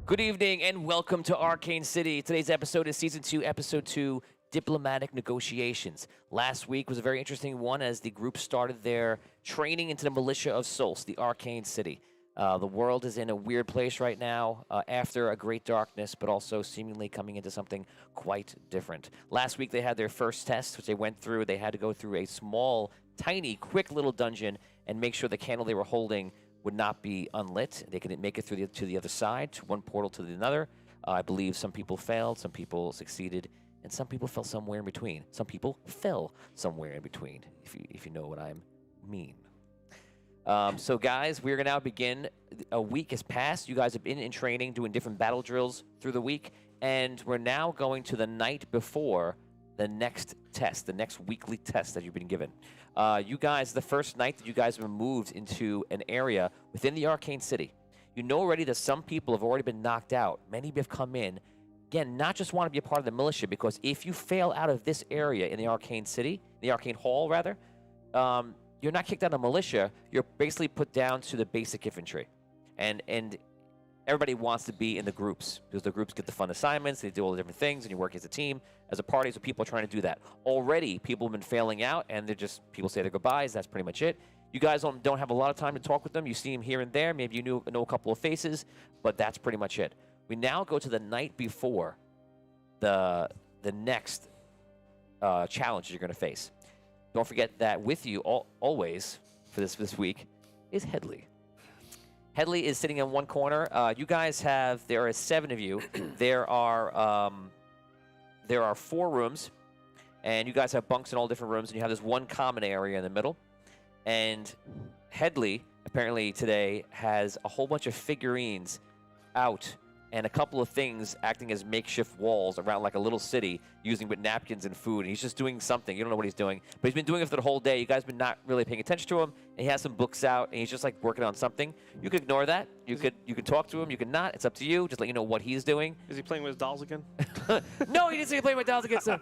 Good evening and welcome to Arcane City. Today's episode is Season 2, Episode 2, Diplomatic Negotiations. Last week was a very interesting one as the group started their training into the militia of Sols, the Arcane City. The world is in a weird place right now after a great darkness, but also seemingly coming into something quite different. Last week they had their first test, which they went through. They had to go through a small, tiny, quick little dungeon and make sure the candle they were holding would not be unlit. They could make it through to the other side, to one portal to the another. I believe some people failed, some people succeeded, and some people fell somewhere in between. Some people fell somewhere in between, if you know what I mean. So guys, we're gonna now begin. A week has passed. You guys have been in training, doing different battle drills through the week, and we're now going to the night before the next test, the next weekly test that you've been given. You guys, the first night that you guys have been moved into an area within the Arcane City, you know already that some people have already been knocked out. Many have come in. Again, not just want to be a part of the militia, because if you fail out of this area in the Arcane City, the Arcane Hall rather, you're not kicked out of militia. You're basically put down to the basic infantry. And everybody wants to be in the groups, because the groups get the fun assignments, they do all the different things, and you work as a team, as a party, so people are trying to do that. Already, people have been failing out, and people say their goodbyes, that's pretty much it. You guys don't have a lot of time to talk with them. You see them here and there, maybe you know a couple of faces, but that's pretty much it. We now go to the night before the next challenge you're going to face. Don't forget that with you always, for this week, is Headley. Headley is sitting in one corner. You guys there are 7 of you. There are 4 rooms, and you guys have bunks in all different rooms, and you have this one common area in the middle. And Headley, apparently today, has a whole bunch of figurines out and a couple of things acting as makeshift walls around like a little city, using with napkins and food. And he's just doing something. You don't know what he's doing, but he's been doing it for the whole day. You guys have been not really paying attention to him, and he has some books out, and he's just like working on something. You could ignore that. You could talk to him. You could not. It's up to you. Just let you know what he's doing. Is he playing with his dolls again? No, he didn't say he playing with dolls again. So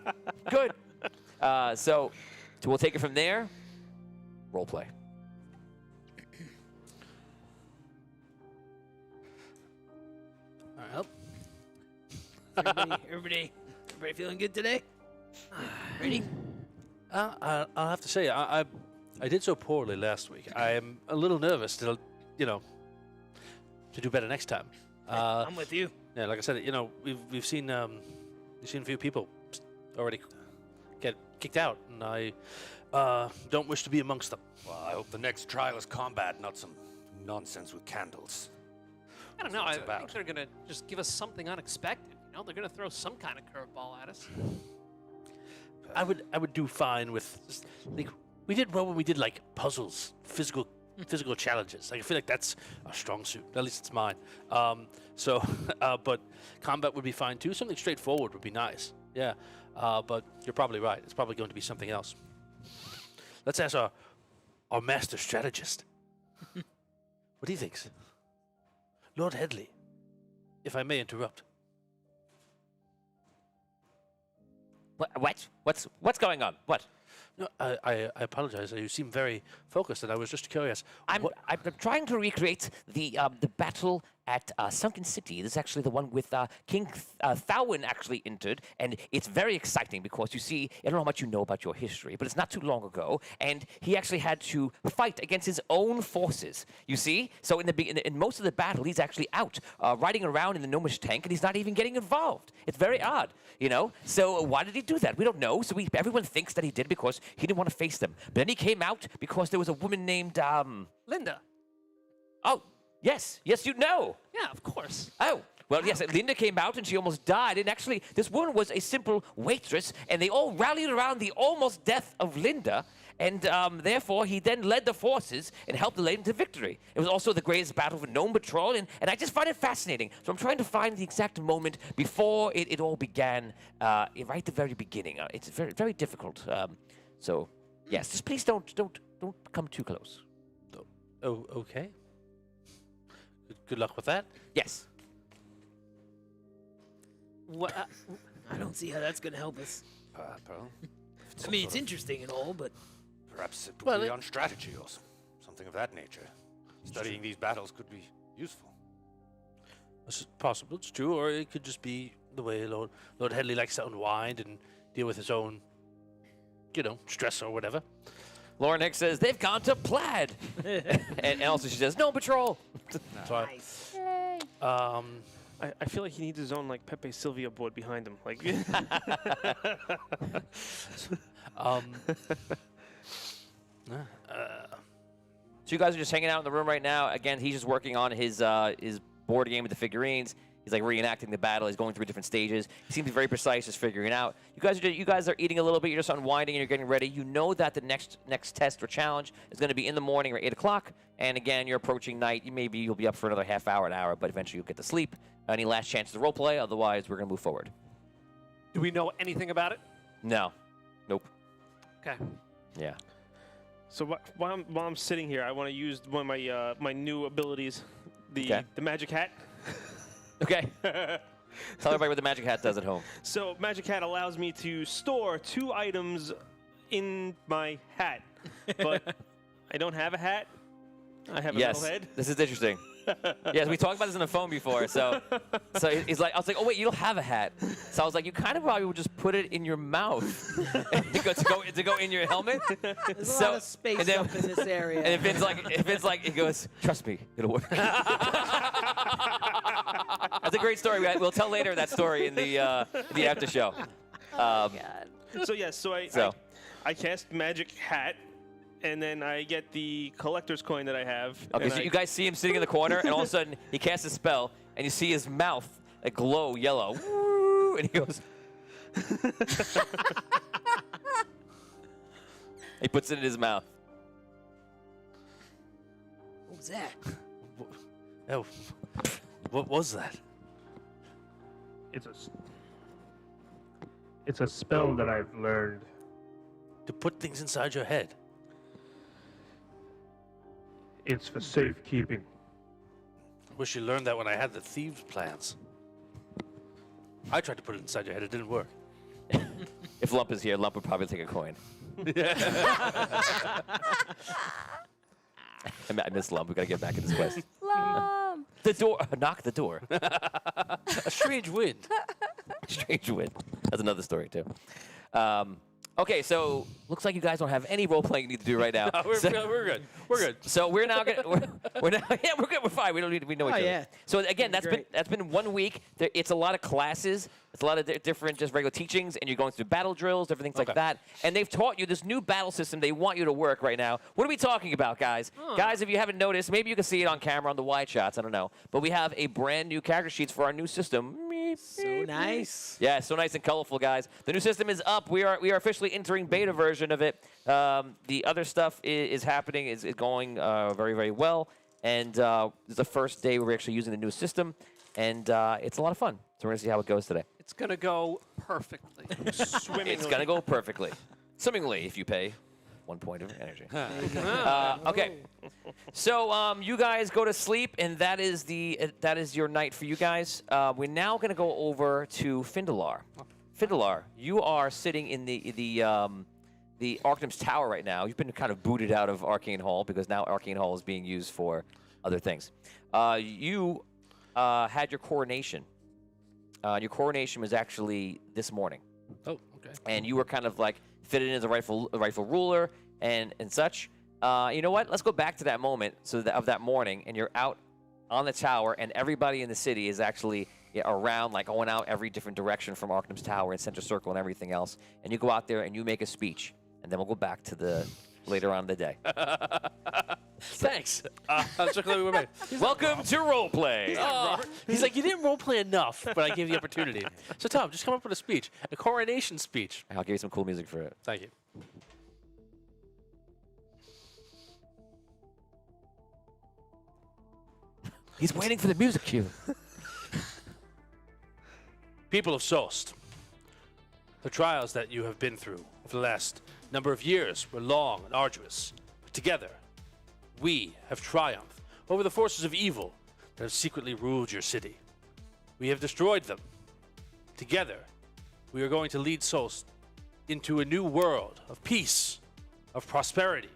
good. So we'll take it from there. Role play. All right. Everybody feeling good today? Ready? I'll have to say, I did so poorly last week. I am a little nervous to do better next time. I'm with you. Yeah, like I said, we've seen a few people already get kicked out, and I don't wish to be amongst them. Well, I hope the next trial is combat, not some nonsense with candles. I don't know. I What's it think they're going to just give us something unexpected. They're going to throw some kind of curveball at us. I would do fine with we did well when we did like puzzles, physical challenges. Like, I feel like that's a strong suit. At least it's mine. But combat would be fine too. Something straightforward would be nice. Yeah. But you're probably right. It's probably going to be something else. Let's ask our master strategist. What he thinks. Lord Headley, if I may interrupt. What? What's going on? What? No, I apologize. You seem very focused, and I was just curious. I'm trying to recreate the battle at Sunken City. This is actually the one with King Thowin actually entered, and it's very exciting because you see, I don't know how much you know about your history, but it's not too long ago, and he actually had to fight against his own forces. You see, so in most of the battle, he's actually out riding around in the gnomish tank, and he's not even getting involved. It's very odd, So why did he do that? We don't know. So everyone thinks that he did because he didn't want to face them. But then he came out because there was a woman named Linda. Oh. Yes, you know. Yeah, of course. Oh, well, yes, Linda came out and she almost died. And actually, this woman was a simple waitress, and they all rallied around the almost death of Linda. And therefore, he then led the forces and helped lead them to victory. It was also the greatest battle of Gnome Patrol, and I just find it fascinating. So I'm trying to find the exact moment before it all began, right at the very beginning. It's very, very difficult. So, yes, just please don't come too close. Oh, okay. Good luck with that. Yes. What? I don't see how that's going to help us. I mean, it's interesting and all, but Perhaps it would be on strategy or something of that nature. Studying these battles could be useful. It's possible. It's true. Or it could just be the way Lord Headley likes to unwind and deal with his own, stress or whatever. Lauren Hicks says, they've gone to Plaid. and also she says, no patrol. Nice. I feel like he needs his own like Pepe Silvia board behind him. Like So you guys are just hanging out in the room right now. Again, he's just working on his board game with the figurines. He's like reenacting the battle. He's going through different stages. He seems to be very precise, just figuring it out. You guys are eating a little bit. You're just unwinding and you're getting ready. You know that the next test or challenge is going to be in the morning or 8 o'clock. And again, you're approaching night. You'll be up for another half hour, an hour, but eventually you'll get to sleep. Any last chance to role play? Otherwise, we're going to move forward. Do we know anything about it? No. Nope. Okay. Yeah. so while I'm sitting here, I want to use one of my my new abilities, the magic hat. Okay. Tell everybody what the magic hat does at home. So magic hat allows me to store 2 items in my hat, but I don't have a hat. I have a metal head. This is interesting. Yes, we talked about this on the phone before. So he's like, I was like, oh wait, you don't have a hat. So I was like, you kind of probably would just put it in your mouth to go in your helmet. There's a lot of space up in this area. And if it's like, he goes, trust me, it'll work. That's a great story. We'll tell later that story in the after show. Oh my God. So yes, I cast magic hat. And then I get the collector's coin that I have. Okay, so you guys see him sitting in the corner, and all of a sudden he casts a spell, and you see his mouth glow yellow. Woo, and he goes. He puts it in his mouth. What was that? Oh, what was that? It's a spell that I've learned. To put things inside your head. It's for safekeeping. I wish you learned that when I had the thieves' plans. I tried to put it inside your head. It didn't work. If Lump is here, Lump would probably take a coin. I miss Lump. We gotta get back in this quest. Lump. The door. Knock the door. A strange wind. Strange wind. That's another story too. Okay, so looks like you guys don't have any role playing you need to do right now. We're good. We're good. So we're now gonna we're now yeah, we're good. We're fine. We don't need to. We know each other. Yeah. So again, That'd be that's been 1 week. It's a lot of classes. It's a lot of different just regular teachings, and you're going through battle drills, different things like that. And they've taught you this new battle system they want you to work right now. What are we talking about, guys? Guys, if you haven't noticed, maybe you can see it on camera on the wide shots. I don't know. But we have a brand new character sheets for our new system. So nice. Yeah, so nice and colorful, guys. The new system is up. We are officially entering beta version of it. The other stuff is happening, is going very, very well. And this is the first day we're actually using the new system. And it's a lot of fun. So we're going to see how it goes today. It's going to go perfectly. Swimmingly. It's going to go perfectly. Swimmingly, if you pay 1 point of energy. Okay. So you guys go to sleep, and that is your night for you guys. We're now going to go over to Findalar. Findalar, you are sitting in the Arcanum's Tower right now. You've been kind of booted out of Arcane Hall because now Arcane Hall is being used for other things. You had your coronation. Your coronation was actually this morning. Oh, okay. And you were kind of like fitted in as a rightful ruler and such. You know what? Let's go back to that moment of that morning, and you're out on the tower, and everybody in the city is actually around, like going out every different direction from Arcanum's Tower and Center Circle and everything else. And you go out there and you make a speech, and then we'll go back to the later on in the day. Thanks. I'm so glad we were made. Welcome to roleplay. He's like, you didn't roleplay enough, but I gave you the opportunity. So Tom, just come up with a speech, a coronation speech. I'll give you some cool music for it. Thank you. He's waiting for the music cue. People of Sost, the trials that you have been through over the last number of years were long and arduous. But together, we have triumphed over the forces of evil that have secretly ruled your city. We have destroyed them. Together, we are going to lead Sost into a new world of peace, of prosperity,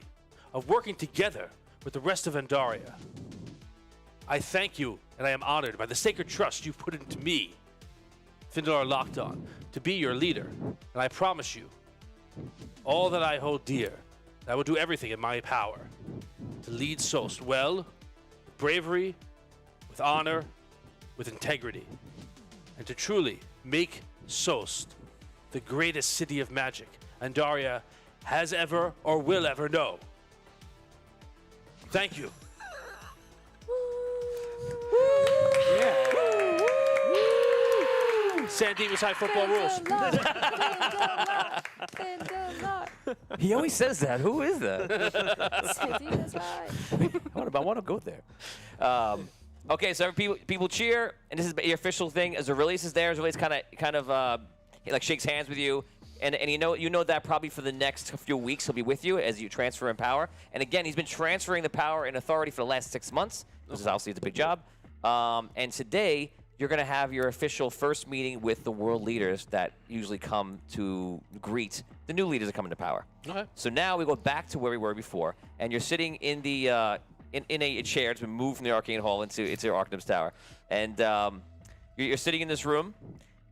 of working together with the rest of Andaria. I thank you, and I am honored by the sacred trust you've put into me, Findalar Lockdown, to be your leader. And I promise you, all that I hold dear, I will do everything in my power to lead Solst well, with bravery, with honor, with integrity, and to truly make Solst the greatest city of magic Andaria has ever or will ever know. Thank you. San Dimas High football rules. He always says that. Who is that? I want to go there. Okay, so people cheer, and this is the official thing. As Aurelius is there, Aurelius kind of he like shakes hands with you, and you know that probably for the next few weeks he'll be with you as you transfer in power. And again, he's been transferring the power and authority for the last 6 months. This is obviously it's a big job. And today you're going to have your official first meeting with the world leaders that usually come to greet the new leaders that come into power. Okay. So now we go back to where we were before, and you're sitting in the in a chair. It's been moved from the Arcane Hall into Arcanum's Tower, and you're sitting in this room,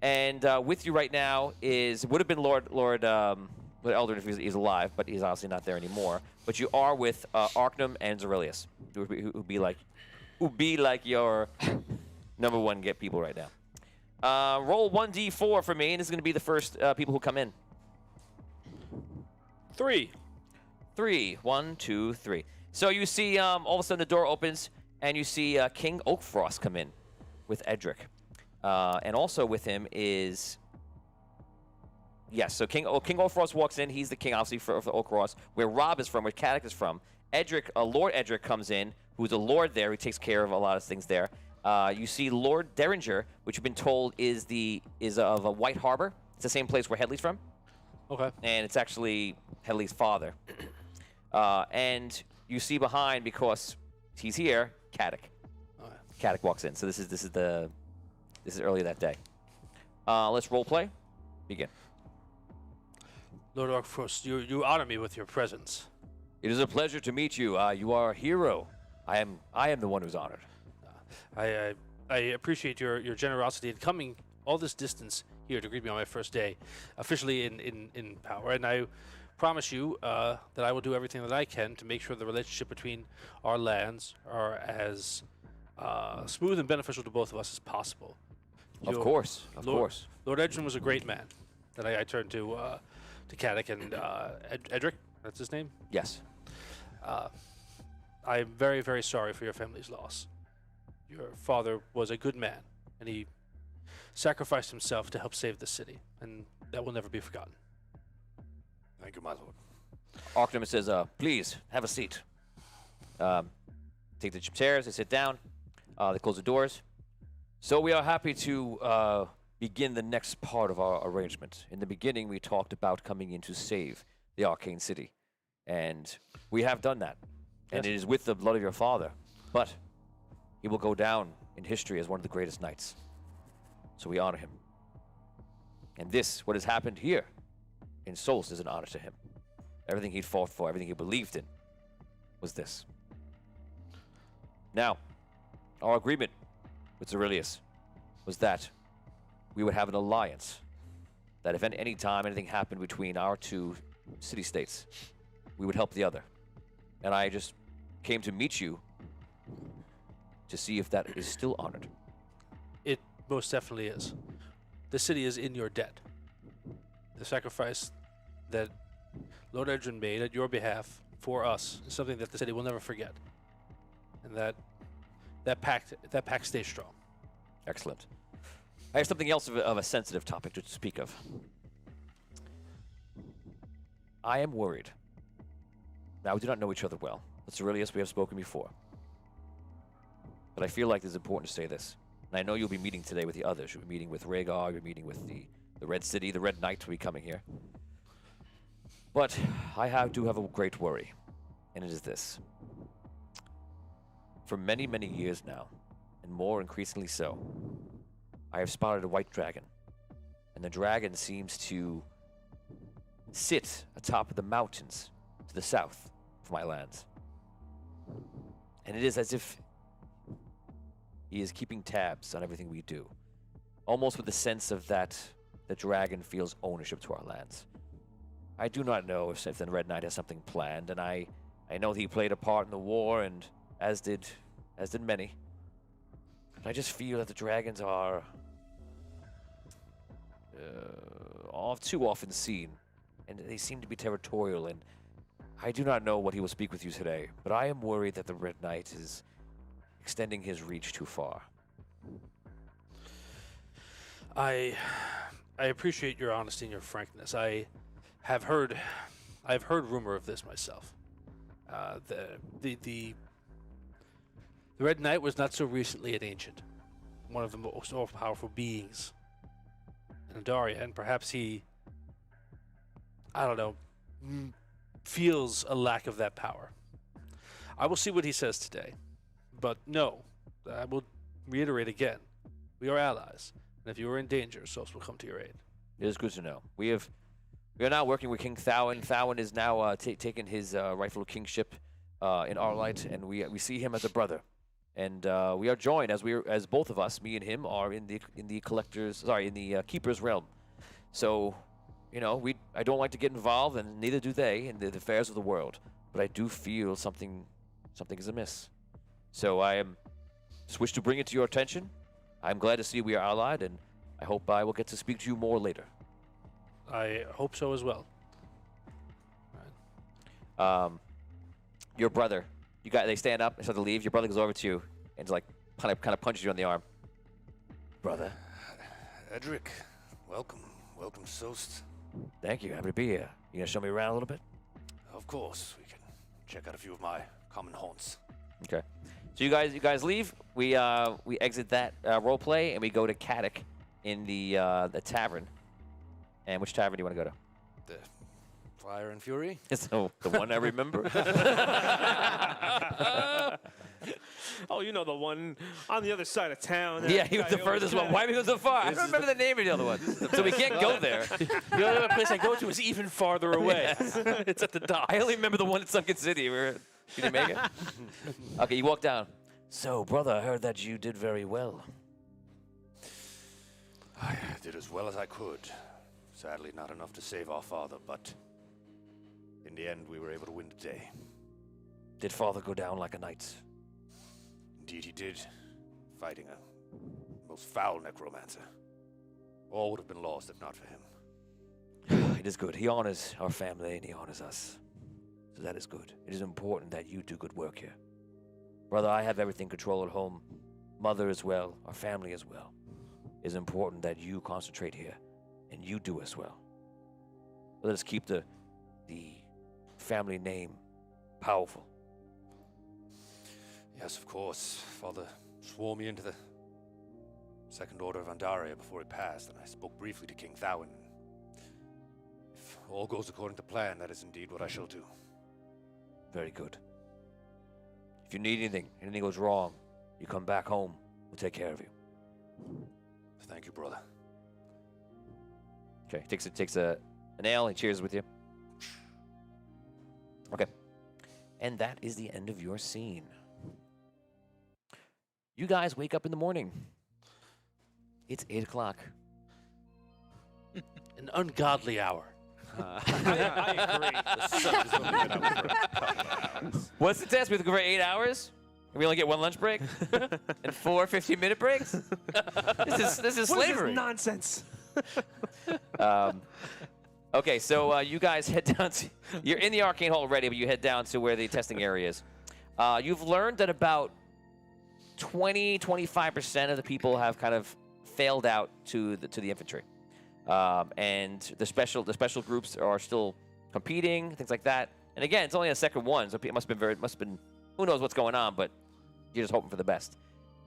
and with you right now would have been Lord Eldrin if he's alive, but he's obviously not there anymore. But you are with Arcanum and Aurelius, who would be like your number one get people right now. Roll 1d4 for me, and this is going to be the first people who come in. 3. 1, 2, 3. So you see, all of a sudden the door opens, and you see King Oakfrost come in with Edric. And also with him is... Yes, so King Oakfrost walks in. He's the king, obviously, for Oakfrost. Where Rob is from, where Caddick is from. Edric, Lord Edric comes in, who's a lord there. He takes care of a lot of things there. You see Lord Derringer, which you've been told is of a White Harbor. It's the same place where Headley's from. Okay. And it's actually Headley's father. And you see behind, because he's here, Caddick. Okay. Caddick walks in. So this is early that day. Let's role play. Begin. Lord Oakfrost, you honor me with your presence. It is a pleasure to meet you. You are a hero. I am the one who's honored. I appreciate your generosity in coming all this distance here to greet me on my first day, officially in power. And I promise you that I will do everything that I can to make sure the relationship between our lands are as smooth and beneficial to both of us as possible. Of course. Lord Edrin was a great man. That I turned to Caddick and Edric. That's his name. Yes. I'm very, very sorry for your family's loss. Your father was a good man, and he sacrificed himself to help save the city, and that will never be forgotten. Thank you, my lord. Arcanum says, please, have a seat. Take the chairs, they sit down, they close the doors. So we are happy to begin the next part of our arrangement. In the beginning, we talked about coming in to save the Arcane City, and we have done that. And it is with the blood of your father, but he will go down in history as one of the greatest knights. So we honor him. And what has happened here in Solst is an honor to him. Everything he fought for, everything he believed in, was this. Now, our agreement with Aurelius was that we would have an alliance, that if at any time anything happened between our two city-states, we would help the other. And I just came to meet you to see if that is still honored. It most definitely is. The city is in your debt. The sacrifice that Lord Edrin made at your behalf for us is something that the city will never forget. And that pact stays strong. Excellent. I have something else of a sensitive topic to speak of. I am worried. Now, we do not know each other well. With Aurelius, we have spoken before. But I feel like it's important to say this. And I know you'll be meeting today with the others. You'll be meeting with Rhaegar, you'll be meeting with the Red City, the Red Knight will be coming here. But I do have a great worry, and it is this. For many, many years now, and more increasingly so, I have spotted a white dragon. And the dragon seems to sit atop of the mountains to the south of my lands. And it is as if He is keeping tabs on everything we do, almost with the sense of that the dragon feels ownership to our lands. I do not know if the Red Knight has something planned, and I know that he played a part in the war, and as did many. But I just feel that the dragons are too often seen, and they seem to be territorial, and I do not know what he will speak with you today, but I am worried that the Red Knight is extending his reach too far. I appreciate your honesty and your frankness. I've heard rumor of this myself. The Red Knight was not so recently an ancient, one of the most all-powerful beings in Andaria, and perhaps he, I don't know, feels a lack of that power. I will see what he says today, but no, I will reiterate again, we are allies, and if you are in danger, Sos will come to your aid. It is good to know. We are now working with King Thawen. Thawen is now taken his rightful kingship in Arlight, and we see him as a brother. And we are joined as both of us, me and him, are in the keeper's realm. So, you know, I don't like to get involved, and neither do they, in the affairs of the world. But I do feel something is amiss. So I wish to bring it to your attention. I'm glad to see we are allied, and I hope I will get to speak to you more later. I hope so as well. Your brother, they stand up and start to leave. Your brother goes over to you and like kind of punches you on the arm. Brother. Edric, welcome Sost. Thank you. Happy to be here. You gonna show me around a little bit? Of course, we can check out a few of my common haunts. Okay. So you guys leave. We exit that role play and we go to Caddick in the tavern. And which tavern do you want to go to? The Fire and Fury? So the one I remember. Oh, you know the one on the other side of town. Yeah, he was the furthest one. Why did he go so far? I don't remember the name of the other one. So we can't go there. The other place I go to is even farther away. It's at the dock. I only remember the one at Sunken City. Did you make it? Okay, you walk down. So, brother, I heard that you did very well. I did as well as I could. Sadly, not enough to save our father, but in the end, we were able to win the day. Did father go down like a knight? Indeed, he did, fighting a most foul necromancer. All would have been lost if not for him. It is good. He honors our family and he honors us. So that is good. It is important that you do good work here. Brother, I have everything controlled at home. Mother as well. Our family as well. It is important that you concentrate here. And you do as well. Let us keep the family name powerful. Yes, of course. Father swore me into the Second Order of Andaria before he passed, and I spoke briefly to King Thawen. If all goes according to plan, that is indeed what I shall do. Very good. If you need anything goes wrong, you come back home. We'll take care of you. Thank you, brother. Okay, takes a nail and cheers with you. Okay. And that is the end of your scene. You guys wake up in the morning. It's 8 o'clock. An ungodly hour. I agree. The sun has only been out for a couple of hours. What's the test? We have to go for 8 hours? We only get one lunch break? And 4 15-minute breaks? This is What is slavery. this nonsense? Okay, so you guys head down to... You're in the Arcane Hall already, but you head down to where the testing area is. You've learned that about 25% of the people have kind of failed out to the infantry. And the special groups are still competing, things like that. And again, it's only a second one, so it must have been who knows what's going on, but you're just hoping for the best.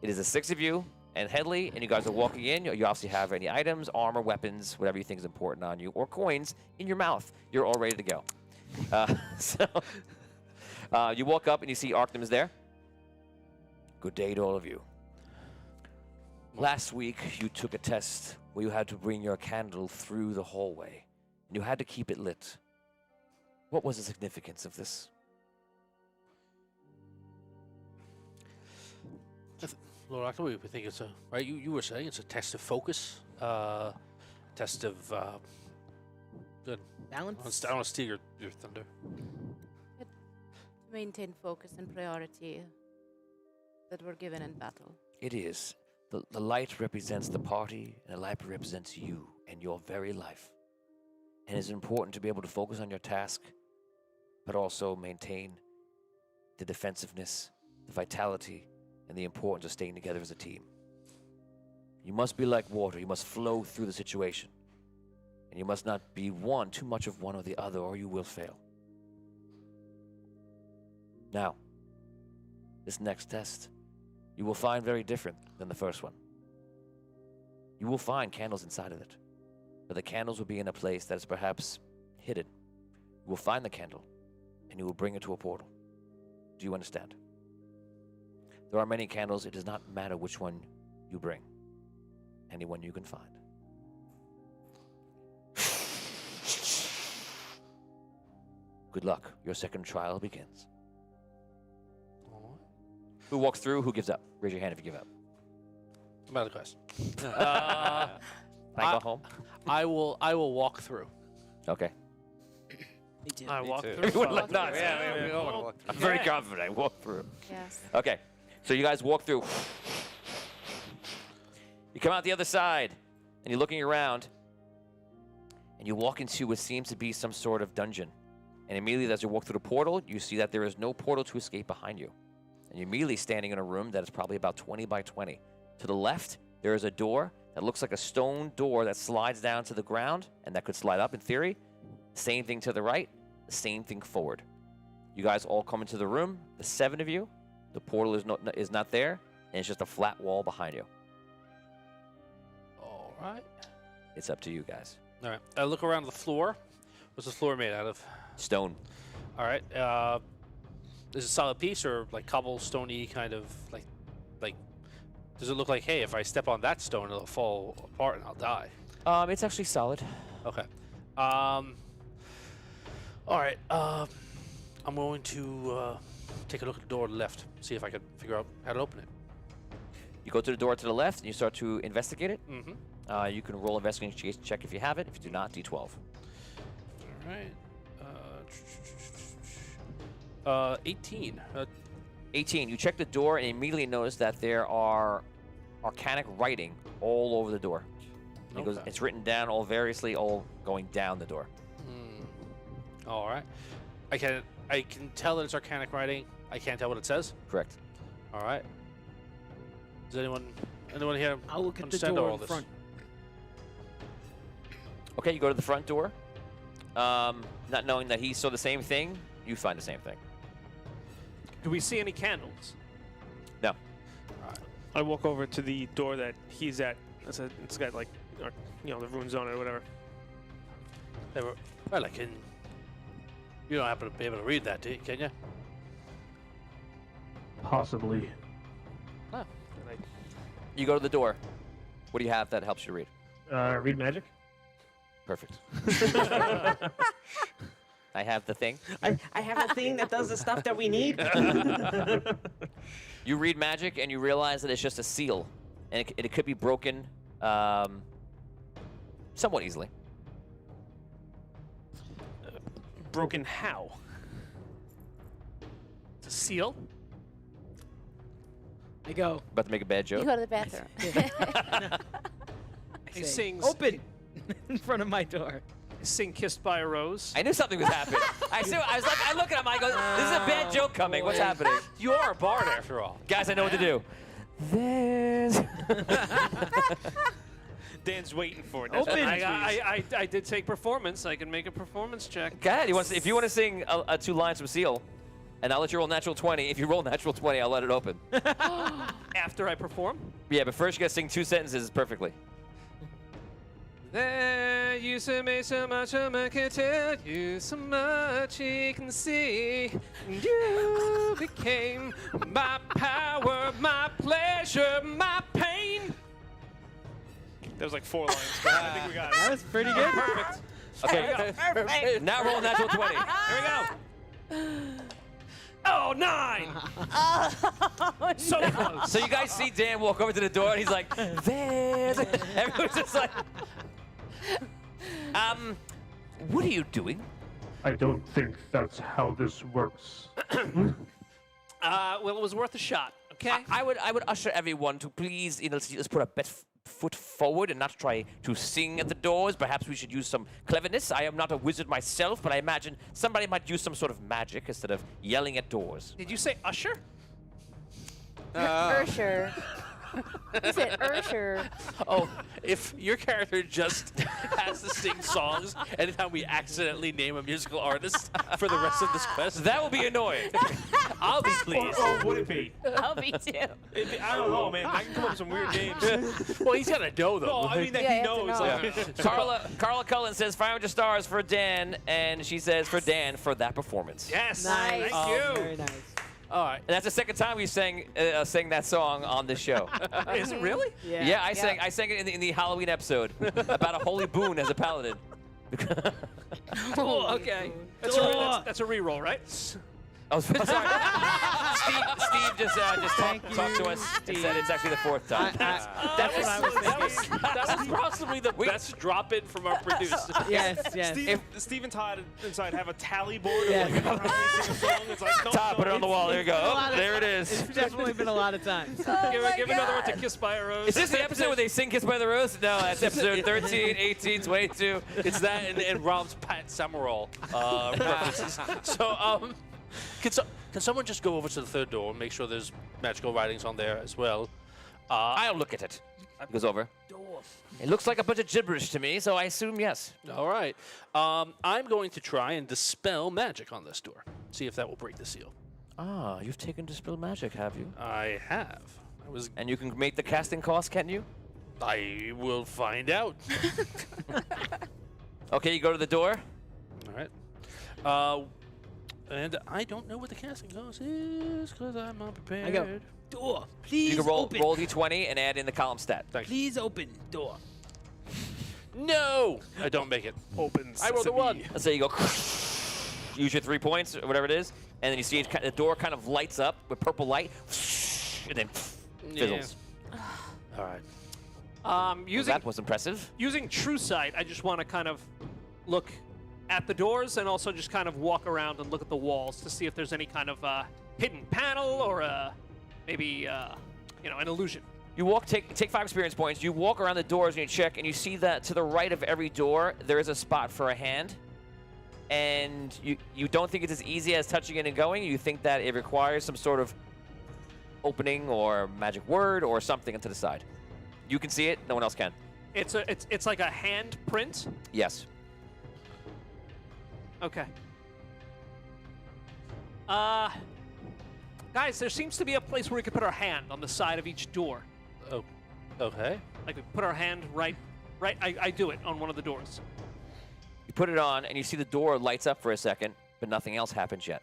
It is the 6 of you and Headley, and you guys are walking in. You obviously have any items, armor, weapons, whatever you think is important on you, or coins in your mouth. You're all ready to go. You walk up and you see Arcnum is there. Good day to all of you. Last week, you took a test where you had to bring your candle through the hallway. And you had to keep it lit. What was the significance of this? Lord Octo, we think it's a right. You were saying it's a test of focus, test of good. Balance. I don't want to steal your thunder. To maintain focus and priority that we're given in battle. It is. The light represents the party, and the light represents you and your very life. And it's important to be able to focus on your task, but also maintain the defensiveness, the vitality, and the importance of staying together as a team. You must be like water. You must flow through the situation. And you must not be too much of one or the other, or you will fail. Now, this next test, you will find very different than the first one. You will find candles inside of it, but the candles will be in a place that is perhaps hidden. You will find the candle, and you will bring it to a portal. Do you understand? There are many candles. It does not matter which one you bring. Any one you can find. Good luck. Your second trial begins. Who walks through? Who gives up? Raise your hand if you give up. Another question. Can I go home? I will walk through. Okay. Me too. I walk too. through. Everyone like nuts. Yeah, we all want to walk I'm through. very confident. I walk through. Yes. Okay. So you guys walk through. You come out the other side, and you're looking around, and you walk into what seems to be some sort of dungeon. And immediately as you walk through the portal, you see that there is no portal to escape behind you. And you're immediately standing in a room that is probably about 20 by 20. To the left, there is a door that looks like a stone door that slides down to the ground, and that could slide up in theory. Same thing to the right, the same thing forward. You guys all come into the room, the 7 of you. The portal is not there, and it's just a flat wall behind you. All right. It's up to you guys. All right. I look around the floor. What's the floor made out of? Stone. All right. Is it a solid piece or like cobblestone-y kind of like? Does it look like, hey, if I step on that stone, it'll fall apart and I'll die? It's actually solid. Okay. All right. I'm going to take a look at the door to the left, see if I can figure out how to open it. You go to the door to the left, and you start to investigate it. Mm-hmm. You can roll investigation check if you have it. If you do not, D12. All right. 18. 18. You check the door and immediately notice that there are arcanic writing all over the door. And it goes, Okay. it's written down all variously, all going down the door. All right. I can tell that it's arcanic writing. I can't tell what it says. Correct. All right. Does anyone here I'll look at the understand door all in this? front. Okay, you go to the front door. Not knowing that he saw the same thing, you find the same thing. Do we see any candles? No. I walk over to the door that he's at. It's got like, the runes on it or whatever. Well, you don't happen to be able to read that, do you? Can you? Possibly. You go to the door. What do you have that helps you read? Read magic? Perfect. I have the thing. I have a thing that does the stuff that we need. You read magic and you realize that it's just a seal, and it could be broken somewhat easily. Broken how? It's a seal. I go. About to make a bad You joke. go to the bathroom. I He say, sings. Open in front of my door. Sing "Kissed by a Rose." I knew something was happening. I look at him. I go, "This is a bad joke coming. What's happening?" You are a bard after all. Guys, I know what to do. There's. Dan's waiting for it. That's Open. what I I did take performance. I can make a performance check. Go ahead. If you want to sing 2 lines from Seal, and I'll let you roll natural 20. If you roll natural 20, I'll let it open. After I perform. Yeah, but first you gotta sing 2 sentences perfectly. There used to be so much I can tell you, so much he can see. And you became my power, my pleasure, my pain. There was like 4 lines, but I think we got it. That was pretty good. Perfect. Okay. Now roll natural 20. Here we go. Oh, 9! So close. So you guys see Dan walk over to the door, and he's like, "There's." Everyone's just like, what are you doing? I don't think that's how this works. Well, it was worth a shot. Okay. I would usher everyone to please, let's put a foot forward and not try to sing at the doors. Perhaps we should use some cleverness. I am not a wizard myself, but I imagine somebody might use some sort of magic instead of yelling at doors. Did you say usher? Ursher. He said Ursher. Oh, if your character just has to sing songs anytime we accidentally name a musical artist for the rest of this quest, That will be annoying. I'll be pleased. Or would it be? I'll be too. I don't know, man. I can come up with some weird names. Well, he's got to know, though. No, I mean that Yeah, he you have to knows. know. Like, Carla Cullen says 500 stars for Dan, and she says for Dan for that performance. Yes. Nice. Thank you. Very nice. All right. And that's the second time we sang that song on this show. Is it really? Yeah, I sang it in the Halloween episode about a holy boon as a paladin. Oh, okay. That's a reroll, right? Oh, sorry. Steve just talked to us and said it's actually the fourth time. That was possibly the best drop-in from our producer. Yes, yes. Steve and Todd inside have a tally board of Yes. like how many sing a song. It's like, no, Todd, put it on the wall. There you go. a Oh, lot of- there it is. It's definitely been a lot of times. Give another one to Kiss by a Rose. Is this the episode where they sing Kiss by the Rose? No, that's episode 13, 18, 22. It's that and Rob's Pat Summerall references. So, can someone just go over to the third door and make sure there's magical writings on there as well? I'll look at it. He goes over. It looks like a bunch of gibberish to me, so I assume yes. All right. I'm going to try and dispel magic on this door. See if that will break the seal. Ah, you've taken Dispel Magic, have you? I have. And you can make the casting cost, can you? I will find out. Okay, you go to the door. All right. And I don't know what the casting cost is because I'm unprepared. I go, door, please You can roll open. roll d20 and add in the column stat. Please open, door. No! I don't make it. Open. I rolled a 1. Let's say you go, use your 3 points or whatever it is, and then you see the door kind of lights up with purple light, and then fizzles. All right. Well, Using that was impressive. using True Sight, I just want to kind of look at the doors and also just kind of walk around and look at the walls to see if there's any kind of hidden panel or maybe an illusion. You take 5 experience points. You walk around the doors and you check, and you see that to the right of every door there is a spot for a hand. And you don't think it's as easy as touching it and going. You think that it requires some sort of opening or magic word or something to the side. You can see it. No one else can. It's like a hand print. Yes. Okay. Guys, there seems to be a place where we could put our hand on the side of each door. Oh, okay. Like we put our hand right. I do it on one of the doors. You put it on, and you see the door lights up for a second, but nothing else happens yet.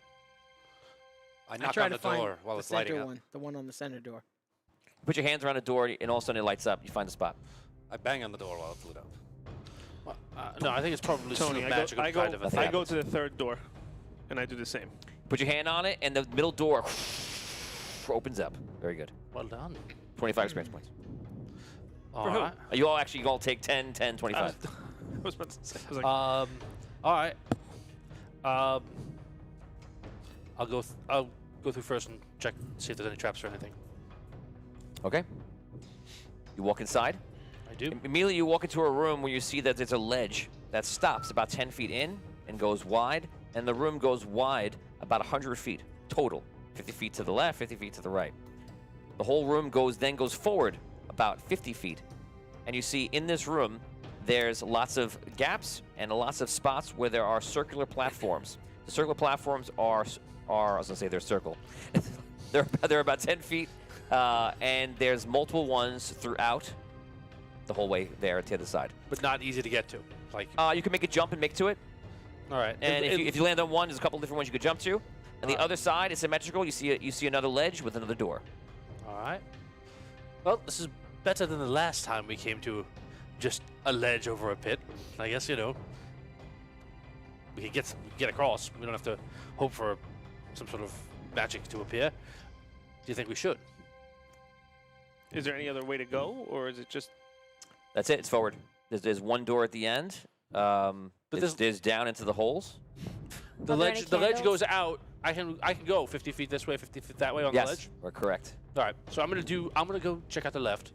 I knock try on to the find door while the it's lighting center up. one, the one on the center door. You put your hands around the door, and all of a sudden it lights up. You find the spot. I bang on the door while it's lit up. No, I think it's probably Tony, some magical I kind of a thing. go to the third door, and I do the same. Put your hand on it, and the middle door opens up. Very good. Well done. 25 experience points. All who? right. You all take 10, 10, 25. I was about to say. I was like, All right. I'll go through first and check, see if there's any traps or anything. Okay. You walk inside. I do. Immediately you walk into a room where you see that there's a ledge that stops about 10 feet in and goes wide, and the room goes wide about 100 feet total. 50 feet to the left, 50 feet to the right. The whole room goes forward about 50 feet, and you see in this room there's lots of gaps and lots of spots where there are circular platforms. The circular platforms are I was gonna say they're circle. they're about 10 feet, and there's multiple ones throughout the whole way there to the other side. But not easy to get to. Like, You can make a jump and make to it, all right. and if you land on one, there's a couple different ones you could jump to. And the other side is symmetrical. You see another ledge with another door. All right. Well, this is better than the last time we came to just a ledge over a pit. I guess, we can get across. We don't have to hope for some sort of magic to appear. Do you think we should? Is there any other way to go, or is it just? That's it. It's forward. There's one door at the end. There's down into the holes. The Are there any ledge candles? goes out. I can go 50 feet this way, 50 feet that way on the Yes, ledge. we're correct. All right. So I'm gonna go check out the left.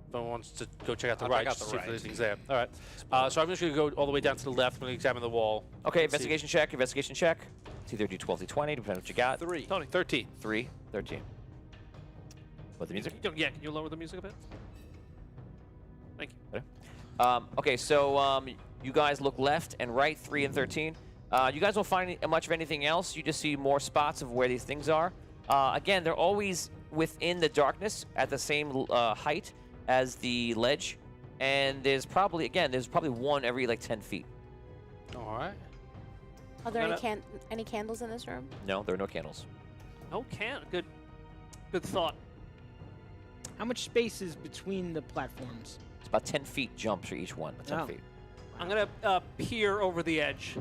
If anyone wants to go check out the I'll right, check out just the see if right. anything's there. All right. So I'm just gonna go all the way down to the left. I'm gonna examine the wall. Okay, Let's see. investigation check. Investigation check. It's either D12, D20, depending on what you got. 13. 3, 13. What, the music? Yeah, can you lower the music a bit? Thank you. Okay, so you guys look left and right, 3 and 13. You guys won't find much of anything else. You just see more spots of where these things are. Again, they're always within the darkness at the same height as the ledge. And there's probably one every like 10 feet. All right. Are there No, any candles in this room? No, there are no candles. No can. Good thought. How much space is between the platforms? It's about 10 feet jumps for each one, but 10 Oh. feet. I'm gonna peer over the edge.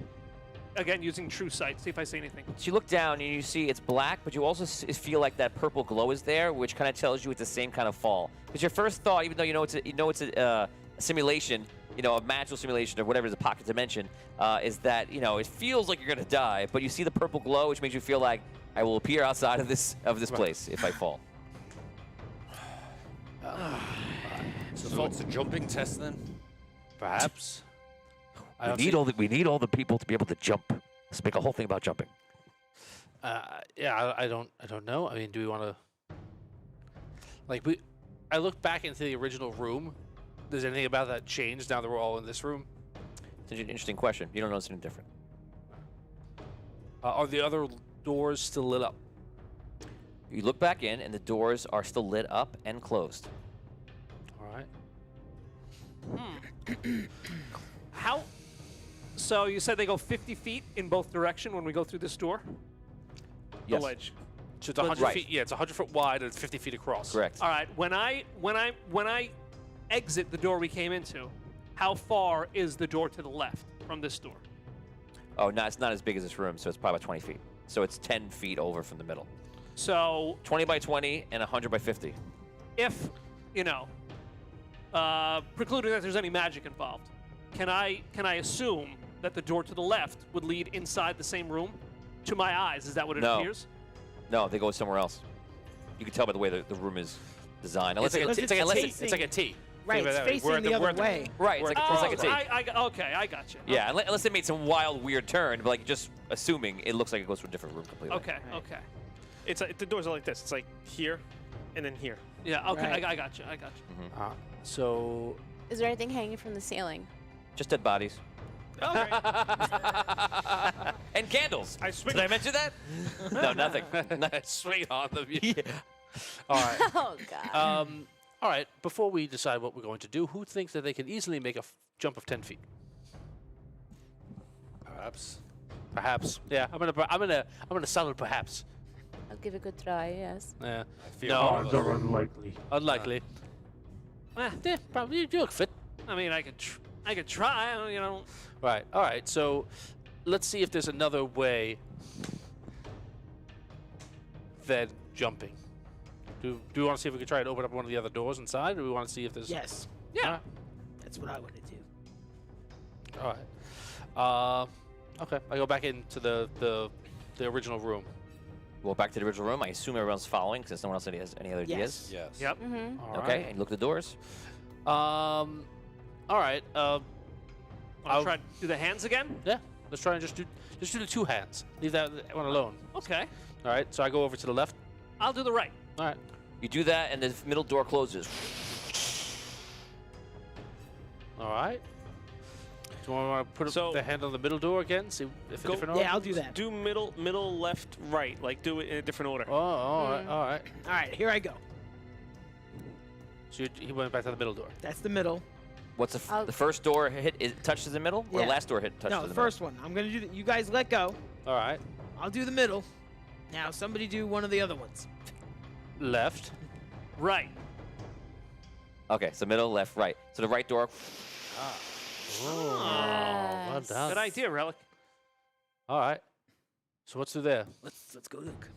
Again, using true sight. See if I see anything. So you look down and you see it's black, but you also feel like that purple glow is there, which kind of tells you it's the same kind of fall. Because your first thought, even though you know it's a simulation, a magical simulation or whatever is a pocket dimension, is that it feels like you're gonna die, but you see the purple glow, which makes you feel like I will appear outside of this place if I fall. So it's a jumping test then? Perhaps. We need all the people to be able to jump. Let's make a whole thing about jumping. Yeah, I don't know. I mean, do we want to? I looked back into the original room. Does anything about that change now that we're all in this room? It's an interesting question. You don't notice anything different. Are the other doors still lit up? You look back in, and the doors are still lit up and closed. All right. How? So you said they go 50 feet in both direction when we go through this door? Yes. The ledge. So it's 100 Right. feet. Yeah, it's 100 foot wide and 50 feet across. Correct. All right. When I exit the door we came into, how far is the door to the left from this door? Oh, no, it's not as big as this room, so it's probably about 20 feet. So it's 10 feet over from the middle. So 20 by 20 and 100 by 50. if, precluding that there's any magic involved, can I assume that the door to the left would lead inside the same room? To my eyes, is that what it No. appears? No, they go somewhere else. You can tell by the way the room is designed. Unless It's like a T. facing- It's like a T. Right, Think it's about that. We're facing at the we're other at way. Right, it's like a T. Okay, I got you. Yeah, unless they made some wild, weird turn, but just assuming it looks like it goes to a different room completely. Okay, okay. It's the doors are like this. It's like here, and then here. Yeah, okay, Right. I got you. So Is there anything hanging from the ceiling? Just dead bodies. Okay. And candles. I swing. Did I mention that? No, nothing. swing on them. All right. Oh God. All right. Before we decide what we're going to do, who thinks that they can easily make a jump of 10 feet? Perhaps. Perhaps. Yeah. I'm gonna solid perhaps. I'll give it a good try. Yes. Yeah. I feel No. all of Odds us- are unlikely. Unlikely. Yeah. Probably. You look fit. I mean, I could try. Right. All right. So let's see if there's another way than jumping. Do we want to see if we can try to open up one of the other doors inside, or do we want to see if there's? Yes, Yeah. that's what I want to do. All right. Okay. I go back into the original room. Well, back to the original room. I assume everyone's following since no one else has any other ideas. Yes. Yep. Mm-hmm. All Okay, right. and look at the doors. All right. I'll I'll- try to do the hands again. Yeah. Let's try and just do the two hands. Leave that one alone. Okay. All right. So I go over to the left. I'll do the right. All right. You do that, and the middle door closes. All right. Do you want to put So- the hand on the middle door again? See if a Go- different order? Yeah, I'll do that. Do middle, left, right. Like do it in a different order. Oh, all right. All right. All right, here I go. So he went back to the middle door. That's the middle. What's the, I'll- the first door touches the middle, or Yeah. the last door touches No, the the middle? first one. I'm gonna do. You guys let go. All right. I'll do the middle. Now somebody do one of the other ones. Left. Right. Okay, so middle, left, right. So the right door. Oh, well Yes. done. Good idea, Relic. All right. So what's through there? Let's go look.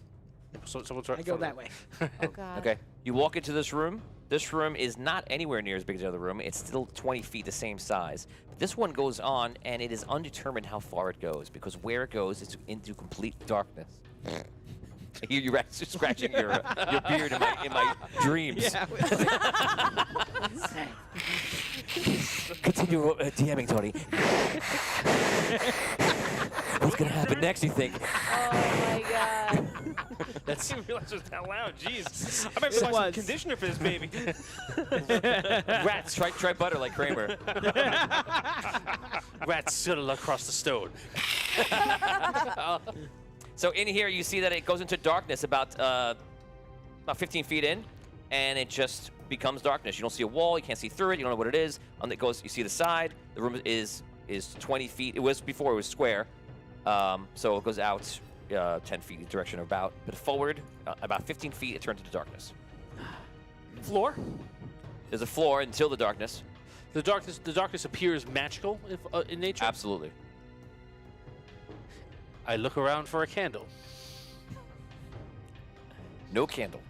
So someone's right. I go that way. Oh God. Okay. You walk into this room. This room is not anywhere near as big as the other room. It's still 20 feet, the same size. But this one goes on, and it is undetermined how far it goes, because where it goes is into complete darkness. I hear you scratching your beard in my dreams. Yeah. Continue DMing, Tony. What's gonna happen next? You think? Oh my God. I didn't realize it was that loud. Jeez. I might It buy some was. conditioner for this baby. Rats, try butter like Kramer. Rats scuttle across the stone. So in here, you see that it goes into darkness about 15 feet in, and it just becomes darkness. You don't see a wall. You can't see through it. You don't know what it is. It goes. You see the side. The room is 20 feet. It was before it was square, so it goes out 10 feet in the direction of about, but forward about 15 feet. It turns into darkness. Floor? There's a floor until the darkness. The darkness appears magical in nature. Absolutely. I look around for a candle. No candle.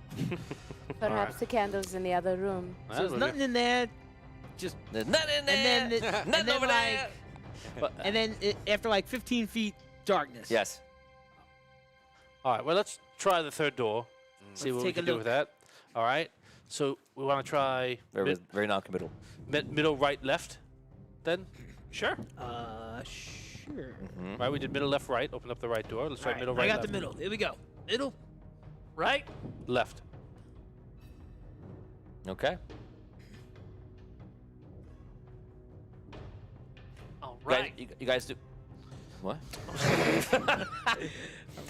Perhaps the candle's in the other room. So there's nothing in there. Just There's nothing in there. and then nothing and then over there. and then after like 15 feet, darkness. Yes. All right. Well, let's try the third door. See Let's what we take a can do look. with that. All right. So we want to try Very non-committal. middle, right, left. Then, Sure. Sure. right? We did middle, left, right. Open up the right door. Let's try middle, right, I got left. the middle. Here we go. Middle. Right. Left. Okay. All Guys, right. you guys do. What? All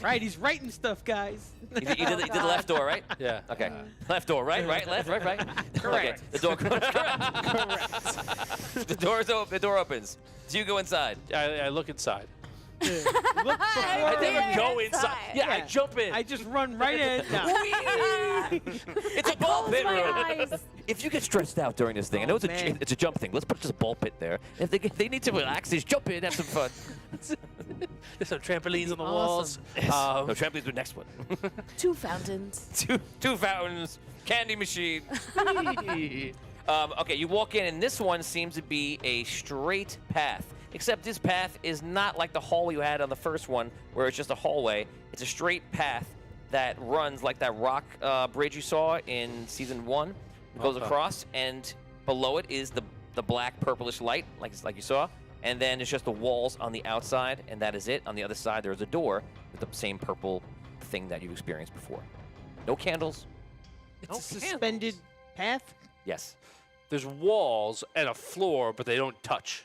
right. He's writing stuff, guys. You did the left door, right? Yeah. Okay. Left door, right, left, right. Correct. Okay. The door goes correct. The door's open. The door opens. So you go inside. I look inside. Look before I never go inside. inside. Yeah, I Yeah. jump in. I just run right in. No. It's a ball Close pit my room. eyes. If you get stressed out during this thing, I know Oh, man. it's a jump thing. Let's put just a ball pit there. If they need to relax, just jump in, have some fun. There's some trampolines on the Awesome. walls. No, trampolines the next one. 2 fountains. two fountains, candy machine. Okay, you walk in, and this one seems to be a straight path. Except this path is not like the hallway you had on the first one, where it's just a hallway. It's a straight path that runs like that rock bridge you saw in season 1. It goes Okay. across, and below it is the black purplish light, like you saw. And then it's just the walls on the outside, and that is it. On the other side, there's a door with the same purple thing that you experienced before. No candles. It's a suspended path. Yes. There's walls and a floor, but they don't touch.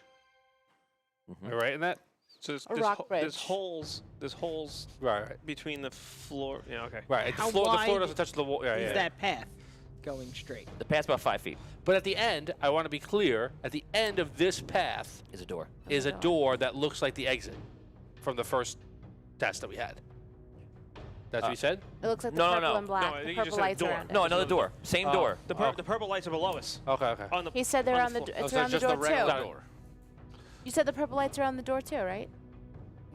Mhm. Am I right in that? So A rock there's bridge. holes. There's holes Right. between the floor. Yeah. Okay. Right. How The floor wide doesn't touch the wall. Yeah, Is yeah. that path going straight? The path's about 5 feet. But at the end, I want to be clear. At the end of this path Is a door. is a door that looks like the exit from the first test that we had. That's what you said? It looks like the No, no, purple no. and black. No, I the think you purple just said lights door. around it. No, another door. Same door. The purple lights are below us. Okay, okay. On the. He said they're on the. floor. It's so around the just the door regular too. door. You said the purple lights are on the door too, right?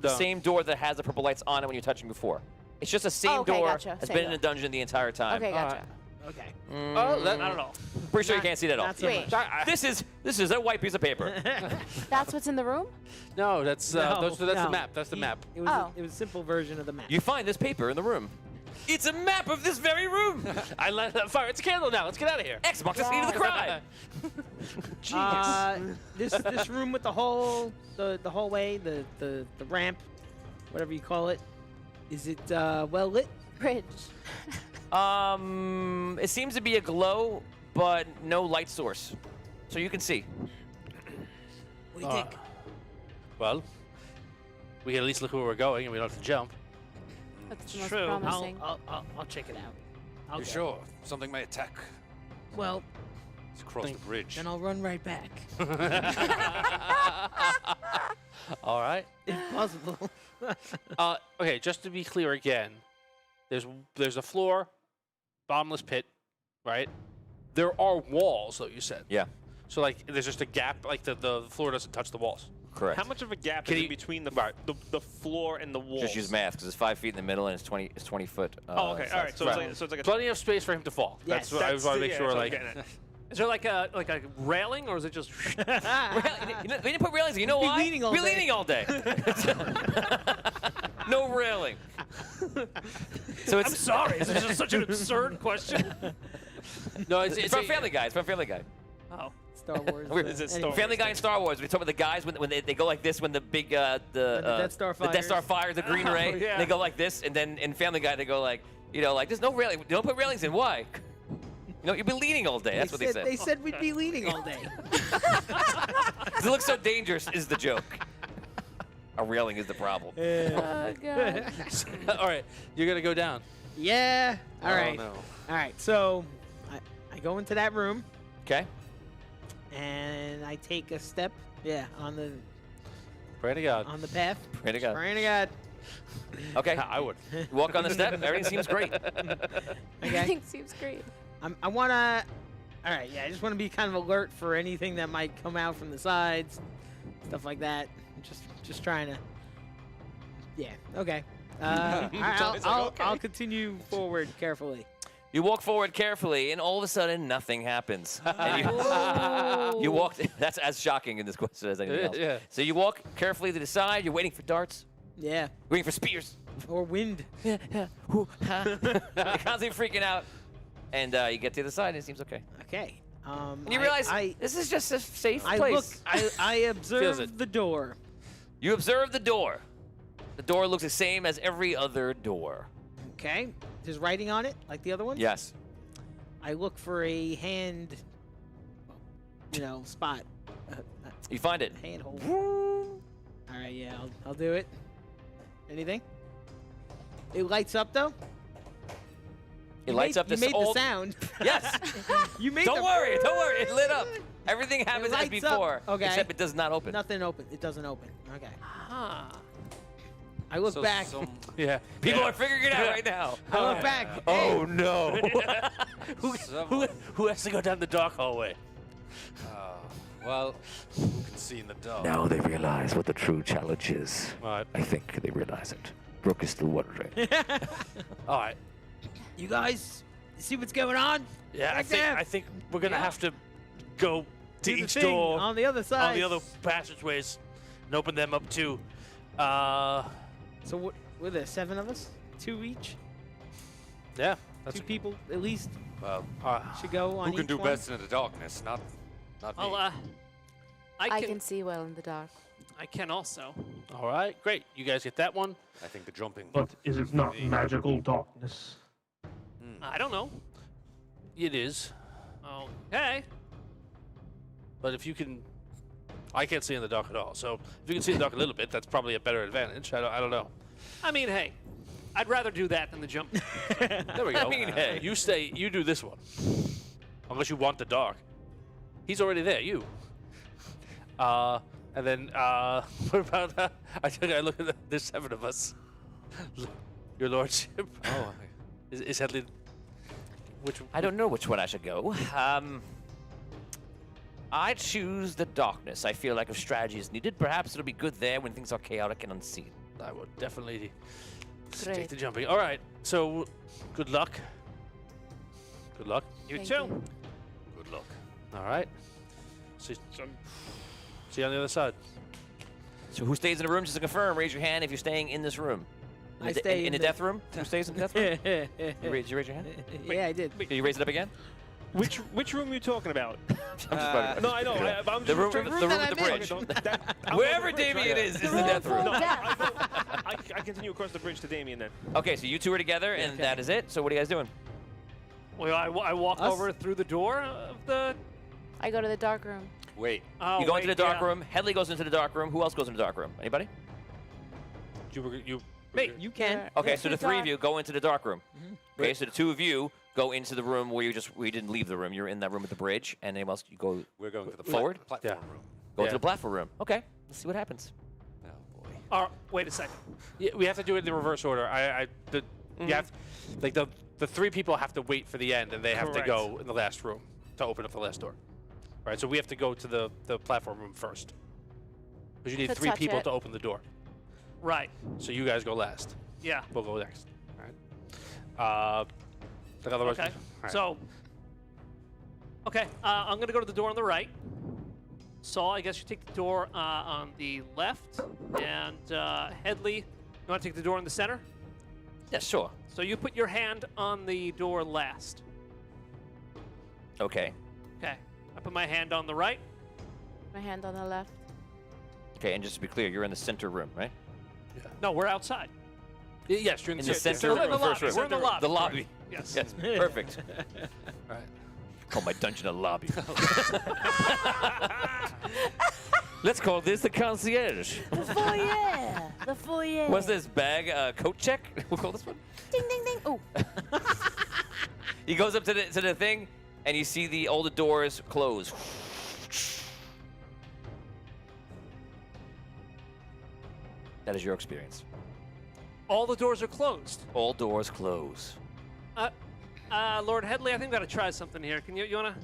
The No. same door that has the purple lights on it when you're touching before. It's just the same Oh, okay, door gotcha. that's Same been in door. the dungeon the entire time. Okay, gotcha. Okay. Oh, that, I don't know. Pretty sure you Not- can't see that at all. not so Wait. much. This is a white piece of paper. That's what's in the room? No, that's No, that's the no. map. That's the map. It was, Oh. it was a simple version of the map. You find this paper in the room. It's a map of this very room. I light that fire. It's a candle now. Let's get out of here. X marks the scene of the crime. This room with the hole, the hallway, the ramp, whatever you call it. Is it well lit? Bridge. It seems to be a glow, but no light source, so you can see. What do you think? Well, we can at least look where we're going, and we don't have to jump. That's the most True. promising. I'll check it out. I'll You go. sure? Something may attack. Well, Let's cross the bridge. then I'll run right back. All right. If possible. Okay, just to be clear again, there's a floor, bottomless pit, right? There are walls, though, you said. Yeah. So, like, there's just a gap, like the floor doesn't touch the walls. Correct. How much of a gap Can is you- in between the floor and the walls? Just use math because it's 5 feet in the middle and it's 20 foot. Oh, okay. All right. So, Right. it's like a. Plenty of space for him to fall. Yes. That's what I just want to make sure. that's what Like, I'm getting at. Is there like a railing, or is it just? You know, we didn't put railings. You know Be why? leaning all We're day. leaning all day. No railing. So I'm it's sorry. This is just such an absurd question. no, it's from Family Guy. It's from Family Guy. Oh. Star Wars. Is it Star Wars? Family Guy and Star Wars. We talk about the guys when they go like this when the big the Death Star the Death Star fires. fires the green Oh, ray. yeah. They go like this, and then in Family Guy they go like there's no railing. Don't put railings in. Why? You'll be leaning all day. That's what they said. They said we'd be leaning all day. 'Cause it looks so dangerous is the joke. A railing is the problem. Oh, God. All right, you're gonna go down. Yeah. All right. Oh, no. All right. So I go into that room Okay. and I take a step. Yeah, on the Pray to God. path. Pray to God. Praying to God. Okay. I would. You walk on the step. Everything seems great. Okay. Everything seems great. I wanna. All right. Yeah. I just want to be kind of alert for anything that might come out from the sides, stuff like that. Just trying to. Yeah. Okay. I'll continue forward carefully. You walk forward carefully, and all of a sudden, nothing happens. And you walk. That's as shocking in this question as anything else. Yeah. So you walk carefully to the side. You're waiting for darts. Yeah. Waiting for spears. Or wind. You're constantly freaking out, and you get to the side, and it seems okay. Okay. And you realize this is just a safe I place. look. I observe it. the door. You observe the door. The door looks the same as every other door. Okay. There's writing on it, like the other one. Yes. I look for a spot. You find it. Handhold. All right. Yeah. I'll do it. Anything? It lights up though. It lights up this You made old. the sound. Yes. You made. Don't worry. It lit up. Everything happens as lights up. before, Okay. except it does not open. Nothing open. It doesn't open. Okay. Huh. I look So back. Yeah. People are figuring it out right now. I look back. Oh no. Who has to go down the dark hallway? Well, who can see in the dark? Now they realize what the true challenge is. All right. I think they realize it. Brooke is still wondering. All right. You guys see what's going on? Yeah, Back there. I think we're gonna have to go to Do the each thing door on the other side. on the other passageways and open them up too. So what? Were there 7 of us? 2 each. Yeah. That's 2 people at least Well, should go on who can each do one. best in the darkness? Not Well, me. I can see well in the dark. I can also. all right. Great. You guys get that one. I think the jumping. But is it not magical darkness? I don't know. It is. Okay. But if you can, I can't see in the dark at all. So if you can see in the dark a little bit, that's probably a better advantage. I don't know. I mean, hey, I'd rather do that than the jump. There we go. I mean, hey. You stay. You do this one. Unless you want the dark. He's already there. You. And then what about? I look at there's 7 of us. Your lordship. Oh, Is Headley? Which? I don't know which one I should go. I choose the darkness. I feel like if strategy is needed, perhaps it'll be good there when things are chaotic and unseen. I would definitely Great. take the jumping. All right. So, good luck. Good luck. You Thank too. you. good luck. All right. See you on the other side. So who stays in the room? Just to confirm, raise your hand if you're staying in this room. I stay in in the the- death room. Who stays in the death room? Did you raise your hand? Yeah, I did. Did you raise it up again? Which room are you talking about? I'm just bugging. No, I know. I'm The just room, trying to- the room that with the I'm in. bridge. Okay, don't- I'm Wherever over the bridge, Damien right? is the death room. No, Death. I continue across the bridge to Damien then. Okay, so you two are together, and Okay. that is it. So what are you guys doing? Well, I walk Us? over through the door of the. I go to the dark room. Wait. Oh, You go wait, into the dark yeah. room. Headley goes into the dark room. Who else goes into the dark room? Anybody? You. Me. You can. Sure. Okay, It's so the too 3 of dark. you go into the dark room. Okay, so the 2 of you go into the room where you didn't leave the room. You're in that room with the bridge, and anyone else you go We're going to the Forward? platform Yeah. room. to Yeah. the platform room. Okay, let's see what happens. Oh boy. Wait a second. Yeah, we have to do it in the reverse order. You have, like the 3 people have to wait for the end, and they have to Correct. go in the last room to open up the last door. Right. So we have to go to the platform room first. Because you need To 3 touch people it. to open the door. Right. So you guys go last. Yeah. We'll go next. All right. Otherwise, Okay. all right. So. Okay. I'm gonna go to the door on the right. Saul, I guess you take the door on the left, and Headley, you want to take the door in the center? Yeah, sure. So you put your hand on the door last. Okay. Okay. I put my hand on the right. My hand on the left. Okay, and just to be clear, you're in the center room, right? No, we're outside. Yes, you're In the center We're in room the or first lobby. room? We're in the lobby. The lobby. Yes. Yes, perfect. All right. Call my dungeon a lobby. Let's call this the concierge. The foyer. The foyer. What's this bag? Coat check? We'll call this one. Ding, ding, ding. Oh. He goes up to the thing, and you see all the doors close. That is your experience. All the doors are closed. All doors close. Lord Headley, I think we gotta try something here. Can you wanna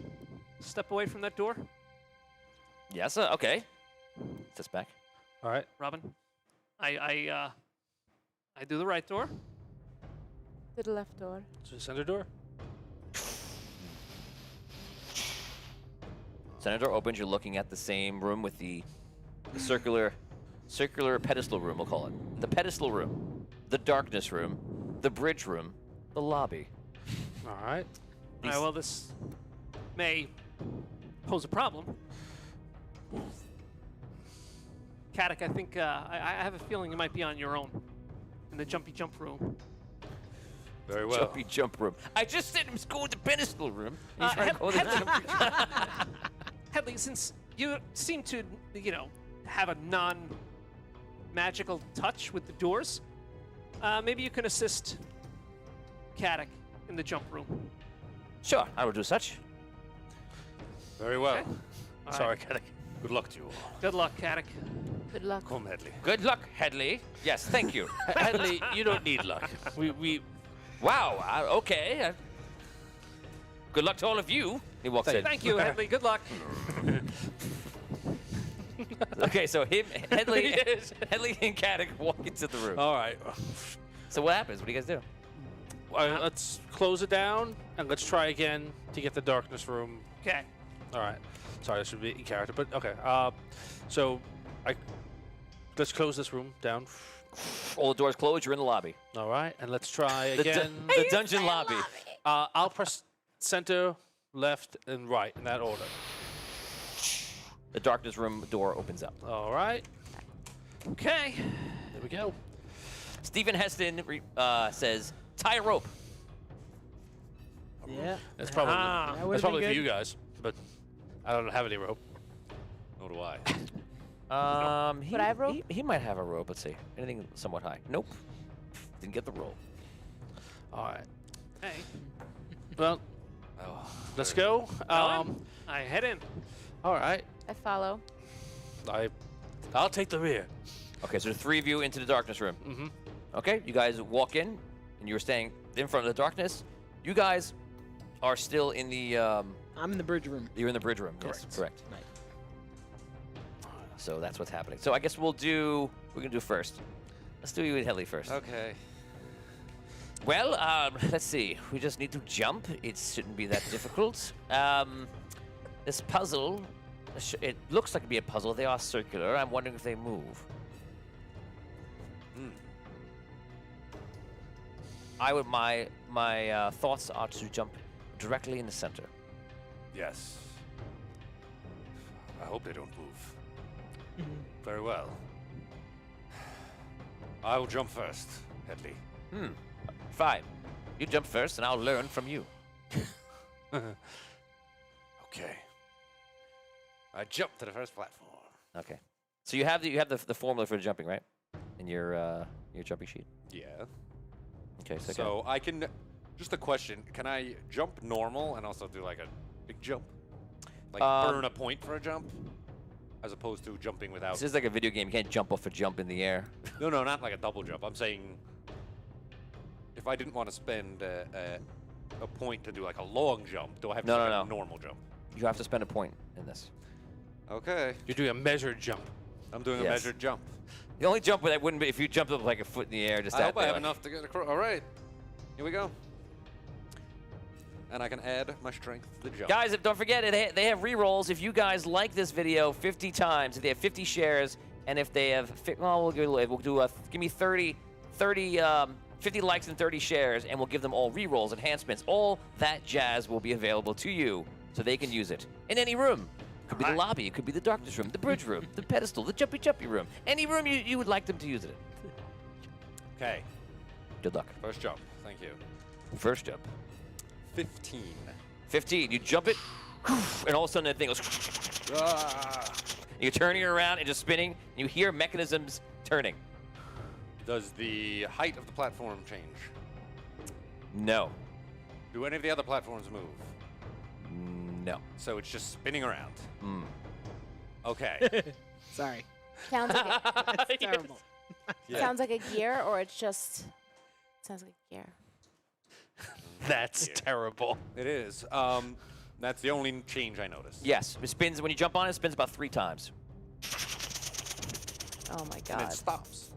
step away from that door? Yes, okay. Sits back. All right. Robin? I do the right door. To the left door. So center door. Center door opens. You're looking at the same room with the circular pedestal room, we'll call it. The pedestal room, the darkness room, the bridge room, the lobby. All right. All right, well, this may pose a problem. Kadek, I think I have a feeling you might be on your own in the jumpy jump room. Very well. Jumpy jump room. I just said I'm going to pedestal room. You trying to Head- call it Headley, Headley, since you seem to, have a non-magical touch with the doors, maybe you can assist Kadek in the jump room. Sure, I will do such. Very well. Okay. All Sorry, right. Kadek. Good luck to you all. Good luck, Kadek. Good luck. Come, Headley. Good luck, Headley. Yes, thank you. Headley, you don't need luck. We Wow, okay. Good luck to all of you. He walks in. Thank you, Headley. Good luck. Okay, so Headley and Kadek walk into the room. All right. So what happens? What do you guys do? Let's close it down and let's try again to get the darkness room. Okay. All right. Sorry, this should be in character, but okay. So let's close this room down. All the doors closed. You're in the lobby. All right, and let's try The, again. the dungeon lobby. I'll press center, left, and right in that order. The darkness room door opens up. All right. Okay. There we go. Stephen Heston says, tie a rope. Yeah. That's probably Ah. That that's would've probably been for good. you guys, but I don't have any rope. Nor do I. Could I have rope? He might have a rope. Let's see. Anything somewhat high. Nope. Didn't get the rope. All right. Hey. Well, Oh, let's go. I head in. All right. I follow. I'll take the rear. Okay, so the three of you into the darkness room. Mm-hmm. Okay, you guys walk in, and you're staying in front of the darkness. You guys are still in the. I'm in the bridge room. You're in the bridge room. Yes, Correct. correct. Right. So that's what's happening. So I guess we're gonna do first. Let's do you and Headley first. okay. Well, let's see. We just need to jump. It shouldn't be that difficult. This puzzle, it looks like it'd be a puzzle. They are circular. I'm wondering if they move. My thoughts are to jump directly in the center. Yes. I hope they don't move. Very well. I will jump first, Headley. Fine. You jump first, and I'll learn from you. Okay. I jump to the first platform. Okay. So you have the formula for jumping, right? In your jumping sheet. Yeah. Okay. So, So I can. Just a question: can I jump normal and also do like a big jump, like burn a point for a jump, as opposed to jumping without? this is like a video game. You can't jump off a jump in the air. No, not like a double jump. I'm saying if I didn't want to spend a point to do like a long jump, do I have to do like a normal jump? You have to spend a point in this. Okay. You're doing a measured jump. I'm doing a Yes. measured jump. The only jump that wouldn't be if you jumped up like a foot in the air, just I out hope I there. have enough to get across. All right. Here we go. And I can add my strength to the jump. Guys, don't forget it. They have re-rolls. If you guys like this video 50 times, if they have 50 shares, and if they have, we'll do give me 50 likes and 30 shares, and we'll give them all re-rolls, enhancements, all that jazz will be available to you, so they can use it in any room. Could be the lobby, it could be the darkness room, the bridge room, the pedestal, the jumpy room, any room you would like them to use it in. Okay. Good luck. First jump. Thank you. First jump. 15. 15. You jump it, and all of a sudden that thing goes. You're turning around and just spinning. And you hear mechanisms turning. Does the height of the platform change? No. Do any of the other platforms move? No. So it's just spinning around. Mm. Okay. Sorry. Sounds like a, That's terrible. Yeah. sounds like a gear, or it's just sounds like a gear. That's terrible. It is. That's the only change I noticed. Yes. It spins when you jump on it. It spins about 3 times. Oh my And god. it stops.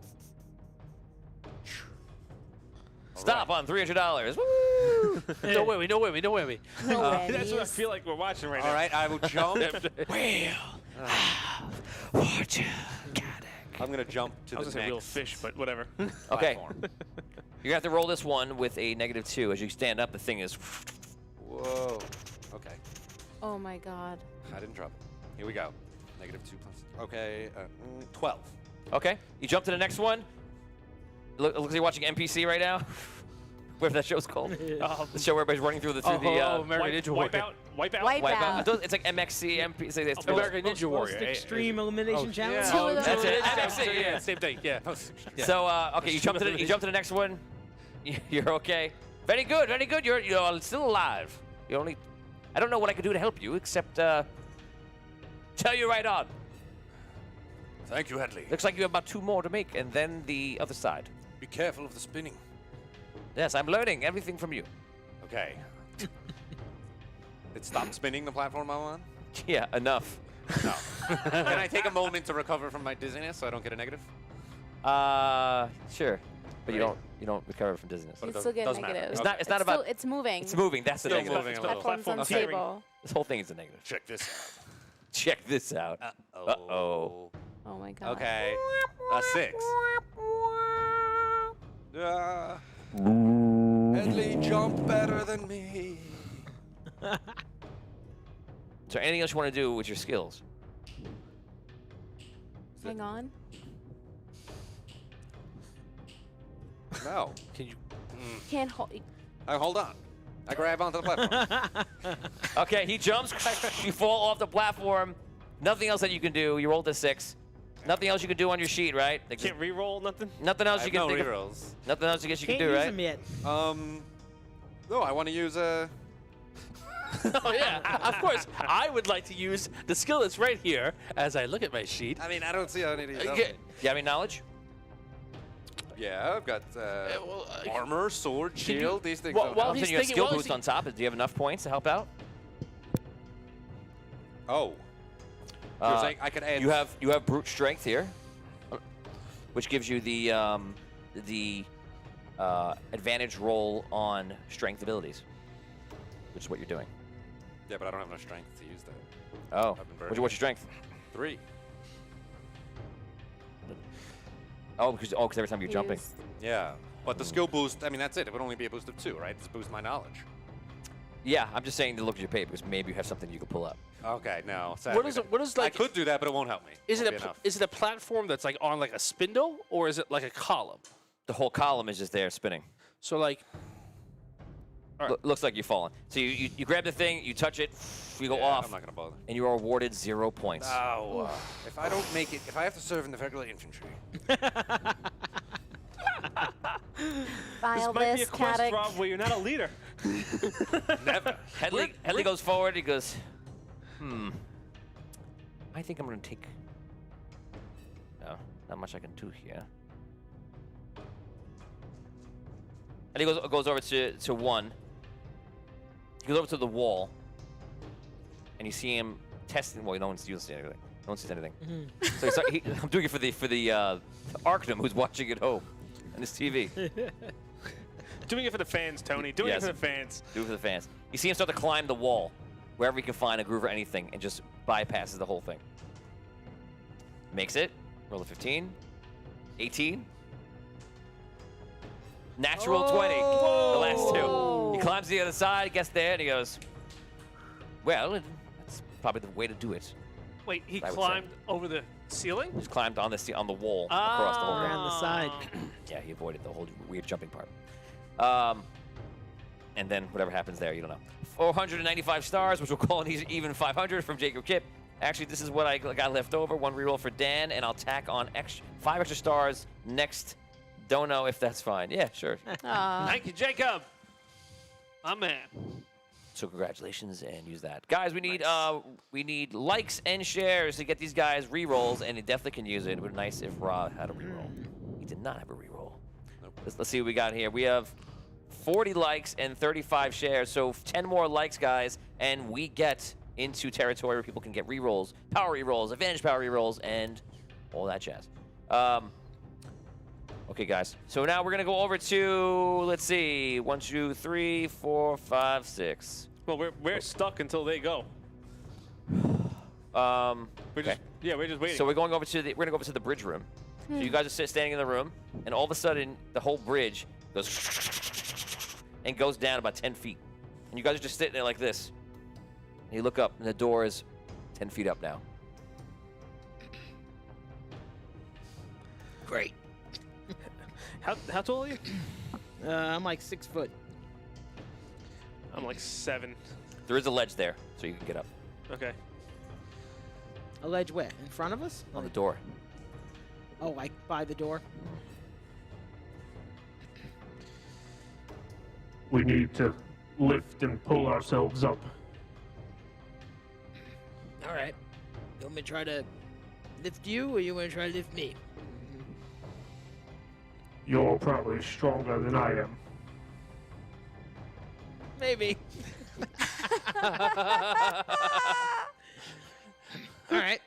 Stop on $300. Woo! No whammy, no whammy, no whammy. No That's what I whammies. feel like we're watching right now. All right, I will jump. Fortune. I'm going to jump to I was the gonna say real next fish, but whatever. Okay. platform. You have to roll this one with a -2. As you stand up, the thing is. Whoa. Okay. Oh my god. I didn't drop it. Here we go. -2 plus. Okay. 12. Okay. You jump to the next one. Looks like you're watching NPC right now. Whatever that show's called. The show where everybody's running through the American Ninja Warrior. Wipeout. Wipeout. It's like MXC, MPC. It's American Ninja Warrior. Most extreme elimination challenge. Two of That's it. those. MXC, yeah. Same thing, yeah. So okay, you jump to the next one. You're okay. Very good, very good. You're still alive. I don't know what I can do to help you except tell you right on. Thank you, Hadley. Looks like you have about 2 more to make, and then the other side. Be careful of the spinning. Yes, I'm learning everything from you. Okay. It stopped spinning the platform I'm on? Yeah, enough. No. Can I take a moment to recover from my dizziness so I don't get a negative? Sure, but Right. you don't recover from dizziness. You it still get doesn't matter. negative. It's not about. It's moving. It's moving. That's the Still negative. moving a little. Platform's Platform's unstable. This whole thing is a negative. Check this out. Check this out. Uh-oh. Oh my god. Okay. 6. Hadley jump better than me. Is there anything else you want to do with your skills? Hang on. No. Can you? Can't hold. Hold on. I grab onto the platform. Okay, he jumps. You fall off the platform. Nothing else that you can do. You rolled a 6. Nothing else you can do on your sheet, right? Like, Can't re-roll nothing. nothing I else have you can no think of. rerolls. Nothing else I guess you Can't can do, use right? them yet. No, I want to use a. Oh yeah, of course. I would like to use the skill that's right here as I look at my sheet. I mean, I don't see how any of these. Do you have any knowledge? Yeah, I've got armor, sword, Can you- shield. These things. Well, don't while help. Then he's you have thinking- skill while boost he- on top. Do you have enough points to help out? Oh. You're saying I could add. You have brute strength here, which gives you the advantage roll on strength abilities, which is what you're doing. Yeah, but I don't have enough strength to use that. Oh, I've been what's very- your strength? 3. Oh, because every time you're jumping. Used. Yeah, but the skill boost. I mean, that's it. It would only be a boost of 2, right? Just boost my knowledge. Yeah, I'm just saying to look at your pay because maybe you have something you could pull up. Okay, no. What sadly is not. it? What is like? I could do that, but it won't help me. Is it Won't a be enough. is it a platform that's like on like a spindle or is it like a column? The whole column is just there spinning. So like, Looks like you've fallen. So you grab the thing, you touch it, you go Yeah, off, I'm not gonna bother. and you are awarded 0 points. Oh, if I don't make it, if I have to serve in the regular infantry, File Might be a this, quest, Caddick. Rob, where you're not a leader. never. Headley goes forward. He goes, I think I'm gonna take. No, not much I can do here. And he goes over to 1. He goes over to the wall, and you see him testing. Well, no one's using it. No one sees anything. So I'm doing it for the Arcanum who's watching at home on his TV. Doing it for the fans, Tony. Doing it for the fans. Do it for the fans. You see him start to climb the wall, wherever he can find a groove or anything, and just bypasses the whole thing. Makes it. Roll a 15. 18. Natural 20. The last two. He climbs to the other side, gets there, and he goes, well, that's probably the way to do it. Wait, he I would climbed over the ceiling? Just climbed on the wall across the whole room. Around the side. Yeah, he avoided the whole weird jumping part. And then whatever happens there, you don't know. 495 stars, which we'll call an even 500 from Jacob Kipp. Actually, this is what I got left over. 1 reroll for Dan, and I'll tack on 5 extra stars next. Don't know if that's fine. Yeah, sure. Thank you, Jacob. My man. So congratulations, and use that, guys. We need likes and shares to get these guys rerolls, and he definitely can use it. It would be nice if Ra had a reroll. He did not have a reroll. Nope. Let's see what we got here. We have 40 likes and 35 shares, so 10 more likes, guys, and we get into territory where people can get rerolls, power rerolls, advantage power rerolls, and all that jazz. Okay, guys. So now we're gonna go over to, let's see, 1, 2, 3, 4, 5, 6. Well, we're stuck until they go. We're just waiting. So we're gonna go over to the bridge room. So you guys are standing in the room, and all of a sudden the whole bridge goes and goes down about 10 feet, and you guys are just sitting there like this. And you look up, and the door is 10 feet up now. Great. How tall are you? I'm like 6 foot. I'm like 7. There is a ledge there, so you can get up Okay. A ledge where? In front of us? on the door. Oh, like by the door? We need to lift and pull ourselves up. All right. You want me to try to lift you, or you want to try to lift me? You're probably stronger than I am. Maybe. All right.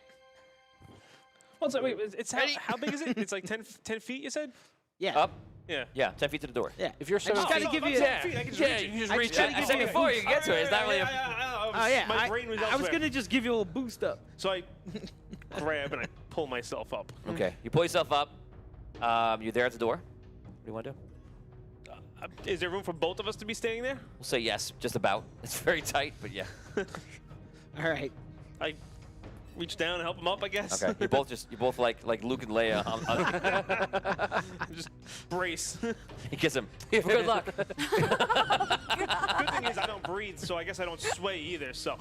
What's that? Wait, it's how big is it? It's like 10 feet, you said? Yeah. Up? Yeah. Yeah, 10 feet to the door. Yeah. If you're I just gotta give you. I can just reach it. you just I reach just it. gotta I said give you a before you can get to it. It's not really a... Oh yeah. My brain was I was elsewhere. gonna just give you a little boost up. So I grab and I pull myself up. Okay, you pull yourself up. You're there at the door. What do you want to do? Is there room for both of us to be staying there? We'll say yes, just about. It's very tight, but yeah. All right. I reach down and help him up, I guess. Okay, you're both like Luke and Leia. Just brace. He gives him. Good luck. Good thing is I don't breathe, so I guess I don't sway either. So.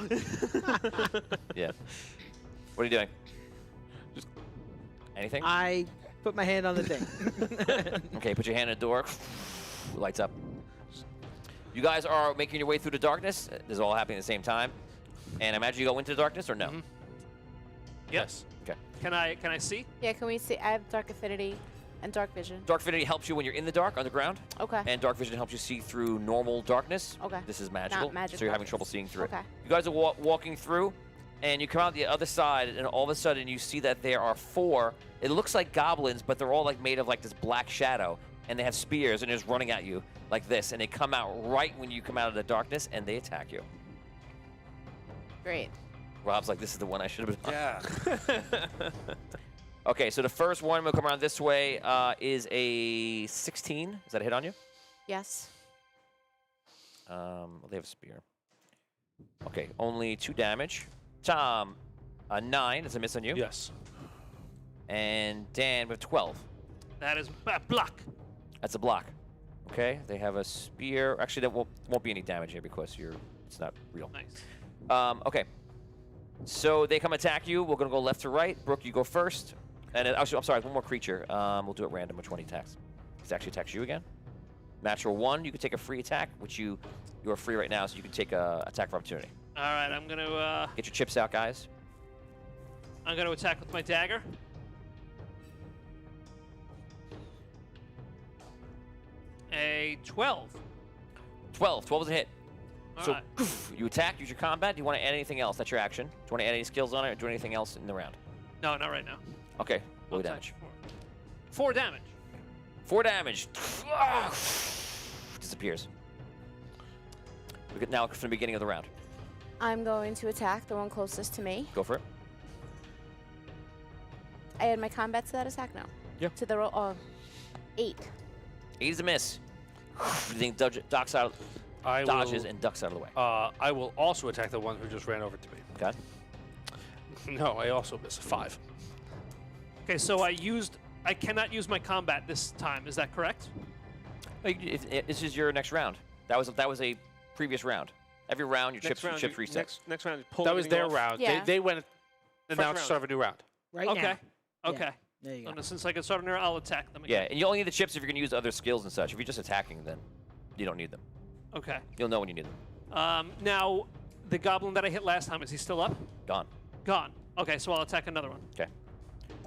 Yeah. What are you doing? Just anything? I put my hand on the thing. Okay, put your hand on the door. Lights up. You guys are making your way through the darkness. This is all happening at the same time. And I imagine you go into the darkness or no? Yes. Okay. Can I see? Yeah, can we see? I have dark affinity and dark vision. Dark Affinity helps you when you're in the dark, underground. Okay. And Dark Vision helps you see through normal darkness. Okay. This is magical. Not magic so you're having darkness. trouble seeing through Okay. it. You guys are walking through, and you come out the other side, and all of a sudden you see that there are 4. It looks like goblins, but they're all like made of like this black shadow, and they have spears, and they're just running at you like this, and they come out right when you come out of the darkness, and they attack you. Great. Rob's like, this is the one I should have been on. Yeah. Okay, so the first one will come around this way is a 16. Is that a hit on you? Yes. They have a spear. Okay, only 2 damage. Tom, a 9. That's a miss on you. Yes. And Dan with 12. That is a block. That's a block. Okay, they have a spear. Actually, that won't be any damage here because it's not real. Nice. Okay. So they come attack you. We're gonna go left to right. Brooke, you go first. And actually, I'm sorry, one more creature. We'll do it random with 20 attacks. It actually attacks you again. Natural 1, you can take a free attack, which you are free right now, so you can take a attack for opportunity. All right, I'm gonna Get your chips out, guys. attack with my dagger. A 12. 12. 12 is a hit. All So right. you attack, use your combat. Do you want to add anything else? That's your action. Do you want to add any skills on it or do anything else in the round? No, not right now. Okay, roll I'll damage. attack 4 damage. 4 damage. Disappears. We get now from the beginning of the round. I'm going to attack the one closest to me. Go for it. I add my combat to that attack now. Yeah. To the roll. 8. 8 is a miss. The thing dodges out and ducks out of the way. I will also attack the one who just ran over to me. Okay. No, I also miss a 5. Okay, so I cannot use my combat this time. Is that correct? This is your next round. That was a previous round. Every round, your chips reset. Next round, you pull That was everything their off. round. Yeah. They went, and Fresh now it's round. start of a new round. Right Okay. now. Okay. There you go. So since I can start on there, I'll attack them Yeah, again. and you only need the chips if you're going to use other skills and such. If you're just attacking, then you don't need them. Okay. You'll know when you need them. Now, the goblin that I hit last time, is he still up? Gone. Gone. Okay, so I'll attack another one. Okay.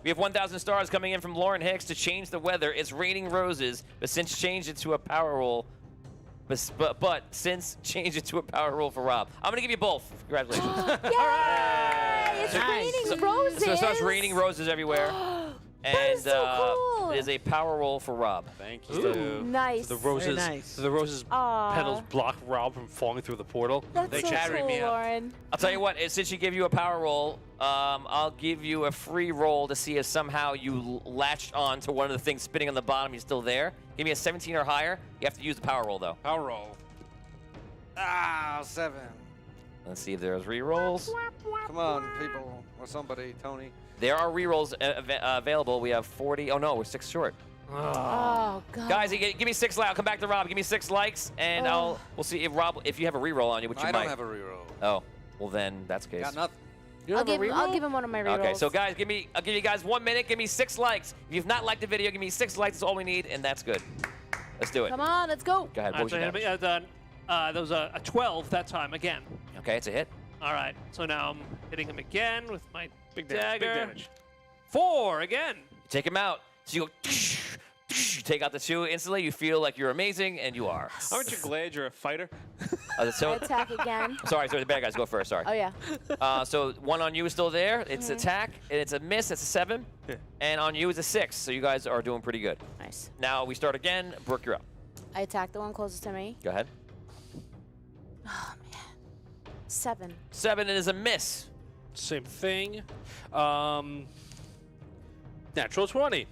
We have 1,000 stars coming in from Lauren Hicks to change the weather. It's raining roses, but since changed it to a power roll. But since changed it to a power roll for Rob. I'm going to give you both. Congratulations. Yay! It's Nice. raining roses. So it starts raining roses everywhere. That is so cool. It is a power roll for Rob. Thank you. Nice. The roses, nice. the roses Aw. petals block Rob from falling through the portal. That's They so chattered cool, me up. Lauren. I'll tell you what, since you give you a power roll, I'll give you a free roll to see if somehow you latched on to one of the things spinning on the bottom. You're still there. Give me a 17 or higher. You have to use the power roll, though. Power roll. 7. Let's see if there's re-rolls. Come on, people. Or somebody, Tony. There are re-rolls available. We have 40. Oh, no, we're 6 short. Oh, God. Guys, give me 6 likes. I'll come back to Rob. Give me 6 likes, and we'll see if Rob, if you have a re-roll on you, which you I might. don't have a reroll. Oh, well then that's the case. Got nothing. I'll give him one of my rerolls. Okay, so guys, I'll give you guys 1 minute. Give me 6 likes. If you've not liked the video, give me 6 likes. That's all we need, and that's good. Let's do it. Come on, let's go. Go ahead. What was your damage? There was a 12 that time again. Okay, it's a hit. All right, so now I'm hitting him again with my Big damage. dagger. Big damage. 4 again. You take him out. So you go. You take out the 2 instantly. You feel like you're amazing, and you are. Aren't you glad you're a fighter? I So, attack again. sorry, the bad guys go first. Sorry. Oh, yeah. So 1 on you is still there. It's attack, and it's a miss. That's a 7. Yeah. And on you is a 6. So you guys are doing pretty good. Nice. Now we start again. Brooke, you're up. I attack the one closest to me. Go ahead. Oh, man. 7. 7 is a miss. Same thing. Natural 20.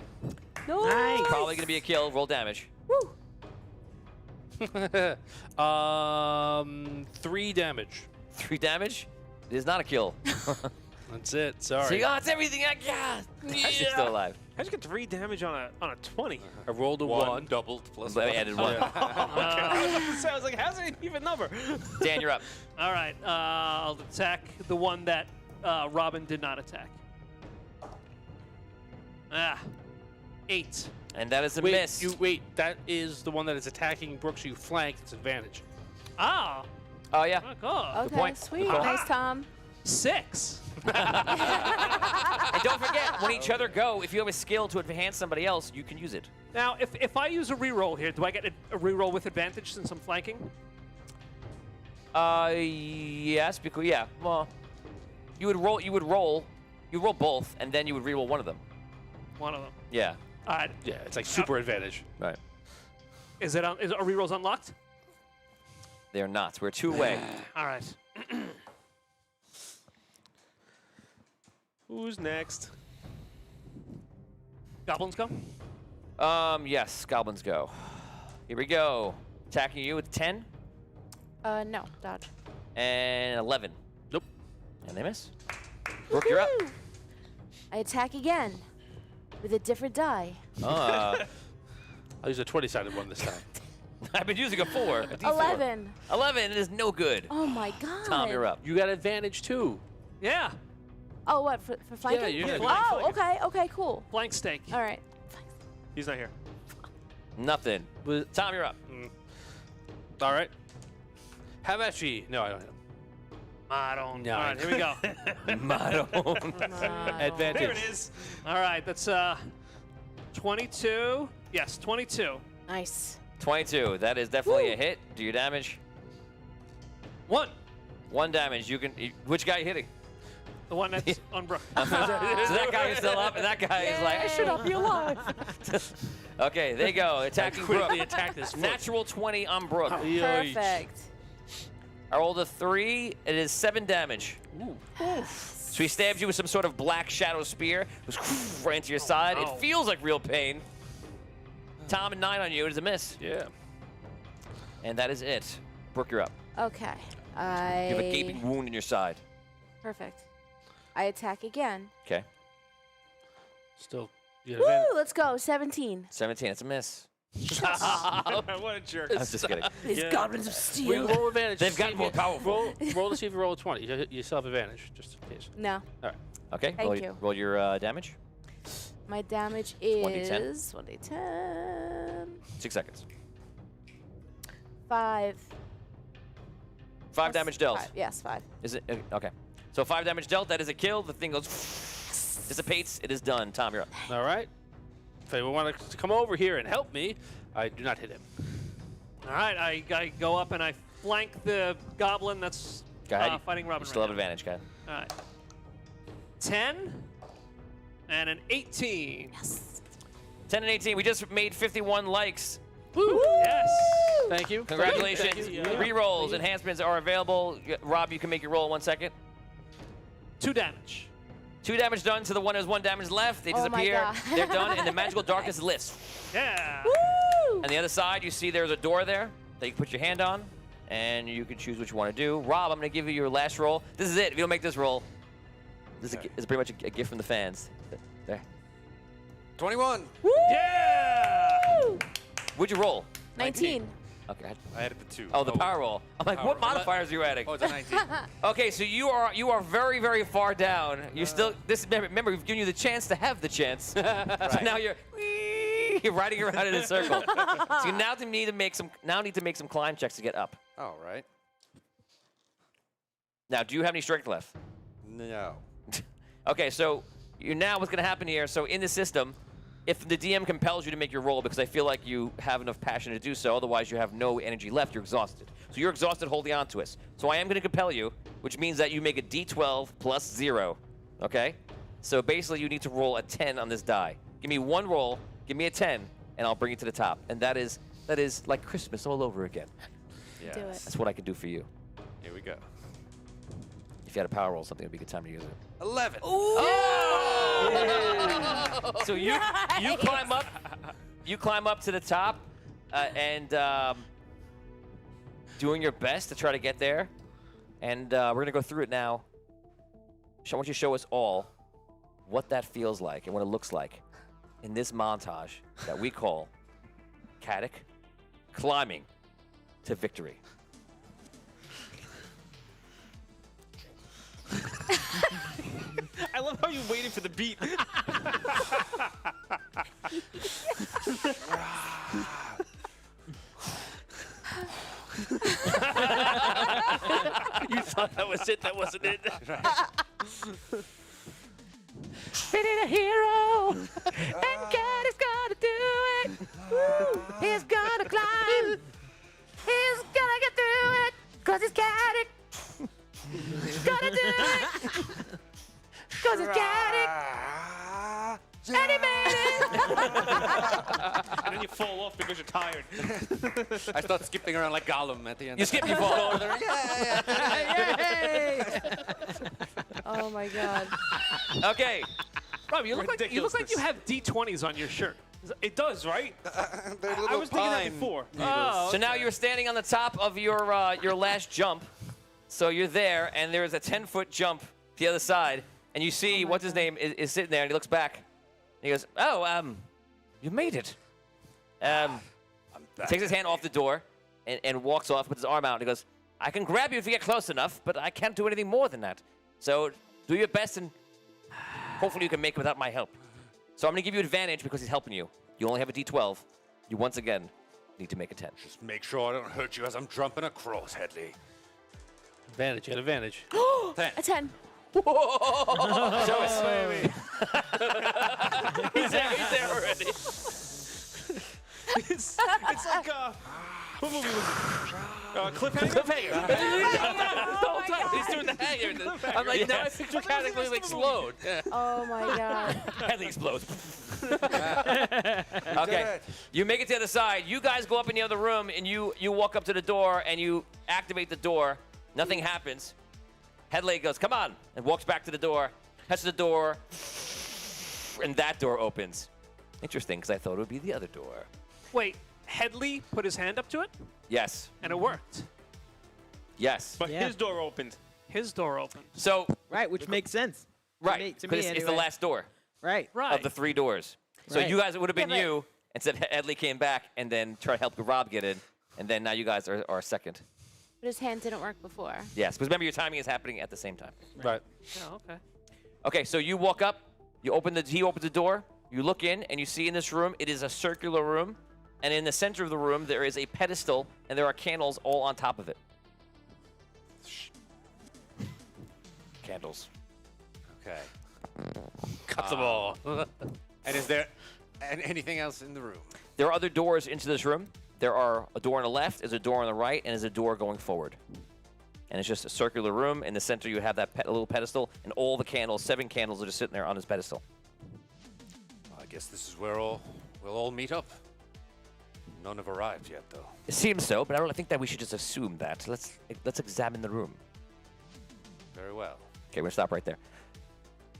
No. Nice. Probably going to be a kill. Roll damage. Woo. 3 damage. 3 damage. It is not a kill. That's it. So Sorry. you got everything I got. You're still alive. How'd you get 3 damage on a 20? I rolled a 1 1. doubled plus But I 1. added 1. I was like, how's it an even number? Dan, you're up. All right, I'll attack the one that Robin did not attack. 8. And that is a Wait, miss. wait. That is the one that is attacking Brooke, so you flank. It's advantage. Ah, Oh, yeah. oh, cool. Okay, point. sweet. Good call. Nice, Tom. 6. And don't forget, when each other go, if you have a skill to enhance somebody else, you can use it. Now, if I use a reroll here, do I get a reroll with advantage since I'm flanking? Yes, because, yeah. Well, you would roll both, and then you would reroll one of them. One of them. Yeah. All right. Yeah, it's like super advantage. Right. Is our rerolls unlocked? They're not. We're 2 away. All right. Who's next? Goblins go. Yes, goblins go. Here we go. Attacking you with 10 No, dodge. and 11. Nope. And they miss. Brooke, you're up. Woohoo! I attack again with a different die. Uh, I'll use a 20-sided one this time. I've been using a 4. A D4. 11. 11 is no good. Oh my God. Tom, you're up. You got advantage too. Yeah. Oh, what for flanking? you got Oh, okay, okay, cool. Flank stake. All right. He's not here. Nothing. Tom, you're up. All right. How about she? No, I don't have. I don't. No. All right, here we go. Advantage. There it is. All right, that's 22. Yes, 22. Nice. 22. That is definitely Woo. a hit. Do your damage. 1. 1 damage. You can. Which guy are you hitting? The one that's on Brooke. So that guy is still up, and that guy is like, I should not be alive. Okay, there you go. Attacking Brooke. Quickly attack this foot. Natural 20 on Brooke. Perfect. I rolled a 3. It is 7 damage. So he stabs you with some sort of black shadow spear. Goes right into your side. It feels like real pain. Tom, and 9 on you. It is a miss. Yeah. And that is it. Brooke, you're up. Okay. You have a gaping wound in your side. Perfect. I attack again. Okay. Still. You Woo! have advantage. Let's go. 17. 17. It's a miss. What a jerk. I was just kidding. These goblins of We steel. roll advantage. They've to gotten see more if you- powerful. Roll to see if you roll a 20. You still have advantage, just in case. No. Okay. Thank roll, you. Roll your damage. My damage 1d10. is 1d10. 6 seconds. 5. 5 damage dealt. 5. Yes, 5. Is it okay? So 5 damage dealt. That is a kill. The thing goes dissipates. It is done. Tom, you're up. All right. If anyone wants to come over here and help me, I do not hit him. All right, I go up and I flank the goblin that's Go ahead. fighting Robin. You still right have advantage, guy. now. All right. 10 and an 18. Yes. 10 and 18. We just made 51 likes. Yes. Thank you. Congratulations. Thank you. Rerolls, enhancements are available. Rob, you can make your roll in 1 second. 2 damage. 2 damage done to the one who has 1 damage left. They Oh my disappear. God. They're done, and the magical darkness lifts. Yeah. Woo! On the other side, you see there's a door there that you can put your hand on, and you can choose what you want to do. Rob, I'm going to give you your last roll. This is it. If you don't make this roll, this is pretty much a gift from the fans. There. 21. Yeah. What'd you roll? 19. Okay. I added the 2. Oh, the power roll. I'm like, Power what roll. modifiers are you adding? Oh, it's a 19. Okay, so you are very, very far down. You're still remember we've given you the chance to have the chance. So now you're riding around in a circle. So you now need to make some climb checks to get up. All right. Now, do you have any strength left? No. Okay, so what's going to happen here? So in the system, if the DM compels you to make your roll, because I feel like you have enough passion to do so, otherwise you have no energy left, you're exhausted. So you're exhausted holding on to us. So I am going to compel you, which means that you make a d12 plus 0, okay? So basically you need to roll a 10 on this die. Give me one roll, give me a 10, and I'll bring you to the top. And that is like Christmas all over again. Yes. Do it. That's what I can do for you. Here we go. If you had a power roll, something would be a good time to use it. 11. So you climb up to the top, and doing your best to try to get there. And we're gonna go through it now. I want you to show us all what that feels like and what it looks like in this montage that we call Caddick climbing to victory. I love how you waited for the beat. You thought that was it. That wasn't it. Feeling a hero, and God is gonna do it. He's gonna climb. He's gonna get through it, 'cause he's Caddick. He's gonna do it, 'cause he's Caddick. And he made it. And then you fall off because you're tired. I start skipping around like Gollum at the end. You skip, you fall. Oh my God. Okay. Rob, you look like you have D20s on your shirt. It does, right? They're I little was thinking that pine before. needles. So now you're standing on the top of your last jump. So you're there, and there's a 10-foot jump to the other side, and you see what's his name is sitting there, and he looks back, and he goes, "Oh, you made it." He takes his hand off the door and walks off, puts his arm out, and he goes, "I can grab you if you get close enough, but I can't do anything more than that. So do your best, and hopefully you can make it without my help." So I'm going to give you advantage because he's helping you. You only have a D12. You once again need to make a 10. Just make sure I don't hurt you as I'm jumping across, Headley. Advantage. You had advantage. A 10. Show us. He's there already. It's like, what movie was it? Cliffhanger. The whole time he's doing the hanger. I'm like, now I think mechanically like explode. Yeah. Oh my god. Headley explodes. Okay, you make it to the other side. You guys go up in the other room, and you walk up to the door, and you activate the door. Nothing happens. Headley goes, come on, and walks back to the door, touches the door, and that door opens. Interesting, because I thought it would be the other door. Wait, Headley put his hand up to it, Yes. and it worked. Yes. But Yeah. his door opened. His door opened. So, Right, which makes sense. right, to me because it's the anyway. last door Right. Right. of the 3 doors. So Right. you guys, it would have been Yeah, but- you, instead Headley came back and then tried to help Rob get in, and then now you guys are second. But his hand didn't work before. Yes, because remember your timing is happening at the same time. Right. Oh, okay. Okay, so you walk up, he opens the door, you look in, and you see in this room, it is a circular room, and in the center of the room, there is a pedestal, and there are candles all on top of it. Candles. Okay. Cut them all. And is there anything else in the room? There are other doors into this room. There are a door on the left, there's a door on the right, and there's a door going forward. And it's just a circular room. In the center, you have that little pedestal, and all the candles, 7 candles, are just sitting there on this pedestal. I guess this is where we'll all meet up. None have arrived yet, though. It seems so, but I don't think that we should just assume that. Let's examine the room. Very well. Okay, we're gonna stop right there.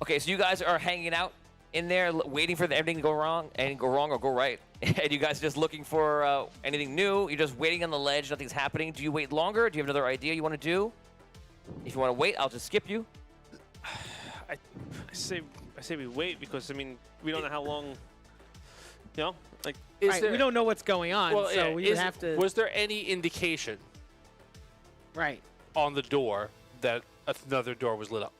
Okay, so you guys are hanging out in there, waiting for everything to go wrong, and go wrong or go right. And you guys are just looking for anything new. You're just waiting on the ledge. Nothing's happening. Do you wait longer? Do you have another idea you want to do? If you want to wait, I'll just skip you. I say we wait because I mean we don't know how long. You know, like Right, we don't know what's going on, Well, so yeah, we would have to. Was there any indication Right. on the door that another door was lit up?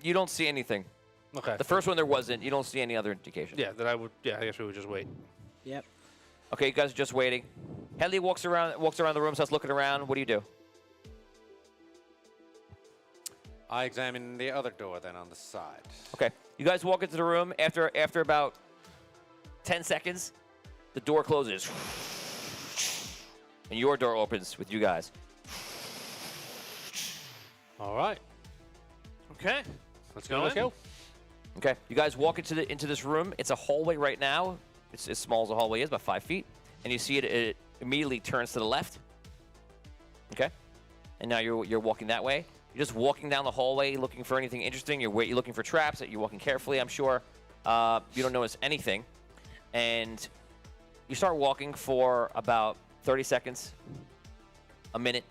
You don't see anything. Okay. The first one there wasn't. You don't see any other indication. Yeah, then I would. Yeah, I guess we would just wait. Yep. Okay, you guys are just waiting. Headley walks around the room, starts looking around. What do you do? I examine the other door then on the side. Okay, you guys walk into the room. After about 10 seconds, the door closes, and your door opens with you guys. All right. Okay. Let's go. Go Let's in. go. Okay, you guys walk into this room. It's a hallway right now. It's as small as a hallway is, about 5 feet. And you see it immediately turns to the left. Okay, and now you're walking that way. You're just walking down the hallway looking for anything interesting. You're looking for traps. You're walking carefully, I'm sure. You don't notice anything. And you start walking for about 30 seconds, a minute,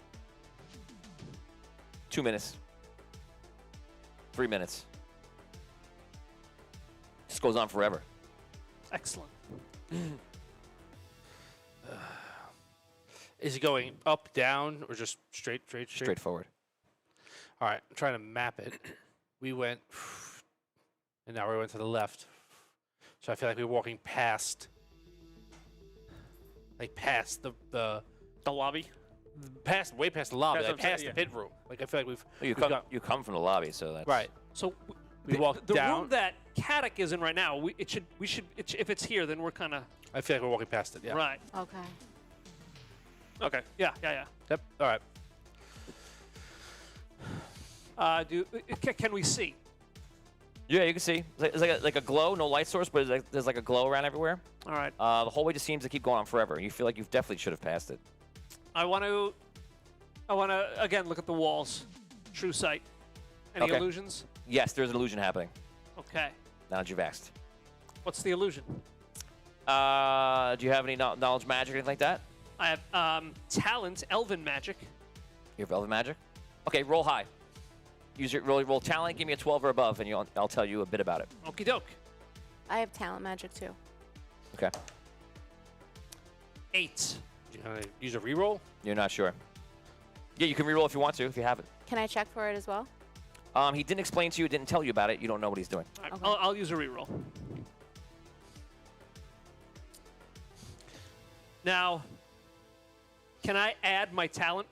2 minutes, 3 minutes. This goes on forever. Excellent. Is it going up, down, or just straight? Straightforward. All right. I'm trying to map it. We went, and now we went to the left. So I feel like we're walking past, past the lobby. way past the lobby, That's like what I'm past saying, the pit room. Like I feel like we've Well, got, you come from the lobby, so that's right. So We walk the down. room that Kadek is in right now. If it's here, then we're kind of I feel like we're walking past it. Yeah. right. Okay. Okay. Yeah. Yep. All right. Can we see? Yeah, you can see. It's like a glow, no light source, but there's like a glow around everywhere. All right. The hallway just seems to keep going on forever. You feel like you definitely should have passed it. I want to again look at the walls. True sight. Any Okay. illusions? Yes, there's an illusion happening. Okay. Now that you've asked. What's the illusion? Do you have any knowledge magic or anything like that? I have talent, elven magic. You have elven magic? Okay, roll high. Use your roll talent. Give me a 12 or above, and I'll tell you a bit about it. Okie doke. I have talent magic too. Okay. 8. Do you want to use a reroll? You're not sure. Yeah, you can reroll if you want to, if you have it. Can I check for it as well? He didn't explain to you, didn't tell you about it. You don't know what he's doing. All right, Okay. I'll use a reroll. Now, can I add my talent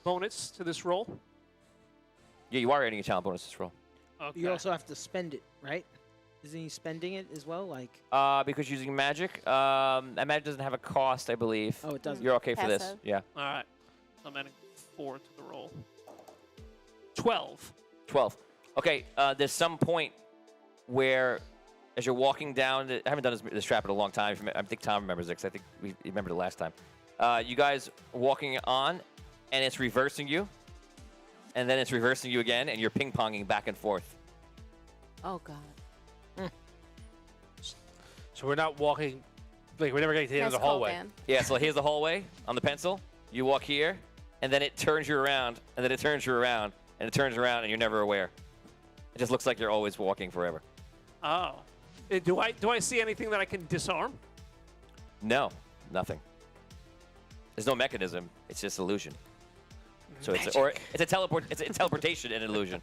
bonus to this roll? Yeah, you are adding a talent bonus to this roll. Okay. You also have to spend it, right? Isn't he spending it as well? Like, Because using magic, that magic doesn't have a cost, I believe. oh, it doesn't. You're okay for this. Passive. Yeah. All right. I'm adding 4 to the roll. 12. 12. Okay, there's some point where, as you're walking down, I haven't done this trap in a long time. I think Tom remembers it, 'cause I think we remembered it last time. You guys walking on, and it's reversing you, and then it's reversing you again, and you're ping-ponging back and forth. Oh God. So we're not walking, like we're never getting to the end of Nice the call, hallway. Dan. Yeah, so here's the hallway on the pencil. You walk here, and then it turns you around, and then it turns you around, and it turns around, and you're never aware. It just looks like you're always walking forever. Oh. Do I see anything that I can disarm? No, nothing. There's no mechanism. It's just illusion. So it's a teleport. It's a teleportation and illusion.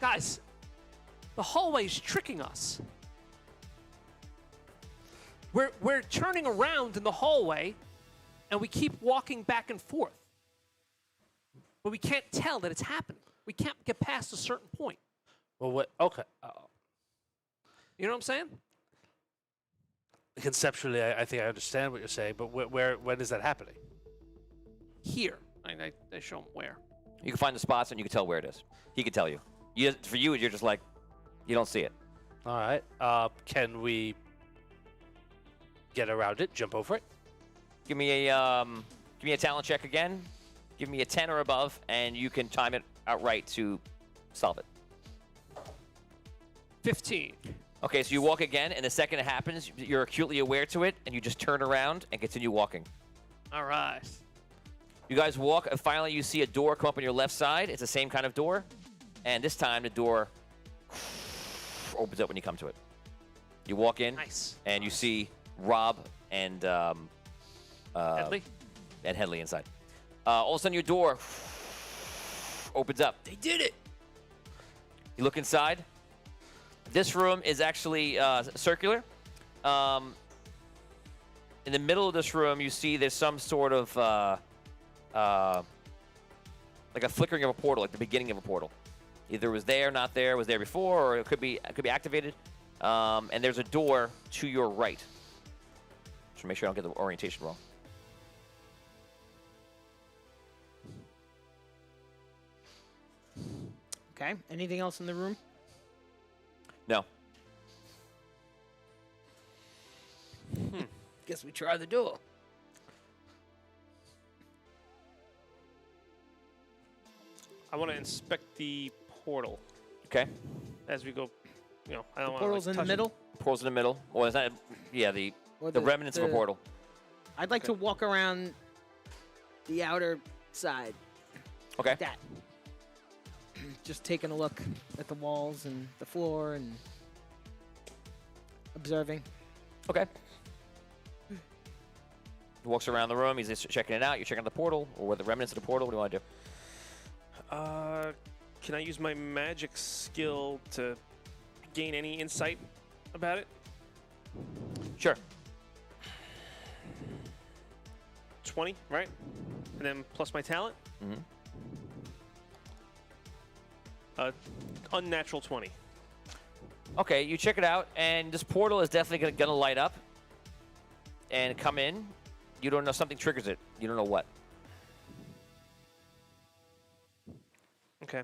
Guys, the hallway's tricking us. We're turning around in the hallway, and we keep walking back and forth. But we can't tell that it's happening. We can't get past a certain point. Well, what? Okay. You know what I'm saying? Conceptually, I think I understand what you're saying, but when is that happening? Here. I show him where. You can find the spots, and you can tell where it is. He can tell you. For you, you're just like, you don't see it. All right. Can we get around it? Jump over it? Give me a talent check again. Give me a 10 or above, and you can time it outright to solve it. 15. Okay, so you walk again, and the second it happens, you're acutely aware to it, and you just turn around and continue walking. All right. You guys walk, and finally you see a door come up on your left side. It's the same kind of door, and this time the door opens up when you come to it. You walk in, Nice. and you see Rob and Headley? and Headley inside. All of a sudden, your door opens up. They did it. You look inside. This room is actually circular. In the middle of this room, you see there's some sort of like a flickering of a portal, like the beginning of a portal. Either it was there, not there, was there before, or it could be activated. And there's a door to your right. So make sure I don't get the orientation wrong. Okay. Anything else in the room? No. Guess we try the door. I want to inspect the portal Okay. as we go. I don't want Portal's in the middle. Portal's in the middle. Well, it's not. Yeah, the Or remnants of a portal. I'd like to walk around the outer side. Okay. Like that. Just taking a look at the walls and the floor and observing. Okay. He walks around the room. He's just checking it out. You're checking the portal, or the remnants of the portal. What do you want to do? Can I use my magic skill to gain any insight about it? Sure. 20, right? And then plus my talent? Mm-hmm. Unnatural 20. Okay, you check it out, and this portal is definitely gonna light up and come in. You don't know, something triggers it. You don't know what. Okay.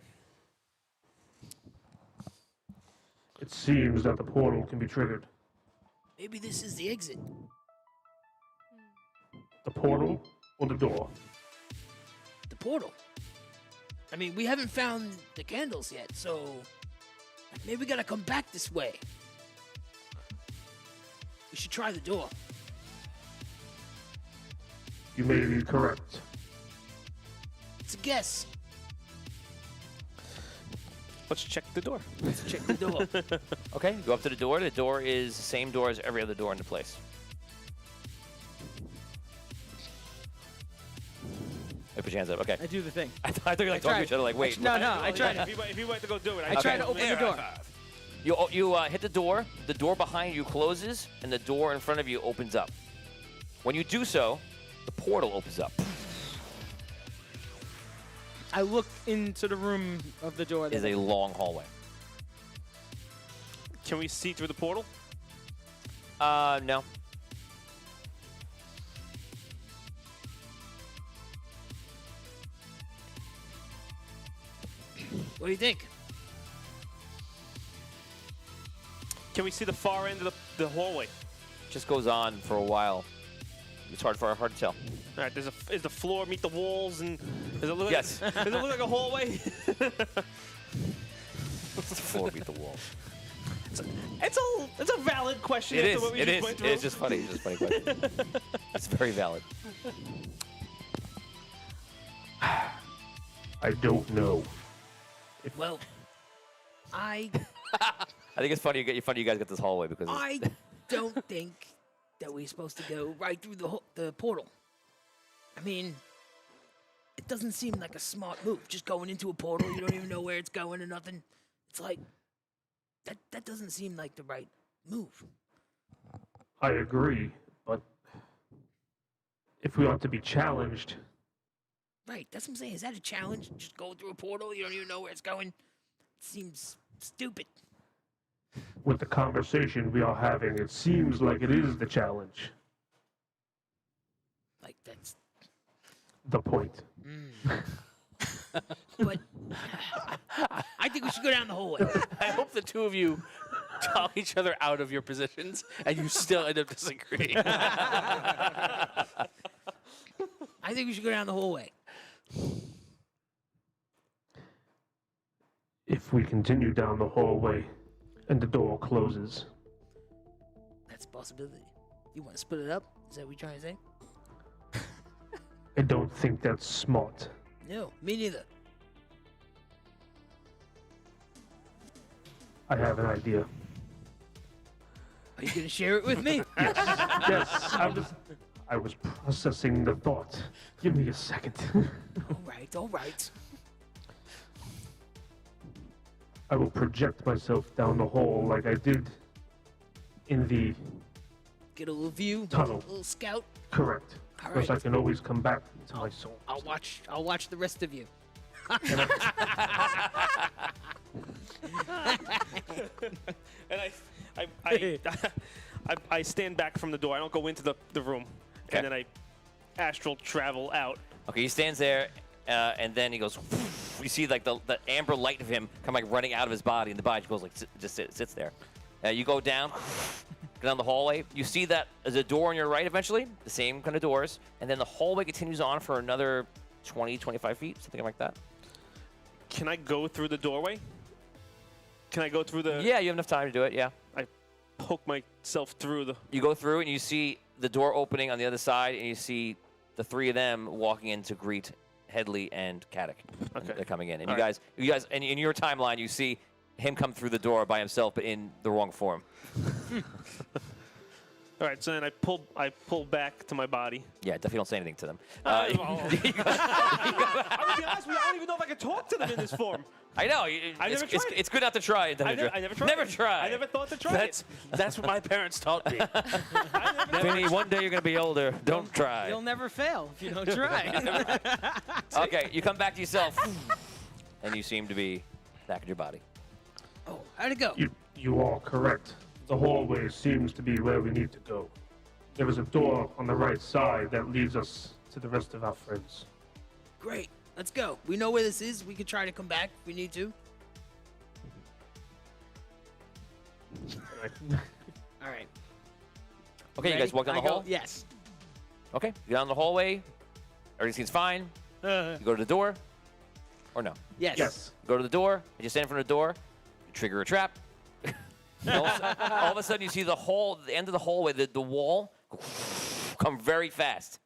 It seems that the portal can be triggered. Maybe this is the exit. The portal or the door? The portal. I mean, we haven't found the candles yet, so maybe we gotta come back this way. We should try the door. You may be correct. It's a guess. Let's check the door. Let's check the door. Okay, you go up to the door. The door is the same door as every other door in the place. Hey, put your hands up. Okay. I do the thing. I thought you were like talking to each other. Like, wait. No, I tried. If you want to go do it, I tried to open the door. You hit the door. The door behind you closes, and the door in front of you opens up. When you do so, the portal opens up. I look into the room of the door. It is a long hallway. Can we see through the portal? No. What do you think? Can we see the far end of the hallway? Just goes on for a while. It's hard to tell. All right, is the floor meet the walls, and does it look Yes. like, does it look like a hallway? The floor beat the wall. It's a valid question. It after is. What we It just is. went through. It's just funny. It's just a funny question. It's very valid. I don't know. Well, I I think it's funny. You guys get this hallway because I don't think that we're supposed to go right through the portal. I mean, it doesn't seem like a smart move. Just going into a portal, you don't even know where it's going or nothing. It's like that doesn't seem like the right move. I agree, but if we want to be challenged, Right, that's what I'm saying. Is that a challenge? Just go through a portal, you don't even know where it's going? It seems stupid. with the conversation we are having, it seems like it is the challenge. Like that's The point. but I think we should go down the hallway. I hope the two of you talk each other out of your positions, and you still end up disagreeing. I think we should go down the hallway. If we continue down the hallway and the door closes, That's a possibility. You want to split it up? Is that what you're trying to say? I don't think that's smart. No, me neither. I have an idea. Are you gonna share it with me? Yes, I was processing the thought. Give me a second. All right. I will project myself down the hall like I did in the Get a little view, Tunnel. a little scout. correct. All Because right. I can always come back to my soul. I'll watch the rest of you. And I stand back from the door. I don't go into the room, Okay. and then I astral travel out. Okay, he stands there, and then he goes. You see like the amber light of him come like running out of his body, and the body goes like sits there. You go down the hallway. You see that there's a door on your right eventually, the same kind of doors, and then the hallway continues on for another 20, 25 feet, something like that. Can I go through the doorway? Can I go through the? Yeah, you have enough time to do it. Yeah. I poke myself through the. You go through and you see the door opening on the other side, and you see the three of them walking in to greet Headley and Caddick. Okay. They're coming in, and All you right. guys, and in your timeline, you see him come through the door by himself, but in the wrong form. All right, so then I pull back to my body. Yeah, definitely don't say anything to them. I'm gonna be honest with you, I don't even know if I can talk to them in this form. I know. I never tried it. It's good not to try. I never tried. Never it. try. I never thought to try That's what my parents taught me. Vinny, one day you're gonna be older. Don't try. You'll never fail if you don't try. Okay, you come back to yourself, and you seem to be back in your body. Oh, how'd it go? You are correct. The hallway seems to be where we need to go. There is a door on the right side that leads us to the rest of our friends. Great. Let's go. We know where this is. We could try to come back if we need to. All right. Okay, you guys walk down the I go- hall. Yes. Okay, you go down the hallway. Everything seems fine. You go to the door, or no? Yes. Yes. You go to the door, and you stand in front of the door. You trigger a trap. And all of a sudden, you see the end of the hallway, the wall, come very fast.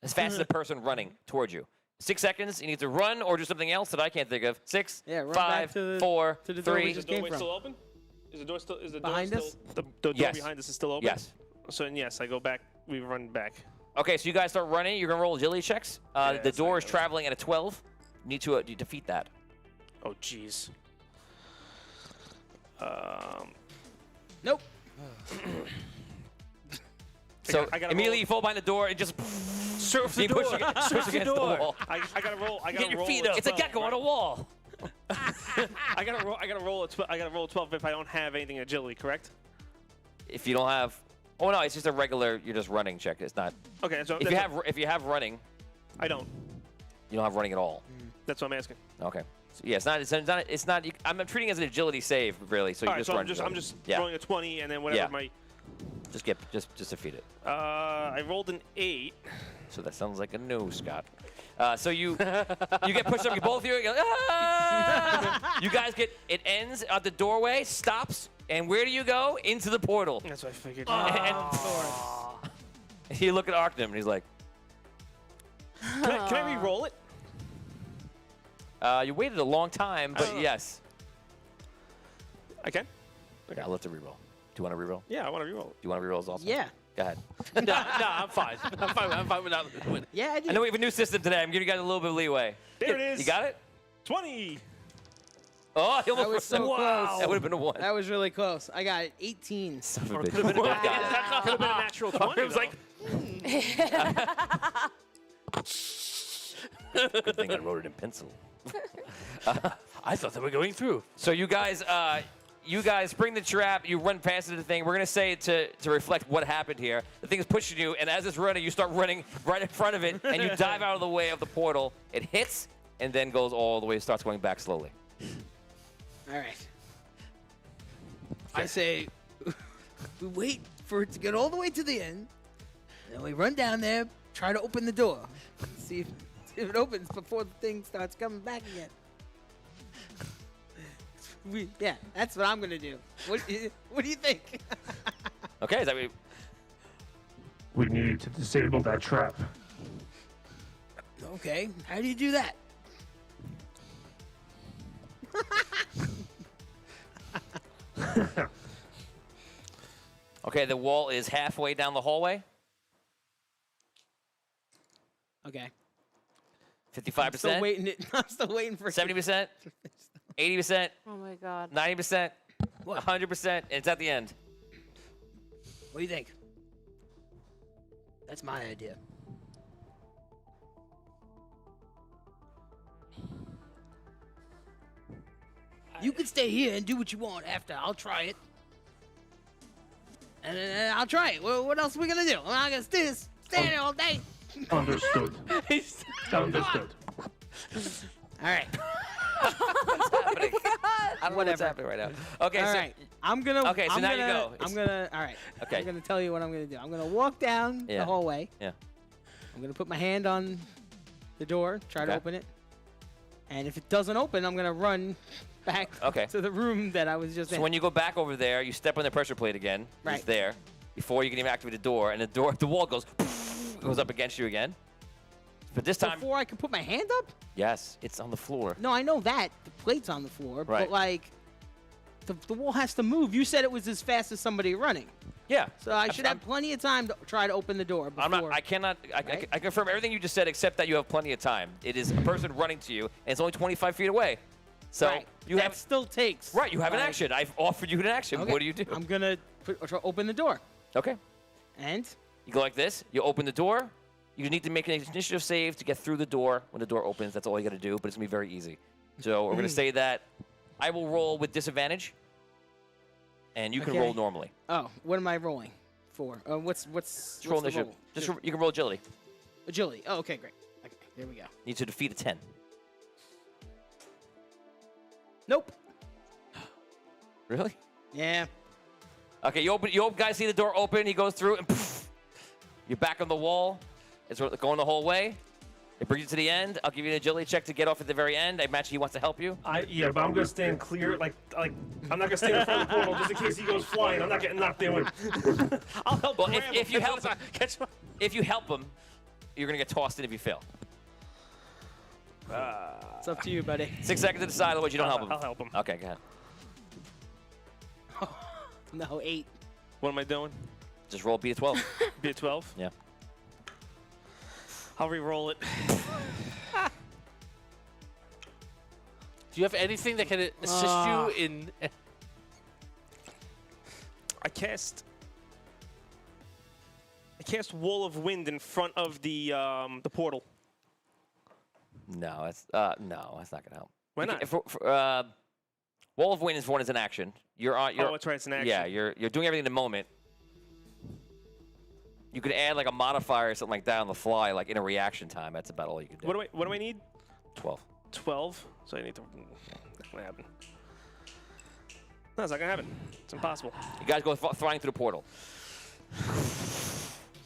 As fast as a person running towards you. 6 seconds, you need to run or do something else that I can't think of. 6, Yeah, run back 5, to the- 4, to the door we 3. Is the just came doorway from. still open? Is the door still? Is the Behind door us? still? The door Yes. behind us is still open. Yes. So then, yes, I go back. We run back. Okay, so you guys start running. You're going to roll agility checks. The that's door not is good. traveling at a 12. You need to defeat that. Oh, jeez. Nope. So I gotta immediately roll. you fall behind the door and just Surf the you door. push Surf against the the door. wall. I gotta roll. I gotta Get your roll feet a up. It's a 12, gecko on a right? wall. I gotta roll. I gotta roll. I gotta roll 12 if I don't have anything agility. Correct? If you don't have, oh no, it's just a regular. You're just running check. It's not. Okay. So If you have running, I don't. you don't have running at all. That's what I'm asking. Okay. So, yeah, it's not. It's not. I'm treating it as an agility save, really. So you All right. just So run. I'm just yeah. rolling a 20 and then whatever Yeah. my. Just defeat it. I rolled an 8. So that sounds like a no, Scott. So you get pushed up. You both you go, "Ah!" You guys get. It ends at the doorway, stops, and where do you go? Into the portal. That's what I figured. And you look at Arcane, and he's like, Can I re-roll it? "You waited a long time, but don't know. yes." I can. Okay, I'll let the reroll. Do you want to reroll? Do Yeah, I want to re-roll it. you want to reroll also? Yeah. Go ahead. no, I'm fine. I'm fine without winning. Yeah, I do. I know we have a new system today. I'm giving you guys a little bit of leeway. There it is. You got it? 20. Oh, he That almost was so close. That would have been a 1. That was really close. I got 18. Son of a Or bitch. could have been, Both got it. could have been a natural 20. It was like, Good thing I wrote it in pencil. I thought they were going through. So you guys spring the trap. You run past the thing. We're gonna say to reflect what happened here. The thing is pushing you, and as it's running, you start running right in front of it, and you dive out of the way of the portal. It hits, and then goes all the way. Starts going back slowly. All right. I say we wait for it to get all the way to the end. Then we run down there, try to open the door. See if it opens before the thing starts coming back again. Yeah, that's what I'm going to do. What do you think? Okay, is that what We need to disable that trap. Okay, how do you do that? Okay, the wall is halfway down the hallway. Okay. 55%. Still waiting. I'm still waiting for 70%. 80%. Oh my god. 90%. What? 100%. And it's at the end. What do you think? That's my idea. You can stay here and do what you want after. I'll try it. And then I'll try it. Well, what else are we going to do? I'm not going to stand here all day. Understood. Understood. All right. Happening. I don't know what's Whatever. happening right now. Okay, All so right. I'm going to. Okay, so now you go. I'm going to. All right. Okay. I'm going to tell you what I'm going to do. I'm going to walk down Yeah. the hallway. Yeah. I'm going to put my hand on the door, try to Okay. open it. And if it doesn't open, I'm going to run back Okay. to the room that I was just So in. when you go back over there, you step on the pressure plate again. Right. It's there. Before you can even activate the door, and the wall goes up against you again. But this time, Before I can put my hand up? yes, it's on the floor. No, I know that. The plate's on the floor. Right. But, like, the wall has to move. You said it was as fast as somebody running. Yeah. So I should have plenty of time to try to open the door before. I'm not. I cannot. Right? I confirm everything you just said, except that you have plenty of time. It is a person running to you, and it's only 25 feet away. So Right. you that have still takes. right. You have an like- action. I've offered you an action. Okay. What do you do? I'm gonna open the door. Okay. And You go like this. You open the door. You need to make an initiative save to get through the door. When the door opens, that's all you got to do. But it's gonna be very easy. So we're gonna say that I will roll with disadvantage, and you can Okay. roll normally. oh, what am I rolling for? What's Just roll the initiative. roll? Just you can roll agility. Agility. Oh, okay, great. Okay, here we go. Need to defeat a 10. Nope. Really? Yeah. Okay, you guys see the door open, he goes through, and poof, you're back on the wall. It's going the whole way. It brings you to the end. I'll give you an agility check to get off at the very end. I imagine he wants to help you. Yeah, but I'm gonna stand clear. Like I'm not gonna stand in front of the portal just in case he goes flying. I'm not getting knocked in with. I'll help. Well, grab if you him. help him, if you help him, you're gonna get tossed in if you fail. It's up to you, buddy. 6 seconds to decide, otherwise you don't help him. I'll help him. Okay, go ahead. No, 8. What am I doing? Just roll beat a 12. Be a 12. Yeah. I'll re-roll it. Do you have anything that can assist you in? I cast Wall of Wind in front of the portal. No, that's not gonna help. Why You can- not? Wall of Wind is one is an action. You're on. You're, Oh, that's right, it's an action. Yeah, you're doing everything in the moment. You could add like a modifier or something like that on the fly, like in a reaction time. That's about all you can do. What do I need? 12. 12. So I need to. Not gonna happen. No, it's not gonna happen. It's impossible. You guys go flying through the portal.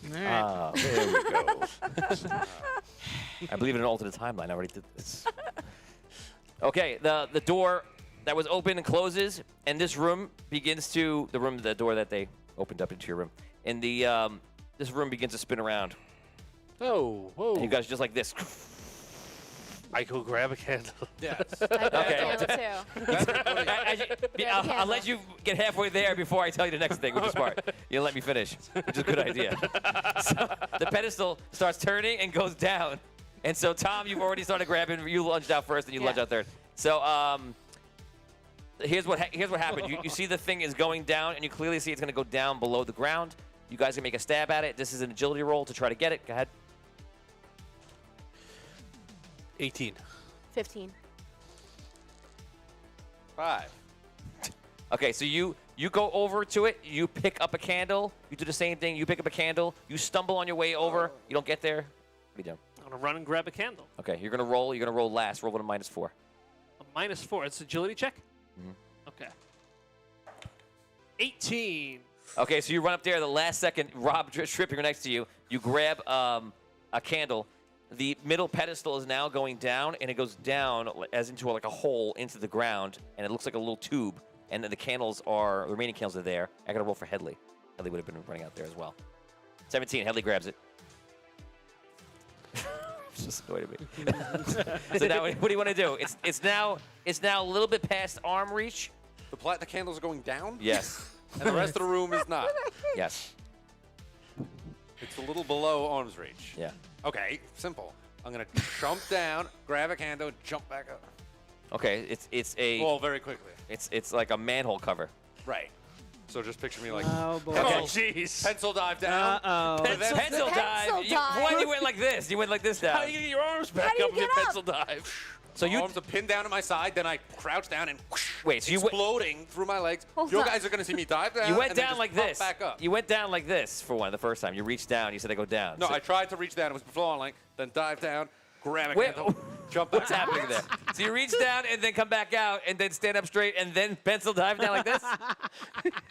All right. Ah, there we go. I believe in an alternate timeline. I already did this. Okay, the door that was open and closes, and this room begins to the door that they opened up into your room, and this room begins to spin around. Oh, whoa. And you guys just like this. I go grab a candle. Yes. Okay. Too. I'll let you get halfway there before I tell you the next thing, which is smart. You'll let me finish, which is a good idea. So the pedestal starts turning and goes down. And so, Tom, you've already started grabbing. You lunged out first, and you lunged out third. So here's what happened. You see the thing is going down, and you clearly see it's going to go down below the ground. You guys can make a stab at it. This is an agility roll to try to get it. Go ahead. 18. 15. 5. Okay, so you go over to it. You pick up a candle. You do the same thing. You pick up a candle. You stumble on your way over. You don't get there. What are you doing? I'm gonna run and grab a candle. Okay, you're gonna roll. You're gonna roll last. Roll with a -4. A -4. It's agility check. Mhm. Okay. 18. Okay, so you run up there. The last second, Rob tripping next to you. You grab a candle. The middle pedestal is now going down, and it goes down as into like a hole into the ground, and it looks like a little tube. And then the remaining candles are there. I gotta roll for Headley. Headley would have been running out there as well. 17. Headley grabs it. It's just annoyed at me. So now, what do you want to do? It's now a little bit past arm reach. The candles are going down, Yes. and the rest of the room is not. Yes. It's a little below arm's reach. Yeah. Okay, simple. I'm gonna jump down, grab a candle, jump back up. Okay. It's a Well, very quickly. it's like a manhole cover. Right. So just picture me like Oh boy. Okay. Jeez. pencil dive down. Uh-oh. Pencil Pencil dive. dive. Why you went like this? You went like this down. How do you get your arms back do you up and get get up? pencil dive? So you arms are pinned down at my side, then I crouch down and whoosh, Wait, so you went- exploding through my legs. Hold You on. guys are gonna see me dive down. went and then down just like pop this. Back up. You went down like this for one the first time. You reached down. You said I go down. No, So- I tried to reach down. It was falling, then dive down, grab a Wait, candle, jump back. What's happening there? So you reach down and then come back out and then stand up straight and then pencil dive down like this?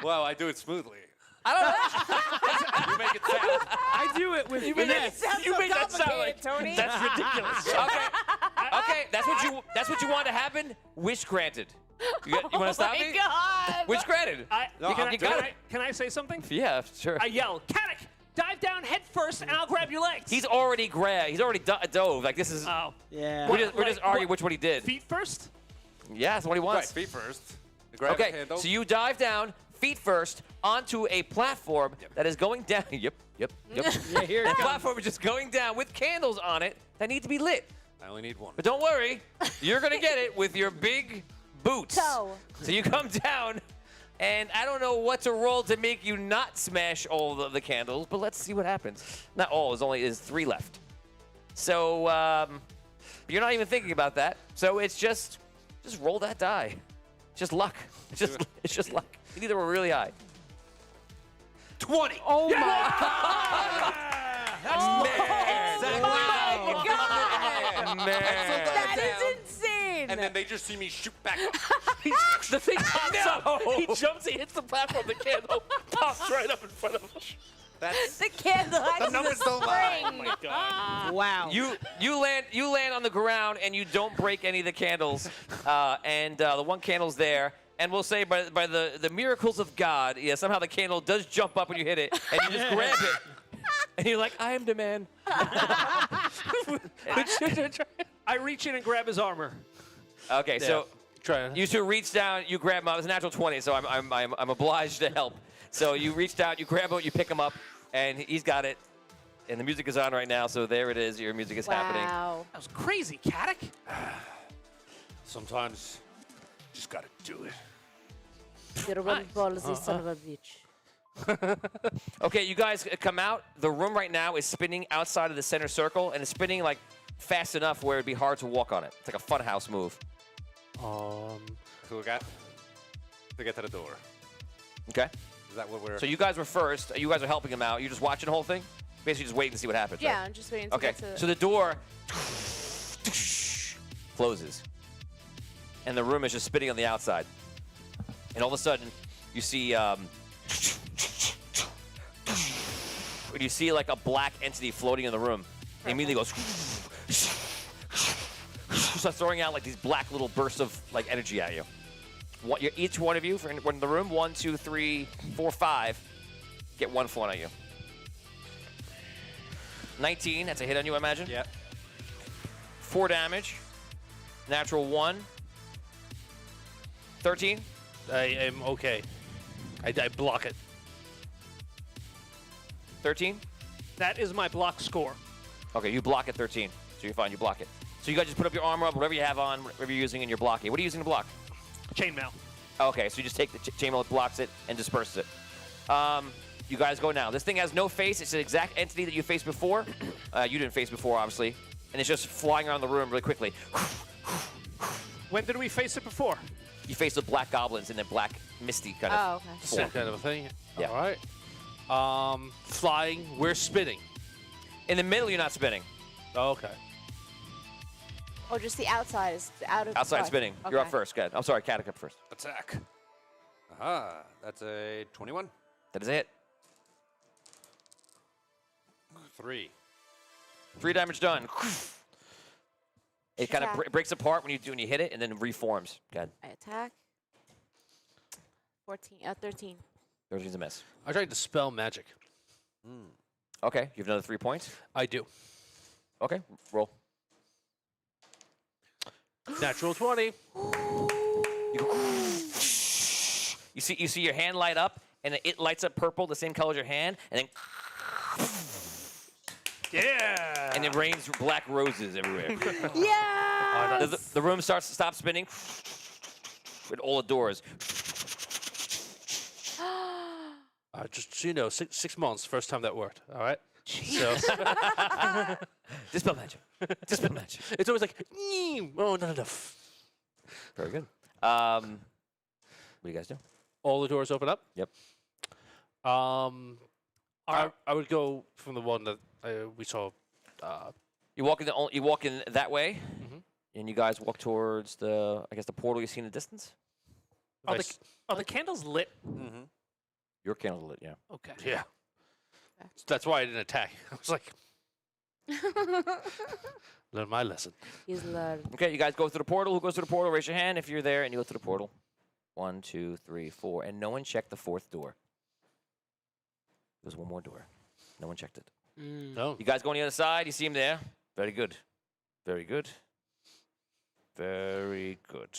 Well, I do it smoothly. I don't know. You make it sound. I do it with finesse. You made that sound like Tony. that's ridiculous. Okay, that's what you want to happen. Wish granted. You want to stop Oh my me? God. Wish granted. No, can, I'm I, doing can, it. I, can I say something? Yeah, sure. I yell, Kadek, dive down head first, and I'll grab your legs. He's already grabbed. He's already dove. Like this is. Oh. Yeah. We're just Like, arguing what- which one he did. Feet first? Yeah, that's what he Right, wants. feet first. Grab a Okay, candle. so you dive down, feet first, onto a platform that is going down. Yep. Yeah, here it That comes. platform is just going down with candles on it that need to be lit. I only need one. But don't worry, you're gonna get it with your big boots. Toe. So you come down, and I don't know what to roll to make you not smash all of the candles, but let's see what happens. Not all, there's 3 left. So you're not even thinking about that. So it's just roll that die. It's just luck. It's just luck. You need to roll really high. 20. Oh my God. Oh my God. Man. That is insane. And then they just see me shoot back. The thing pops up. He jumps, he hits the platform, the candle pops right up in front of him. That's the candle has numbers the don't lie. Oh spring. my God. Wow. You land on the ground and you don't break any of the candles, and the one candle's there. And we'll say by the miracles of God, yeah, somehow the candle does jump up when you hit it, and you just grab it, and you're like, I am the man. I reach in and grab his armor. Okay, so Try you two reach down, you grab him up. It's a natural 20, so I'm obliged to help. So you reach down, you grab him, you pick him up, and he's got it. And the music is on right now, so there it is. Your music is happening. Wow. That was crazy, Kadek. sometimes just gotta do it. You're one ballsy son of a bitch. Okay, you guys come out. The room right now is spinning outside of the center circle, and it's spinning like fast enough where it'd be hard to walk on it. It's like a funhouse move. So we got to get to the door. Okay. Is that what we're... So you guys were first. You guys are helping him out. You're just watching the whole thing? Basically just waiting to see what happens, Yeah, right? I'm just waiting to Okay, get to. so the door closes. And the room is just spinning on the outside. And all of a sudden, you see... and you see like a black entity floating in the room. It immediately goes... starts throwing out like these black little bursts of like energy at you. Each one of you for in the room, 1, 2, 3, 4, 5, get one flown at you. 19, that's a hit on you, I imagine. Yep. 4 damage. Natural 1. 13. I am okay. I block it. 13. That is my block score. Okay, you block at 13. So you're fine, you block it. So you guys just put up your armor up, whatever you have on, whatever you're using, and you're blocking. What are you using to block? Chainmail. Okay, so you just take the chainmail, it blocks it, and disperses it. You guys go now. This thing has no face. It's the exact entity that you faced before. You didn't face before, obviously. And it's just flying around the room really quickly. When did we face it before? You face the black goblins in a black, misty kind of Oh, okay. form. Same kind of a thing. Yeah. All right. Flying. We're spinning. In the middle, you're not spinning. Oh, okay. Oh, just the outside is out of. Outside oh, spinning. Okay. You're up first. Good. I'm sorry, Katak up first. Attack. Aha, that's a 21. That is it. 3. 3 damage done. It kind of Attack. breaks apart when you hit it, and then reforms. Good. I attack. 13. 13's a miss. I tried to spell magic. Okay, you have another 3 points. I do. Okay, roll. Natural 20. You see your hand light up, and it lights up purple, the same color as your hand, and then Yeah. and it rains black roses everywhere. Yeah. The room stops spinning, with all the doors. Just so you know, 6 months, first time that worked. All right. So Dispel magic. Dispel magic. it's always like, oh, not enough. Very good. What do you guys do? All the doors open up. Yep. I would go from the one that we saw. You walk in that way, and you guys walk towards the portal you see in the distance. Are the candles lit? Mm-hmm. Your candle's lit, yeah. Okay. Yeah. That's why I didn't attack. I was like, learn my lesson. He's learned. Okay, you guys go through the portal. Who goes through the portal? Raise your hand if you're there, and you go through the portal. 1, 2, 3, 4, and no one checked the 4th door. There's one more door. No one checked it. No. You guys go on the other side. You see him there. Very good. Very good. Very good.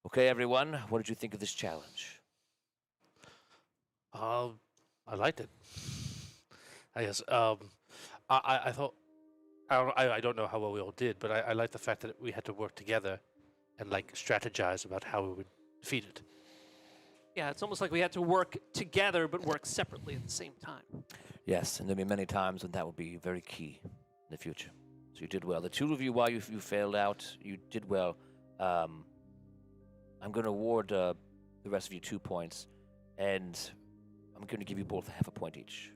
Okay, everyone. What did you think of this challenge? I liked it. I guess. I thought. I don't know how well we all did, but I like the fact that we had to work together and like strategize about how we would defeat it. Yeah, it's almost like we had to work together but work separately at the same time. Yes, and there'll be many times when that will be very key in the future. So you did well. The two of you, while you failed out, you did well. I'm going to award the rest of you 2 points, and I'm going to give you both half a point each,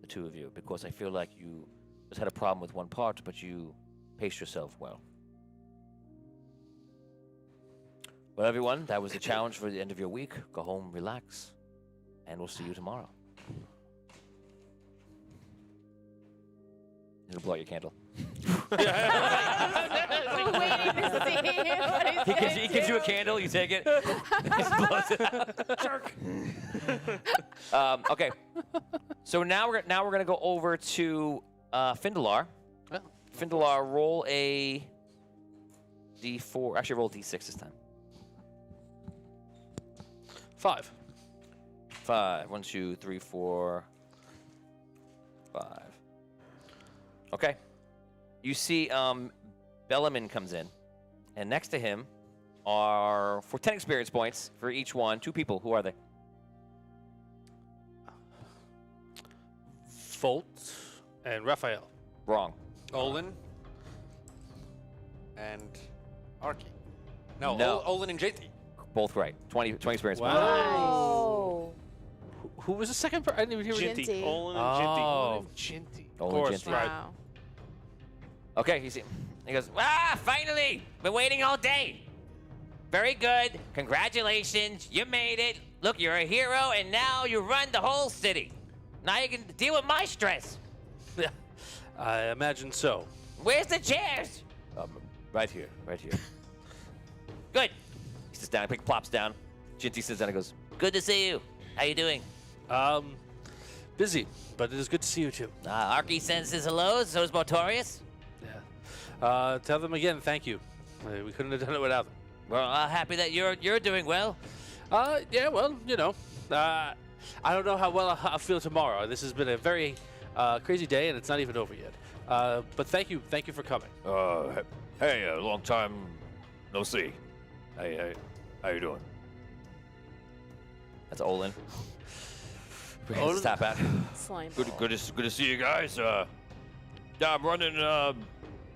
the two of you, because I feel like you just had a problem with one part, but you paced yourself well. Well, everyone, that was the challenge for the end of your week. Go home, relax, and we'll see you tomorrow. It'll blow out your candle. I'm waiting to see what he's He gives you a candle, you take it, he blows it out. Jerk. Okay, so now we're gonna go over to Findalar. Well. Findalar, roll a d4. Actually, roll a d6 this time. 5. 5. 1, 2, 3, 4, 5. Okay. You see Bellamin comes in, and next to him are, for 10 experience points for each one, 2 people. Who are they? Volt and Raphael. Wrong. Olin and Arky. No, No. Olin and JT. Both right. 20 experience. Wow. Oh. Who was the second person? I didn't even hear. Jinty. Olin and Jinty. Oh, Jinty. Olin course, Jinty. right. Wow. Okay, he goes, finally! Been waiting all day. Very good. Congratulations. You made it. Look, you're a hero, and now you run the whole city. Now you can deal with my stress. Yeah, I imagine so. Where's the chairs? Right here. Good. He sits down, plops down. Jinty sits down and goes, good to see you. How you doing? Busy, but it is good to see you too. Arky sends his hellos, so is Motorius. Yeah. Tell them again, thank you. We couldn't have done it without them. Well, happy that you're doing well. Yeah, well, you know, I don't know how well I'll feel tomorrow. This has been a very crazy day, and it's not even over yet. But thank you for coming. Hey, long time no see. Hey, how you doing? That's Olin. Olin? Tap out. Slime. Good to see you guys. Yeah, I'm running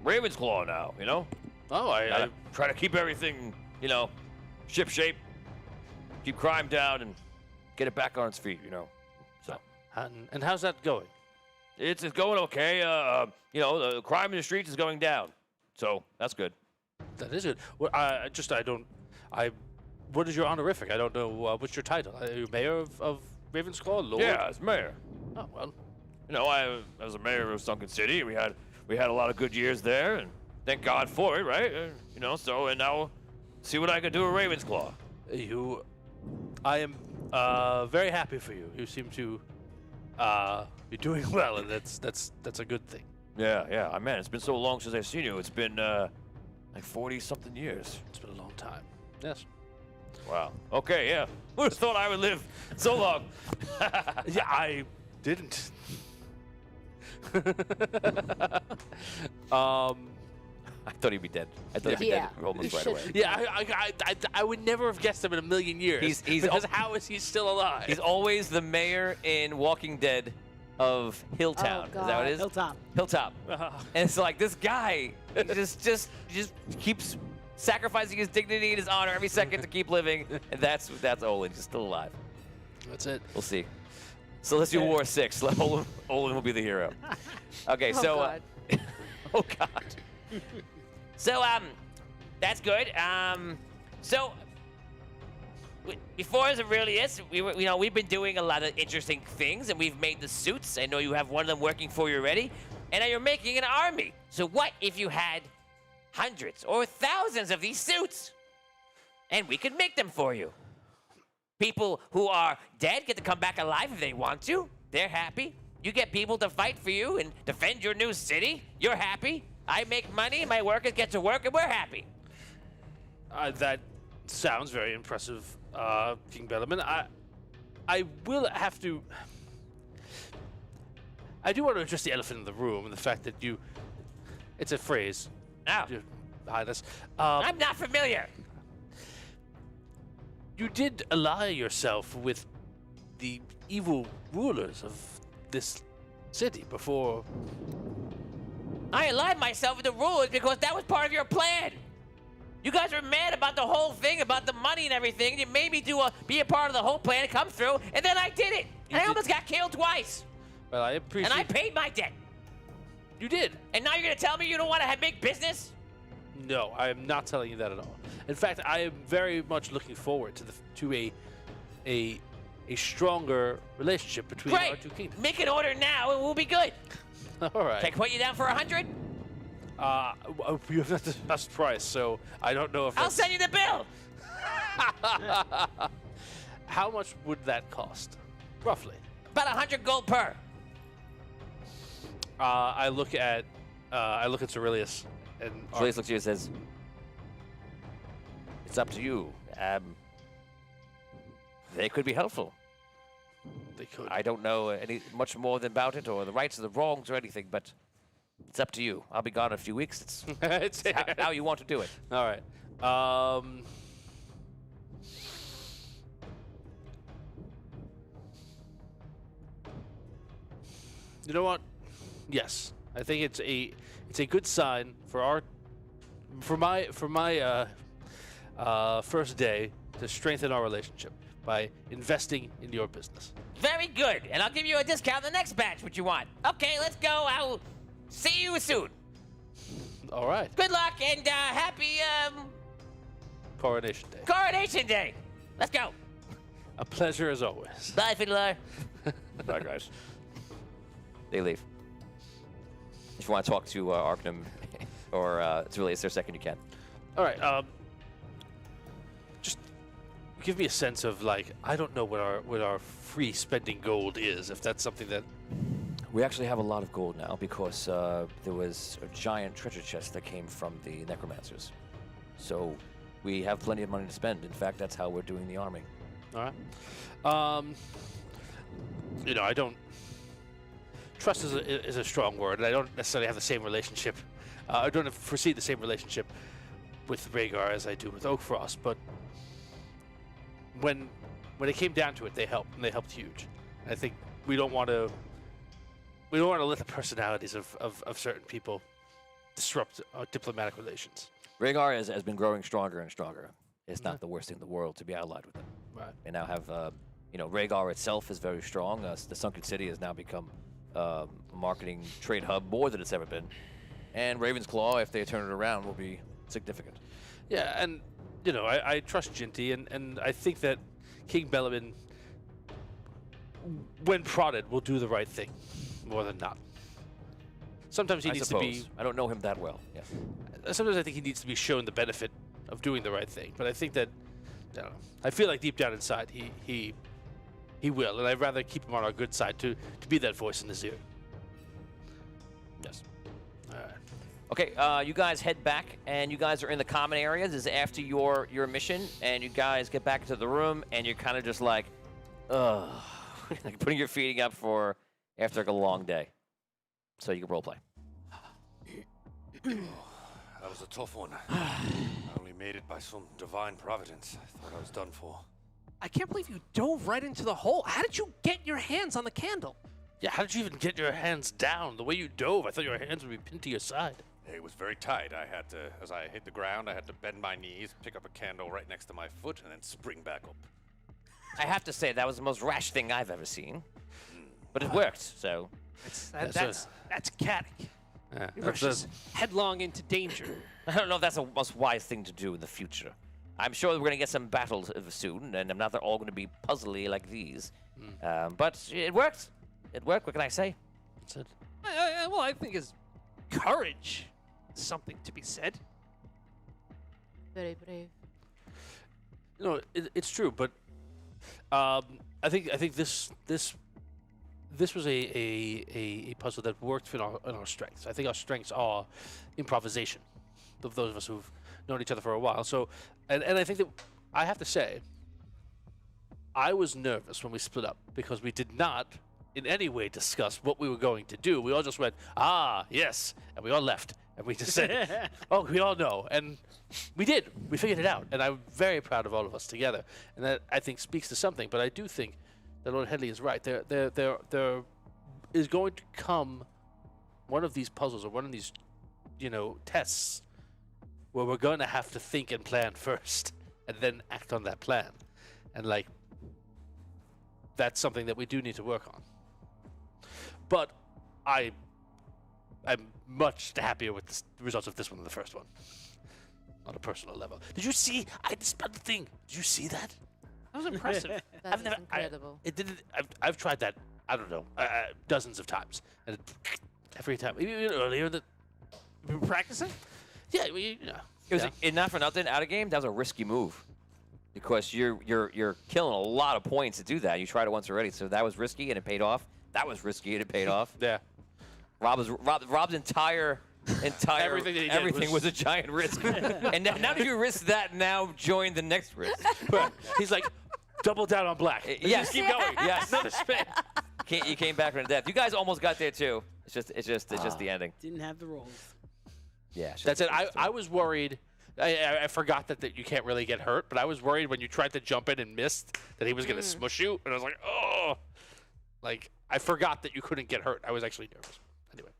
Raven's Claw now. You know, Oh, I try to keep everything, ship shape, keep crime down, and get it back on its feet. So and how's that going? it's going okay. The crime in the streets is going down, so that's good. That is good. Well, what is your honorific? I don't know. What's your title? Are you mayor of Ravensclaw? Lord? Yeah, as mayor. Oh, well. I as a mayor of Sunken City, we had a lot of good years there, and thank God for it, right? So and now see what I can do with Ravensclaw. I am very happy for you. You seem to be doing well, and that's a good thing. Yeah, man, it's been so long since I've seen you. It's been like 40-something years. It's been a long time. Yes. Wow. Okay, yeah. Who would have thought I would live so long? Yeah, I didn't. I thought he'd be dead. I thought he'd be Yeah. dead almost You right away. should- Yeah, I would never have guessed him in a million years. He's because how is he still alive? He's always the mayor in Walking Dead of Hilltown. Oh, Is that what it God. is? Hilltop. Hilltop. And it's like this guy just keeps sacrificing his dignity and his honor every second to keep living. And that's Olin. He's still alive. That's it. We'll see. So let's do War 6. Olin will be the hero. Okay, Oh, so God. oh God. So that's good. So before as Aurelius, we've been doing a lot of interesting things, and we've made the suits. I know you have one of them working for you already, and now you're making an army. So what if you had hundreds or thousands of these suits, and we could make them for you? People who are dead get to come back alive if they want to. They're happy. You get people to fight for you and defend your new city. You're happy. I make money. My workers get to work, and we're happy. That sounds very impressive, King Bellarmine. I will have to. I do want to address the elephant in the room and the fact that you. It's a phrase. Now, Your Highness. I'm not familiar. You did ally yourself with the evil rulers of this city before. I allied myself with the rulers because that was part of your plan. You guys were mad about the whole thing, about the money and everything. And you made me be a part of the whole plan, come through, and then I did it. And I almost got killed twice. Well, I appreciate. And I paid my debt. You did. And now you're gonna tell me you don't want to have big business? No, I am not telling you that at all. In fact, I am very much looking forward to a stronger relationship between our two Great. kingdoms. Make an order now, and we'll be good. All right. Can I put you down for 100? You have not the best price, so I don't know if I'll that's... send you the bill. How much would that cost, roughly? About 100 gold per. I look at Cerilius, and Julius looks at you and says, "It's up to you. They could be helpful. they could. I don't know much more about it or the rights or the wrongs or anything, but it's up to you. I'll be gone in a few weeks. It's how you want to do it." All right. You know what? Yes, I think it's a good sign for my first day to strengthen our relationship by investing in your business. Very good. And I'll give you a discount on the next batch, what you want. Okay, let's go. I'll see you soon. All right. Good luck and happy Coronation Day. Coronation Day. Let's go. A pleasure as always. Bye, Fiddler. Bye, guys. They leave. If you want to talk to Arcanum or to release their second, you can. All right. Just give me a sense of like I don't know what our free spending gold is. If that's something that We actually have a lot of gold now because there was a giant treasure chest that came from the necromancers. So we have plenty of money to spend. In fact, that's how we're doing the arming. all right. I don't. Trust is a strong word, and I don't necessarily have the same relationship. I don't foresee the same relationship with Rhaegar as I do with Oakfrost. But when it came down to it, they helped, and they helped huge. I think we don't want to let the personalities of certain people disrupt diplomatic relations. Rhaegar has been growing stronger and stronger. It's not the worst thing in the world to be allied with him. Right. They now have, Rhaegar itself is very strong. The Sunken City has now become a marketing trade hub more than it's ever been. And Ravensclaw, if they turn it around, will be significant. Yeah, and I trust Jinty, and I think that King Bellarmine, when prodded, will do the right thing, more than not. Sometimes he needs to be. I don't know him that well. Yeah. Sometimes I think he needs to be shown the benefit of doing the right thing. But I think that, I feel like deep down inside he will, and I'd rather keep him on our good side to be that voice in his ear. Yes. All right. Okay, you guys head back, and you guys are in the common areas. This is after your mission, and you guys get back into the room, and you're kind of just like, ugh, like putting your feet up for after like a long day. So you can role play. That was a tough one. I only made it by some divine providence. I thought I was done for. I can't believe you dove right into the hole. How did you get your hands on the candle? Yeah, how did you even get your hands down? The way you dove, I thought your hands would be pinned to your side. It was very tight. I had to, as I hit the ground, I had to bend my knees, pick up a candle right next to my foot, and then spring back up. I have to say, that was the most rash thing I've ever seen. But it worked, so. That's Caddick. Yeah, He rushes headlong into danger. I don't know if that's the most wise thing to do in the future. I'm sure we're going to get some battles soon, and I'm not they're all going to be puzzly like these. But it worked. It worked. What can I say? That's it. Well, I think his courage is something to be said. Very brave. It's true, but I think this was a puzzle that worked in our strengths. I think our strengths are improvisation. Of those of us who've known each other for a while. So, and I think that I have to say, I was nervous when we split up because we did not in any way discuss what we were going to do. We all just went, yes, and we all left. And we just said, oh, we all know. And we did. We figured it out. And I'm very proud of all of us together. And that, I think, speaks to something. But I do think that Lord Headley is right. There is going to come one of these puzzles or one of these, tests where we're going to have to think and plan first and then act on that plan. And, that's something that we do need to work on. But I'm much happier with the results of this one than the first one. On a personal level. Did you see? I dispelled the thing. Did you see that? That was impressive. That is incredible. I've tried that, I don't know, dozens of times. And every time. Even earlier that. You been practicing? Yeah, It was not for nothing. Out of game, that was a risky move, because you're killing a lot of points to do that. You tried it once already, so that was risky and it paid off. That was risky and it paid off. Yeah. Rob's entire everything was a giant risk. And now you risk that. Now join the next risk. He's like, double down on black. Yes. Just keep going. Yes. Another spin. You came back from the death. You guys almost got there too. It's just the ending. Didn't have the rolls. Yeah. That's it. I was worried. I forgot that you can't really get hurt, but I was worried when you tried to jump in and missed that he was going to smush you, and I was like, oh. I forgot that you couldn't get hurt. I was actually nervous. Anyway.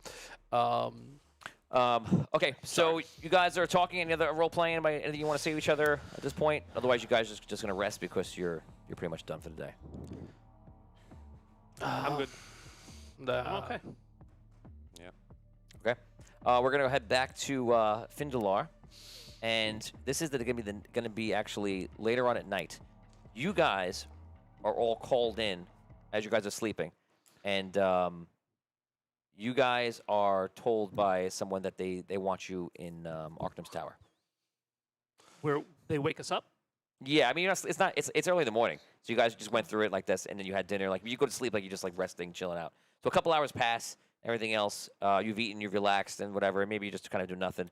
Okay, so you guys are talking. Any other role playing? Anything you want to say to each other at this point? Otherwise, you guys just gonna rest because you're pretty much done for the day. I'm good. I'm okay. Okay. We're gonna head back to Findalar, and this is gonna be actually later on at night. You guys are all called in as you guys are sleeping, and you guys are told by someone that they want you in Arctum's Tower. Where they wake us up? Yeah, I mean, it's early in the morning, so you guys just went through it like this, and then you had dinner. Like, you go to sleep, like, you're just, like, resting, chilling out. So a couple hours pass, everything else, you've eaten, you've relaxed, and whatever, and maybe you just kind of do nothing.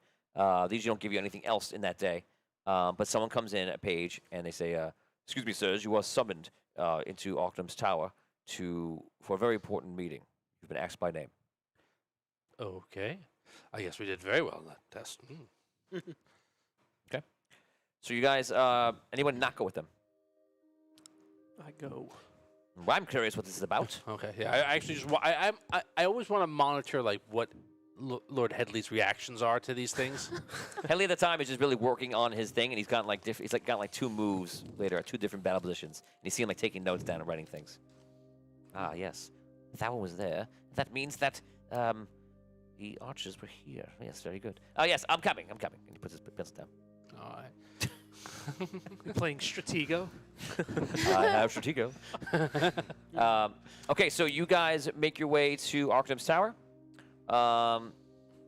These don't give you anything else in that day. But someone comes in, a page, and they say, excuse me, sirs, you are summoned into Arctum's Tower for a very important meeting. You've been asked by name. Okay. I guess we did very well on that test. Okay. So you guys, anyone not go with them? I go. Well, I'm curious what this is about. Okay. Yeah. I actually just I always want to monitor like what Lord Headley's reactions are to these things. Headley at the time is just really working on his thing, and he's got like two moves later at 2 different battle positions, and you see him like taking notes down and writing things. Ah, yes, that one was there. That means that the archers were here. Yes, very good. Oh yes, I'm coming. And he puts his pencil down. All right. You're playing Stratego. I have Stratego. Okay, so you guys make your way to Arctum's Tower.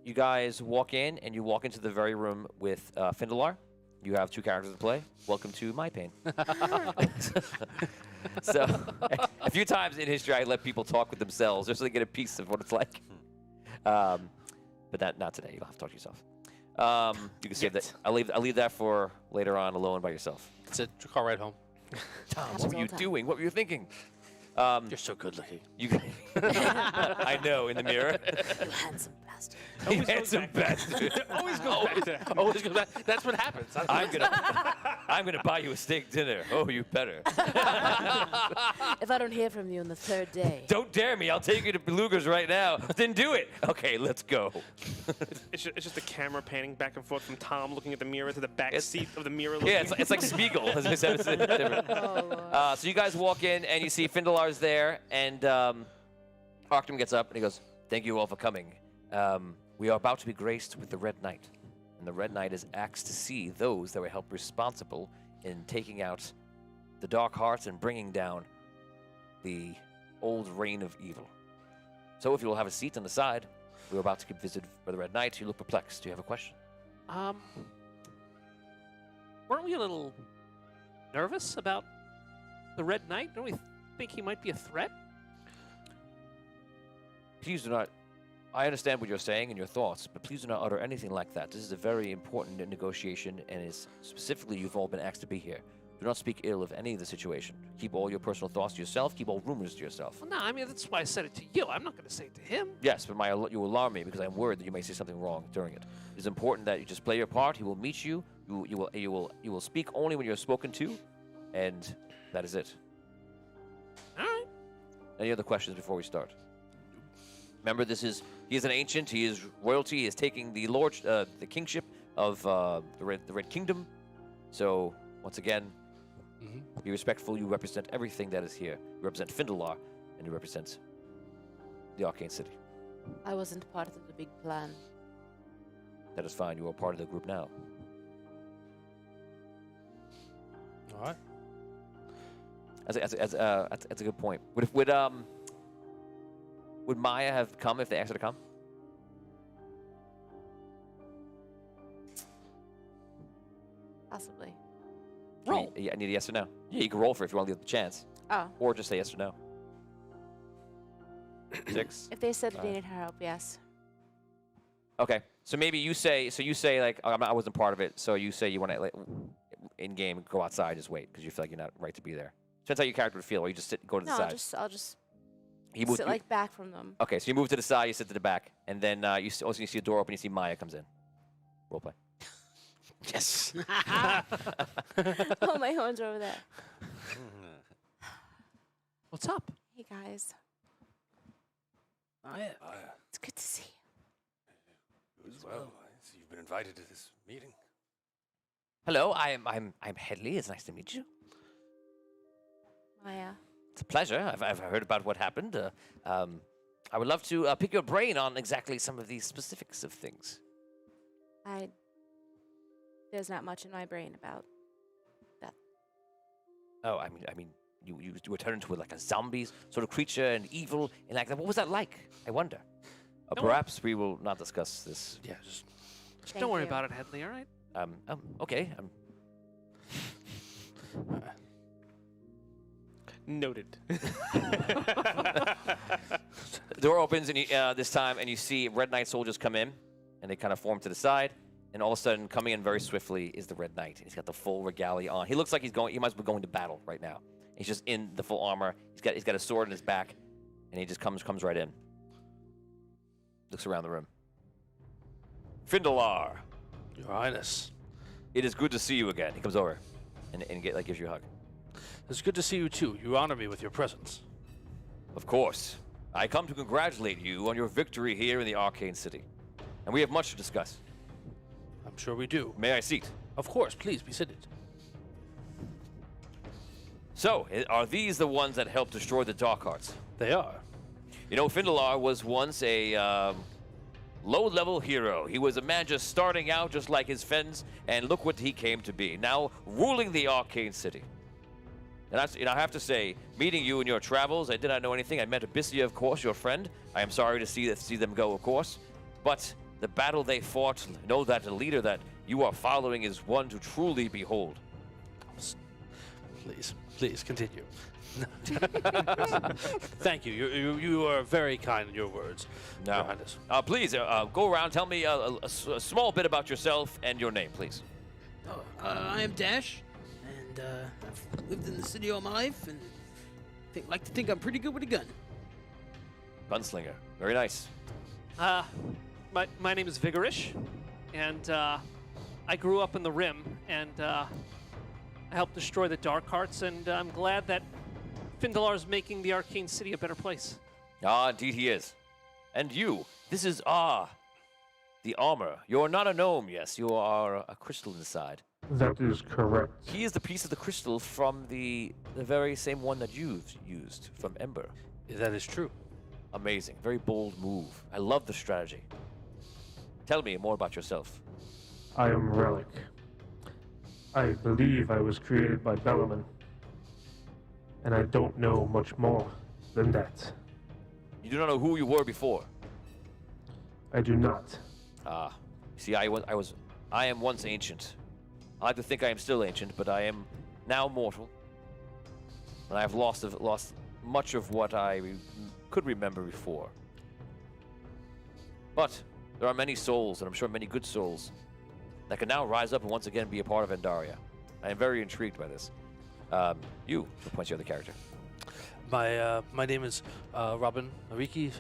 You guys walk in, and you walk into the very room with Findalar. You have 2 characters to play. Welcome to my pain. So, a few times in history, I let people talk with themselves just so they get a piece of what it's like. But not today. You'll have to talk to yourself. You can save that. I'll leave that for later on, alone by yourself. It's a car ride home. Tom, what were you doing? What were you thinking? You're so good looking. I know, in the mirror. You handsome bastard. You handsome bastard. Always go back to that. Always goes back. That's what happens. I'm gonna buy you a steak dinner. Oh, you better. If I don't hear from you on the 3rd day. Don't dare me. I'll take you to Beluga's right now. Then do it. Okay, let's go. It's just the camera panning back and forth from Tom looking at the mirror to the back seat of the mirror. Yeah, it's like Spiegel. As I said, it's different. So you guys walk in, and you see Findalar's there, and Arctum gets up, and he goes, "Thank you all for coming. We are about to be graced with the Red Knight. And the Red Knight is asked to see those that were held responsible in taking out the Dark Hearts and bringing down the old reign of evil. So if you will have a seat on the side, we're about to visit for the Red Knight. You look perplexed. Do you have a question?" Weren't we a little nervous about the Red Knight? Don't we think he might be a threat? Please do not. I understand what you're saying and your thoughts, but please do not utter anything like that. This is a very important negotiation, and is specifically you've all been asked to be here. Do not speak ill of any of the situation. Keep all your personal thoughts to yourself. Keep all rumors to yourself. Well, no, I mean, that's why I said it to you. I'm not going to say it to him. Yes, but you alarm me because I'm worried that you may say something wrong during it. It is important that you just play your part. He will meet you. You will speak only when you're spoken to, and that is it. All right. Any other questions before we start? Remember, he is an ancient. He is royalty. He is taking the the kingship of the Red Kingdom. So once again, be respectful. You represent everything that is here. You represent Findalar, and you represent the Arcane City. I wasn't part of the big plan. That is fine. You are part of the group now. All right. That's a good point. Would Maya have come if they asked her to come? Possibly. Roll. Yeah, I need a yes or no. Yeah, you can roll for it if you want to give the chance. Oh. Or just say yes or no. 6. If they said they needed her help, yes. Okay, so maybe you say like, oh, I wasn't part of it, so you say you want to, like, in game, go outside, just wait, because you feel like you're not right to be there. Depends how your character would feel, or you just go to the side. I'll just He sit like back from them. Okay, so you move to the side, you sit to the back, and then you see a door open, you see Maya comes in. Role play. Yes. Oh, my horns are over there. What's up? Hey, guys. Oh, yeah. It's good to see Well, I see you've been invited to this meeting. Hello, I'm Headley. It's nice to meet you. Maya. It's a pleasure. I've heard about what happened. I would love to pick your brain on exactly some of the specifics of things. There's not much in my brain about that. Oh, I mean, you were turned into like a zombie sort of creature and evil and like that. What was that like? I wonder. Perhaps we will not discuss this. Yeah, Just Thank don't worry you. about it, Headley, all right? Okay. Noted. The door opens and this time, and you see Red Knight soldiers come in, and they kind of form to the side. And all of a sudden, coming in very swiftly is the Red Knight. He's got the full regalia on. He looks like he might be going to battle right now. He's just in the full armor. He's got a sword in his back, and he just comes right in. Looks around the room. Findalar, Your Highness. it is good to see you again. He comes over and gives you a hug. It's good to see you too. You honor me with your presence. Of course. I come to congratulate you on your victory here in the Arcane City. And we have much to discuss. I'm sure we do. May I seat? Of course, please be seated. So, are these the ones that helped destroy the Dark Hearts? They are. You know, Findalar was once a low-level hero. He was a man just starting out just like his friends, and look what he came to be. Now, ruling the Arcane City. And I have to say, meeting you in your travels, I did not know anything. I met Abyssia, of course, your friend. I am sorry to see them go, of course. But the battle they fought, know that the leader that you are following is one to truly behold. Please continue. Thank you. You are very kind in your words. Now, Your Highness. please go around. Tell me a small bit about yourself and your name, please. I am Dash, and I've lived in the city all my life, and like to think I'm pretty good with a gun. Gunslinger. Very nice. My name is Vigorish, and I grew up in the Rim, and I helped destroy the Dark Hearts, and I'm glad that Findalar's making the Arcane City a better place. Ah, indeed he is. And you, this is the armor. You're not a gnome, yes. You are a crystal inside. That is correct. He is the piece of the crystal from the very same one that you've used from Ember. That is true. Amazing. Very bold move. I love the strategy. Tell me more about yourself. I am Relic. I believe I was created by Bellaman. And I don't know much more than that. You do not know who you were before. I do not. See, I am once ancient. I like to think I am still ancient, but I am now mortal. And I have lost much of what I could remember before. But there are many souls, and I'm sure many good souls, that can now rise up and once again be a part of Andaria. I am very intrigued by this. You, points to the other character. My name is Robin Ariki,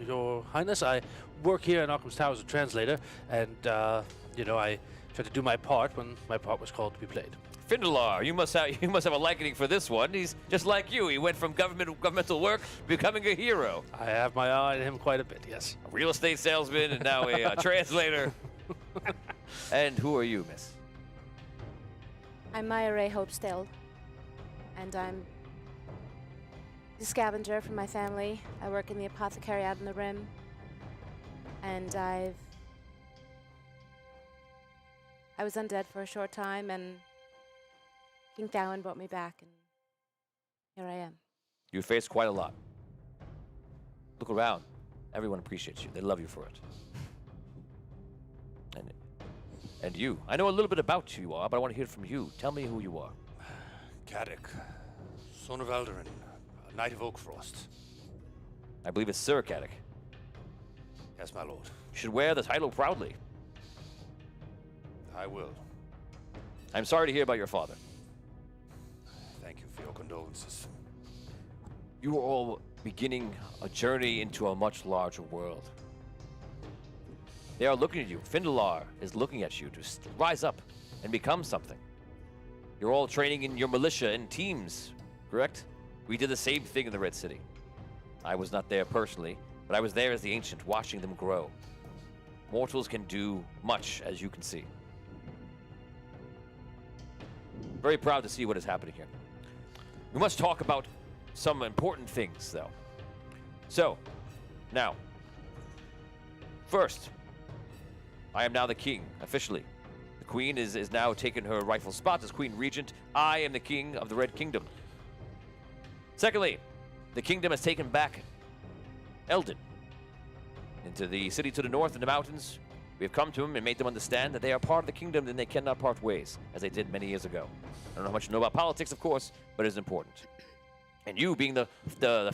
Your Highness. I work here in Arkham's Tower as a translator, and I tried to do my part when my part was called to be played. Findalar, you must have a likening for this one. He's just like you. He went from governmental work to becoming a hero. I have my eye on him quite a bit, yes. A real estate salesman and now a translator. And who are you, miss? I'm Maya Ray Hopestill, and I'm the scavenger from my family. I work in the apothecary out in the Rim, and I was undead for a short time, and King Thowin brought me back, and here I am. You faced quite a lot. Look around. Everyone appreciates you. They love you for it. And you. I know a little bit about who you are, but I want to hear it from you. Tell me who you are. Caddick, son of Eldarin, a knight of Oakfrost. I believe it's Sir Caddick. Yes, my lord. You should wear the title proudly. I will. I'm sorry to hear about your father. Thank you for your condolences. You are all beginning a journey into a much larger world. They are looking at you. Findalar is looking at you to rise up and become something. You're all training in your militia in teams, correct? We did the same thing in the Red City. I was not there personally, but I was there as the Ancient, watching them grow. mortals can do much, as you can see. Very proud to see what is happening here. We must talk about some important things, though. So, now, first, I am now the king, officially. The queen is now taking her rightful spot as Queen Regent. I am the king of the Red Kingdom. Secondly, the kingdom has taken back Eldon into the city to the north in the mountains. We have come to them and made them understand that they are part of the kingdom and they cannot part ways, as they did many years ago. I don't know how much you know about politics, of course, but it is important. And you, being the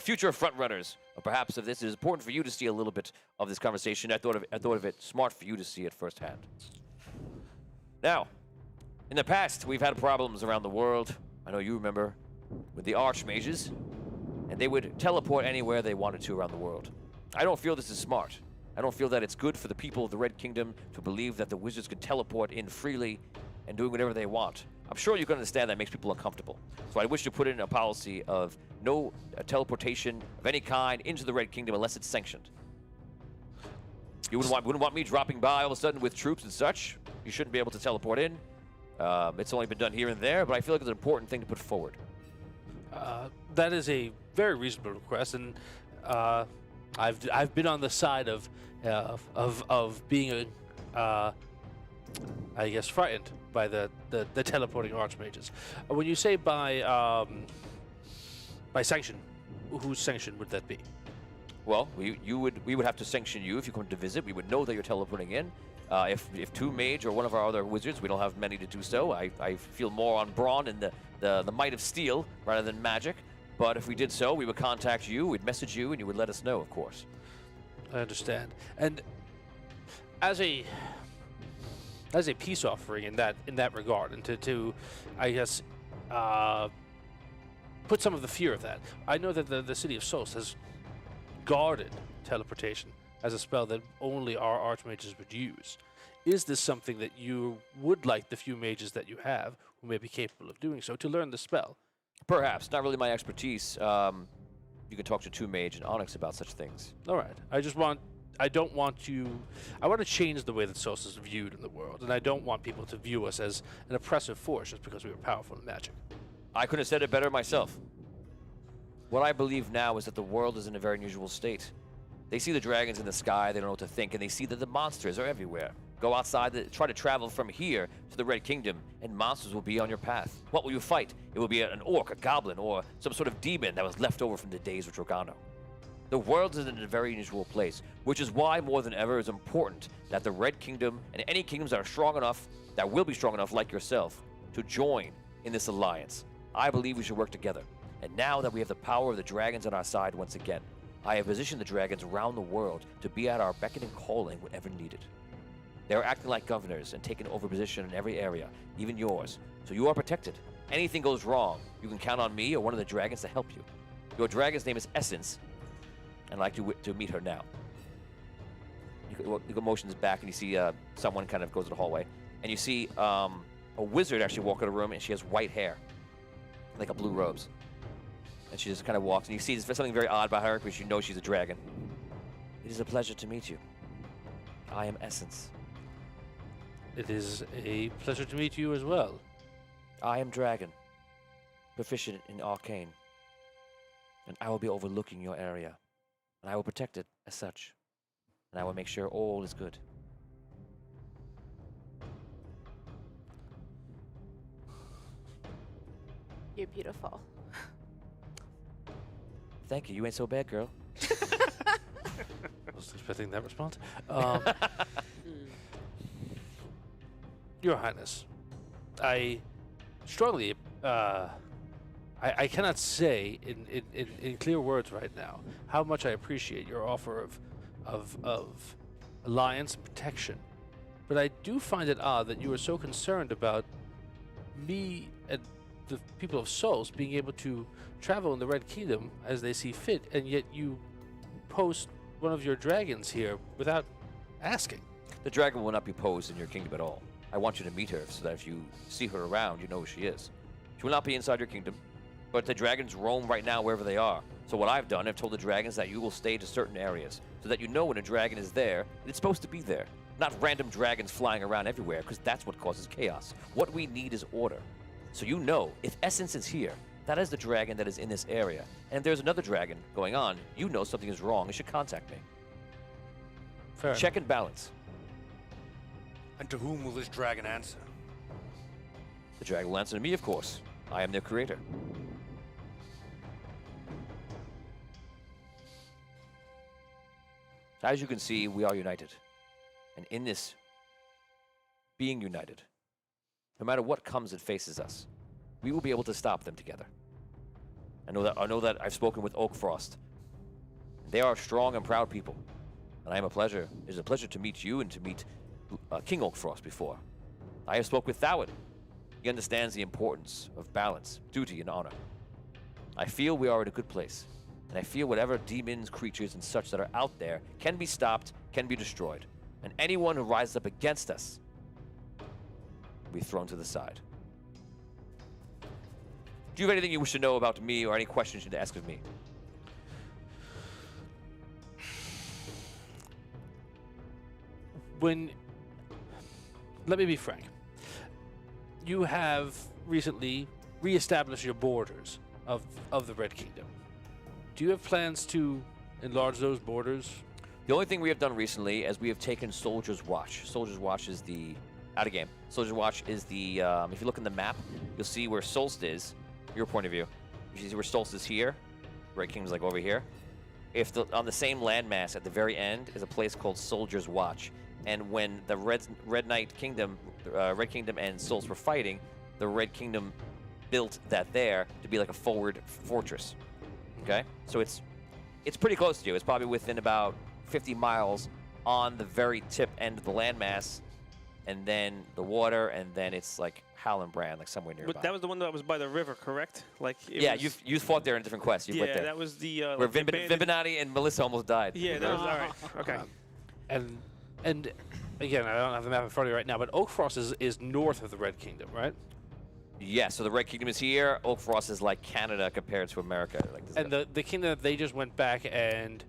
future frontrunners, or perhaps if this is important for you to see a little bit of this conversation, I thought of it smart for you to see it firsthand. Now, in the past, we've had problems around the world. I know you remember with the archmages, and they would teleport anywhere they wanted to around the world. I don't feel this is smart. I don't feel that it's good for the people of the Red Kingdom to believe that the wizards can teleport in freely and doing whatever they want. I'm sure you can understand that makes people uncomfortable. So I wish to put in a policy of no teleportation of any kind into the Red Kingdom unless it's sanctioned. You wouldn't want me dropping by all of a sudden with troops and such. You shouldn't be able to teleport in. It's only been done here and there, but I feel like it's an important thing to put forward. That is a very reasonable request, and I've been on the side of being I guess frightened by the teleporting archmages. When you say by sanction, whose sanction would that be? Well, we would have to sanction you if you come to visit. We would know that you're teleporting in. If two mage or one of our other wizards, we don't have many to do so. I feel more on brawn and the might of steel rather than magic. But if we did so, we would contact you, we'd message you, and you would let us know, of course. I understand. And as a peace offering in that regard, and to I guess put some of the fear of that, I know that the city of Sols has guarded teleportation as a spell that only our archmages would use. Is this something that you would like the few mages that you have, who may be capable of doing so, to learn the spell? Perhaps. Not really my expertise. You can talk to Two Mage and Onyx about such things. All right. I want to change the way that Sols is viewed in the world, and I don't want people to view us as an oppressive force just because we were powerful in magic. I couldn't have said it better myself. What I believe now is that the world is in a very unusual state. They see the dragons in the sky, they don't know what to think, and they see that the monsters are everywhere. Go outside, try to travel from here to the Red Kingdom, and monsters will be on your path. What will you fight? It will be an orc, a goblin, or some sort of demon that was left over from the days of Drogano. The world is in a very unusual place, which is why more than ever it's important that the Red Kingdom and any kingdoms that are strong enough, that will be strong enough like yourself, to join in this alliance. I believe we should work together. And now that we have the power of the dragons on our side once again, I have positioned the dragons around the world to be at our beck and calling whenever needed. They are acting like governors and taking over position in every area, even yours. So you are protected. Anything goes wrong, you can count on me or one of the dragons to help you. Your dragon's name is Essence, and I'd like to meet her now. You go motions back and you see someone kind of goes to the hallway. And you see a wizard actually walk in the room, and she has white hair, like a blue robes. And she just kind of walks, and you see there's something very odd about her because you know she's a dragon. It is a pleasure to meet you. I am Essence. It is a pleasure to meet you as well. I am Dragon, proficient in Arcane, and I will be overlooking your area, and I will protect it as such, and I will make sure all is good. You're beautiful. Thank you. You ain't so bad, girl. I wasn't expecting that response. Your Highness, I strongly, I cannot say in clear words right now how much I appreciate your offer of alliance and protection, but I do find it odd that you are so concerned about me and the people of Sols being able to travel in the Red Kingdom as they see fit, and yet you post one of your dragons here without asking. The dragon will not be posed in your kingdom at all. I want you to meet her so that if you see her around, you know who she is. She will not be inside your kingdom, but the dragons roam right now wherever they are. So what I've done, I've told the dragons that you will stay to certain areas so that you know when a dragon is there, it's supposed to be there. Not random dragons flying around everywhere, because that's what causes chaos. What we need is order. So you know, if Essence is here, that is the dragon that is in this area. And if there's another dragon going on, you know something is wrong. You should contact me. Fair. Check and balance. And to whom will this dragon answer? The dragon will answer to me, of course. I am their creator. As you can see, we are united. And in this being united, no matter what comes and faces us, we will be able to stop them together. I know that I've spoken with Oakfrost. They are strong and proud people. And it is a pleasure to meet you and to meet King Oakfrost before. I have spoke with Thowin. He understands the importance of balance, duty, and honor. I feel we are in a good place. And I feel whatever demons, creatures, and such that are out there can be stopped, can be destroyed. And anyone who rises up against us will be thrown to the side. Do you have anything you wish to know about me or any questions you need to ask of me? Let me be frank. You have recently reestablished your borders of the Red Kingdom. Do you have plans to enlarge those borders? The only thing we have done recently is we have taken Soldier's Watch. Soldier's Watch is the... out of game. Soldier's Watch is the... if you look in the map, you'll see where Solst is. Your point of view. You see where Solst is here. Red Kingdom's like over here. On the same landmass at the very end is a place called Soldier's Watch. And when the Red Kingdom and Solst were fighting, the Red Kingdom built that there to be like a forward fortress. Okay? So it's pretty close to you. It's probably within about 50 miles on the very tip end of the landmass, and then the water, and then it's like Hallenbrand, like somewhere nearby. But that was the one that was by the river, correct? Like you fought there in different quests. You went there. That was the where Vimbinati and Melissa almost died. Yeah, that was all right. Okay. And again, I don't have the map in front of me right now, but Oakfrost is north of the Red Kingdom, right? Yeah, so the Red Kingdom is here. Oakfrost is like Canada compared to America. And the kingdom that they just went back and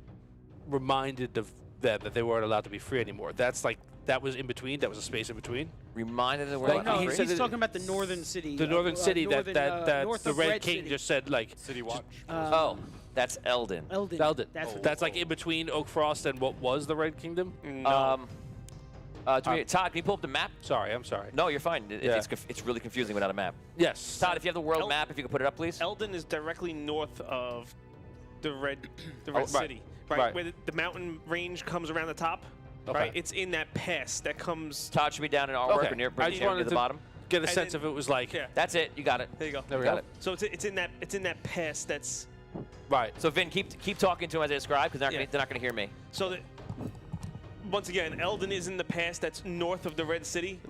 reminded them that they weren't allowed to be free anymore. That was in between. That was a space in between. Reminded them Well, no, he's talking about the northern city. The northern city north the of Red King City. just said like City Watch. That's Eldon. Eldon. That's like in between Oakfrost and what was the Red Kingdom. Todd, can you pull up the map? Sorry, I'm sorry. No, you're fine. It's really confusing without a map. Yes. Todd, if you have the world map, if you could put it up, please. Eldon is directly north of the Red right. City, right? Right. Where the mountain range comes around the top, Okay. right? It's in that pass that comes. Todd should be down in artwork Okay. or near, I just near wanted the to bottom. get a And sense then- if it was like Yeah. That's it. You got it. There you go. There we Got go. it. So it's in that pass that's. Right. So Vin, keep talking to him as I describe, because they're not going to hear me. So that. Once again, Eldon is in the pass that's north of the Red City.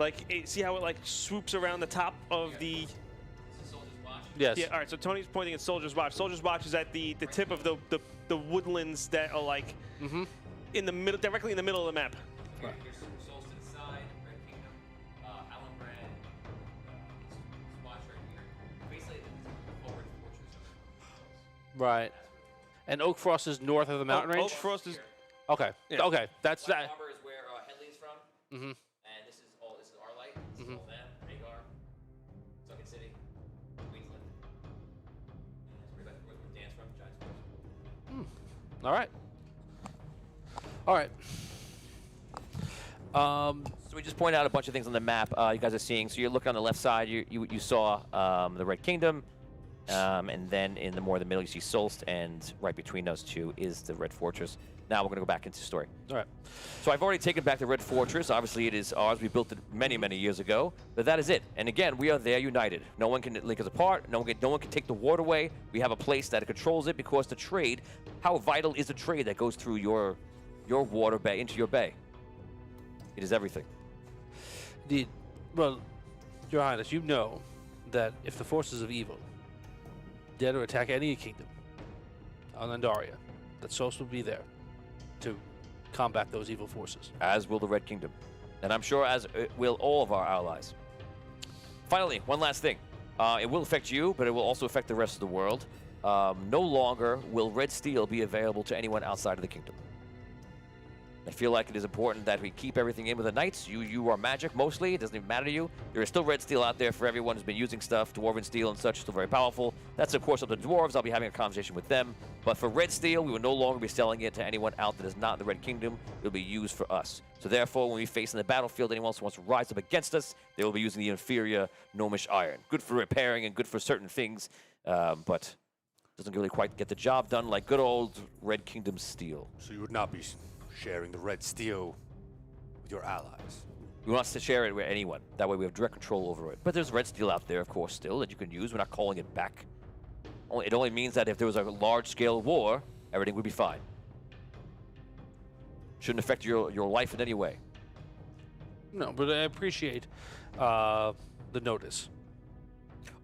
See how it like swoops around the top of the. Yes. Yeah. All right. So Tony's pointing at Soldier's Watch. Soldier's Watch is at the tip of the woodlands that are like in the middle, directly in the middle of the map. Here's Solst to the side, Red Kingdom, Hallenbrand, Watch right here. Basically, the forward fortress. Right. And Oakfrost is north of the mountain range. Oakfrost is. Okay. Yeah. Okay. That's that. Harbor is where Henley is from. Mhm. And this is Arlight. This is all them. Rhaegar, Sunken City, Queensland. And that's where Dan's from, Giants Force. All right. All right. So we just point out a bunch of things on the map you guys are seeing. So you're looking on the left side, you saw the Red Kingdom, and then in the more the middle you see Solst, and right between those two is the Red Fortress. Now we're going to go back into the story. All right. So I've already taken back the Red Fortress. Obviously it is ours. We built it many, many years ago. But that is it. And again, we are there united. No one can link us apart. No one can take the war away. We have a place that controls it because the trade, how vital is the trade that goes through your water bay into your bay? It is everything. Indeed. Well, Your Highness, you know that if the forces of evil dare to attack any kingdom on Andaria, that Solst will be there to combat those evil forces. As will the Red Kingdom. And I'm sure as will all of our allies. Finally, one last thing. It will affect you, but it will also affect the rest of the world. No longer will red steel be available to anyone outside of the kingdom. I feel like it is important that we keep everything in with the knights. You are magic mostly. It doesn't even matter to you. There is still red steel out there for everyone who's been using stuff. Dwarven steel and such is still very powerful. That's, of course, up to dwarves. I'll be having a conversation with them. But for red steel, we will no longer be selling it to anyone out that is not in the Red Kingdom. It will be used for us. So therefore, when we face in the battlefield anyone else who wants to rise up against us, they will be using the inferior gnomish iron. Good for repairing and good for certain things, but doesn't really quite get the job done like good old Red Kingdom steel. So you would not be sharing the red steel with your allies. We want us to share it with anyone. That way we have direct control over it. But there's red steel out there, of course, still, that you can use. We're not calling it back. It only means that if there was a large-scale war, everything would be fine. Shouldn't affect your life in any way. No, but I appreciate the notice.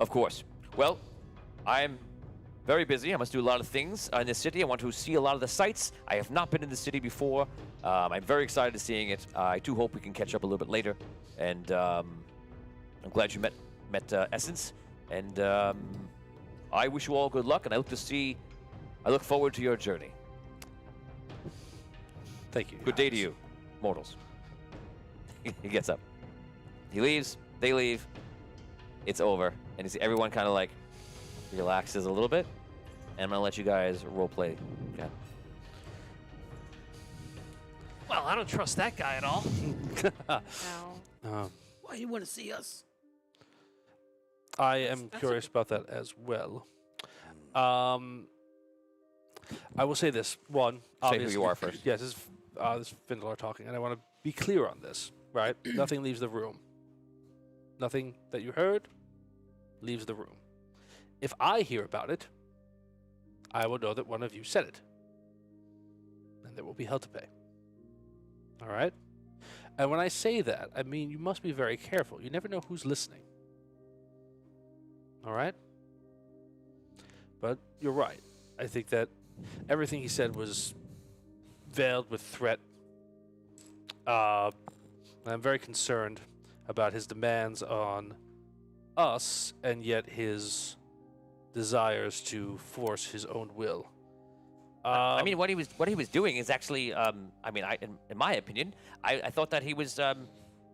Of course. Well, I'm very busy. I must do a lot of things in this city. I want to see a lot of the sights. I have not been in the city before. I'm very excited to seeing it. I do hope we can catch up a little bit later. And I'm glad you met Essence. And I wish you all good luck. And I look forward to your journey. Thank you. Good day to you, mortals. He gets up. He leaves. They leave. It's over. And you see everyone kind of like relaxes a little bit, and I'm gonna let you guys role play. Okay. Well, I don't trust that guy at all. No. Why you want to see us? I am curious about that as well. I will say this. One, Say who you are first. Yes, this is Findelar talking, and I want to be clear on this, right? Nothing leaves the room. Nothing that you heard leaves the room. If I hear about it, I will know that one of you said it. And there will be hell to pay. All right? And when I say that, I mean you must be very careful. You never know who's listening. All right? But you're right. I think that everything he said was veiled with threat. I'm very concerned about his demands on us, and yet his desires to force his own will. I mean, what he was doing is actually, in my opinion, I thought that he was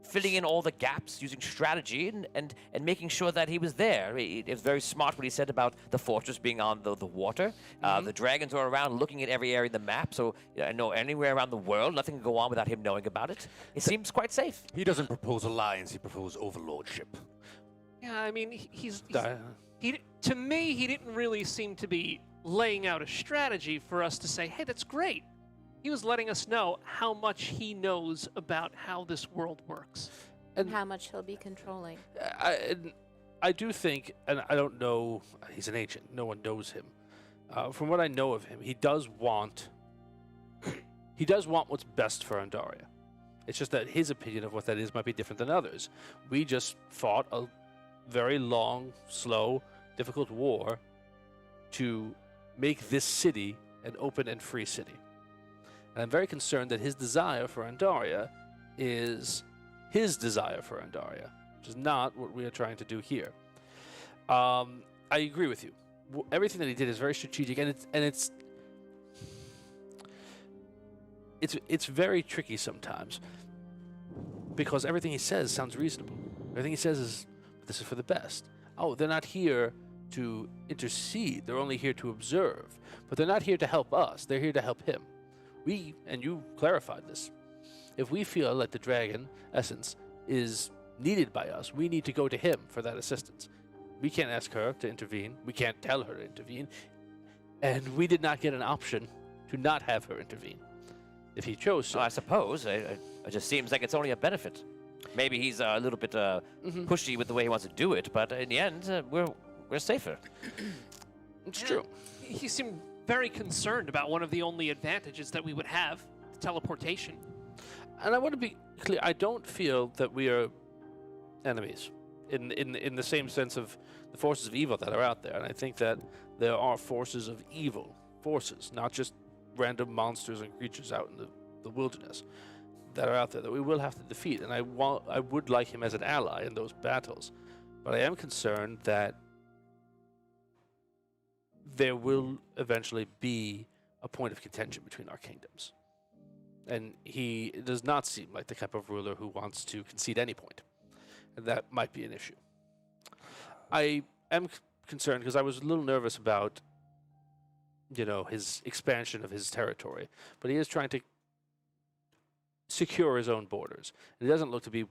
filling in all the gaps using strategy and making sure that he was there. It was very smart what he said about the fortress being on the water. The dragons are around looking at every area of the map, so I know anywhere around the world, nothing can go on without him knowing about it. It seems quite safe. He doesn't propose alliance, he proposes overlordship. Yeah, I mean, to me, he didn't really seem to be laying out a strategy for us to say, hey, that's great. He was letting us know how much he knows about how this world works. And how much he'll be controlling. I do think, and I don't know, he's an ancient, no one knows him. From what I know of him, he does want what's best for Andaria. It's just that his opinion of what that is might be different than others. We just fought a very long, slow, difficult war to make this city an open and free city. And I'm very concerned that his desire for Andaria is his desire for Andaria, which is not what we are trying to do here. I agree with you. Everything that he did is very strategic, and it's very tricky sometimes because everything he says sounds reasonable. Everything he says is, this is for the best. Oh, they're not here to intercede. They're only here to observe. But they're not here to help us. They're here to help him. We, and you clarified this, if we feel like the dragon essence is needed by us, we need to go to him for that assistance. We can't ask her to intervene. We can't tell her to intervene. And we did not get an option to not have her intervene if he chose so. I suppose. It just seems like it's only a benefit. Maybe he's a little bit pushy with the way he wants to do it, but in the end, we're safer. It's true. He seemed very concerned about one of the only advantages that we would have, teleportation. And I want to be clear, I don't feel that we are enemies in the same sense of the forces of evil that are out there. And I think that there are forces of evil, not just random monsters and creatures out in the wilderness that are out there that we will have to defeat. And I would like him as an ally in those battles. But I am concerned that there will eventually be a point of contention between our kingdoms. And he does not seem like the type of ruler who wants to concede any point. And that might be an issue. I am concerned because I was a little nervous about, his expansion of his territory. But he is trying to secure his own borders. And he doesn't look to be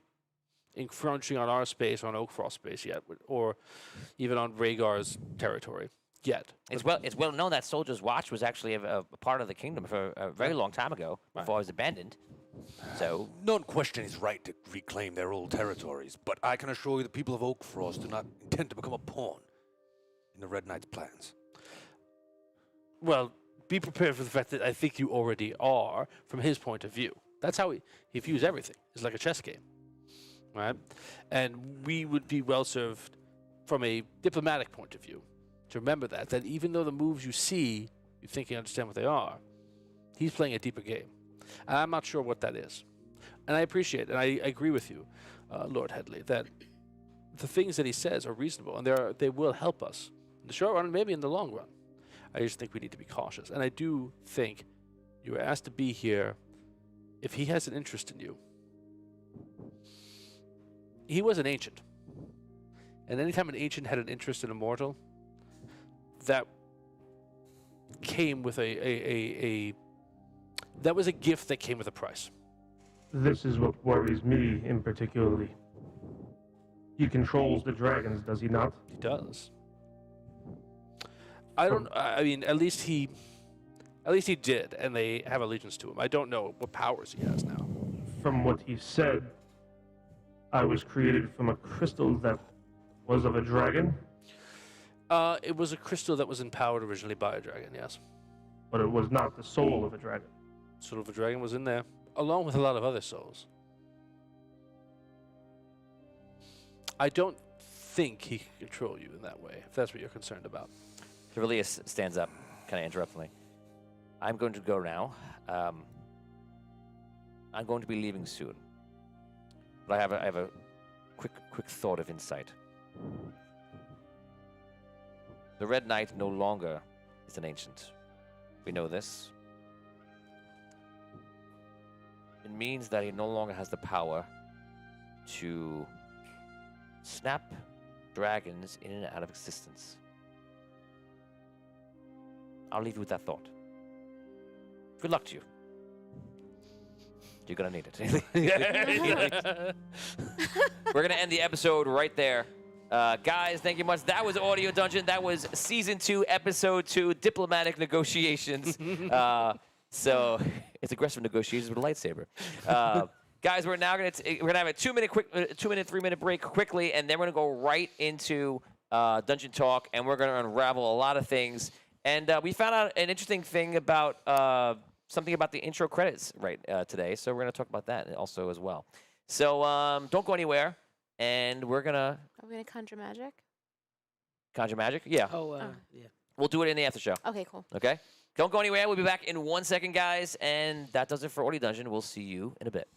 encroaching on our space, on Oakfrost space yet, or even on Rhaegar's territory yet. It's well known that Soldier's Watch was actually a part of the kingdom for a very long time ago, before it was abandoned. So No one question his right to reclaim their old territories, but I can assure you the people of Oakfrost do not intend to become a pawn in the Red Knight's plans. Well, be prepared for the fact that I think you already are, from his point of view. That's how he views everything. It's like a chess game, right? And we would be well served from a diplomatic point of view to remember that even though the moves you see, you think you understand what they are, he's playing a deeper game. And I'm not sure what that is. And I appreciate, and I agree with you, Lord Headley, that the things that he says are reasonable, and they will help us in the short run, maybe in the long run. I just think we need to be cautious. And I do think you were asked to be here. If he has an interest in you, he was an ancient. And anytime an ancient had an interest in a mortal, that came with that was a gift that came with a price. This is what worries me in particularly. He controls the dragons, does he not? He does. I mean, at least he did, and they have allegiance to him. I don't know what powers he has now. From what he said, I was created from a crystal that was of a dragon, It was a crystal that was empowered originally by a dragon, yes. but it was not the soul of a dragon. Soul of a dragon was in there, along with a lot of other souls. I don't think he can control you in that way, if that's what you're concerned about. Cervilius stands up, kind of interruptingly. I'm going to go now. I'm going to be leaving soon. But I have a quick thought of insight. The Red Knight no longer is an ancient. We know this. It means that he no longer has the power to snap dragons in and out of existence. I'll leave you with that thought. Good luck to you. You're gonna need it. We're gonna end the episode right there. Guys, thank you much. That was Audio Dungeon. That was Season 2, Episode 2, Diplomatic Negotiations. So it's aggressive negotiations with a lightsaber. Guys, we're now gonna have a 2-minute, 3-minute break quickly, and then we're gonna go right into Dungeon Talk, and we're gonna unravel a lot of things. And we found out an interesting thing about something about the intro credits today, so we're gonna talk about that also as well. So don't go anywhere, and we're gonna. Are we gonna conjure magic? Conjure magic? Yeah. Yeah. We'll do it in the after show. Okay, cool. Okay? Don't go anywhere. We'll be back in 1 second, guys. And that does it for Audio Dungeon. We'll see you in a bit.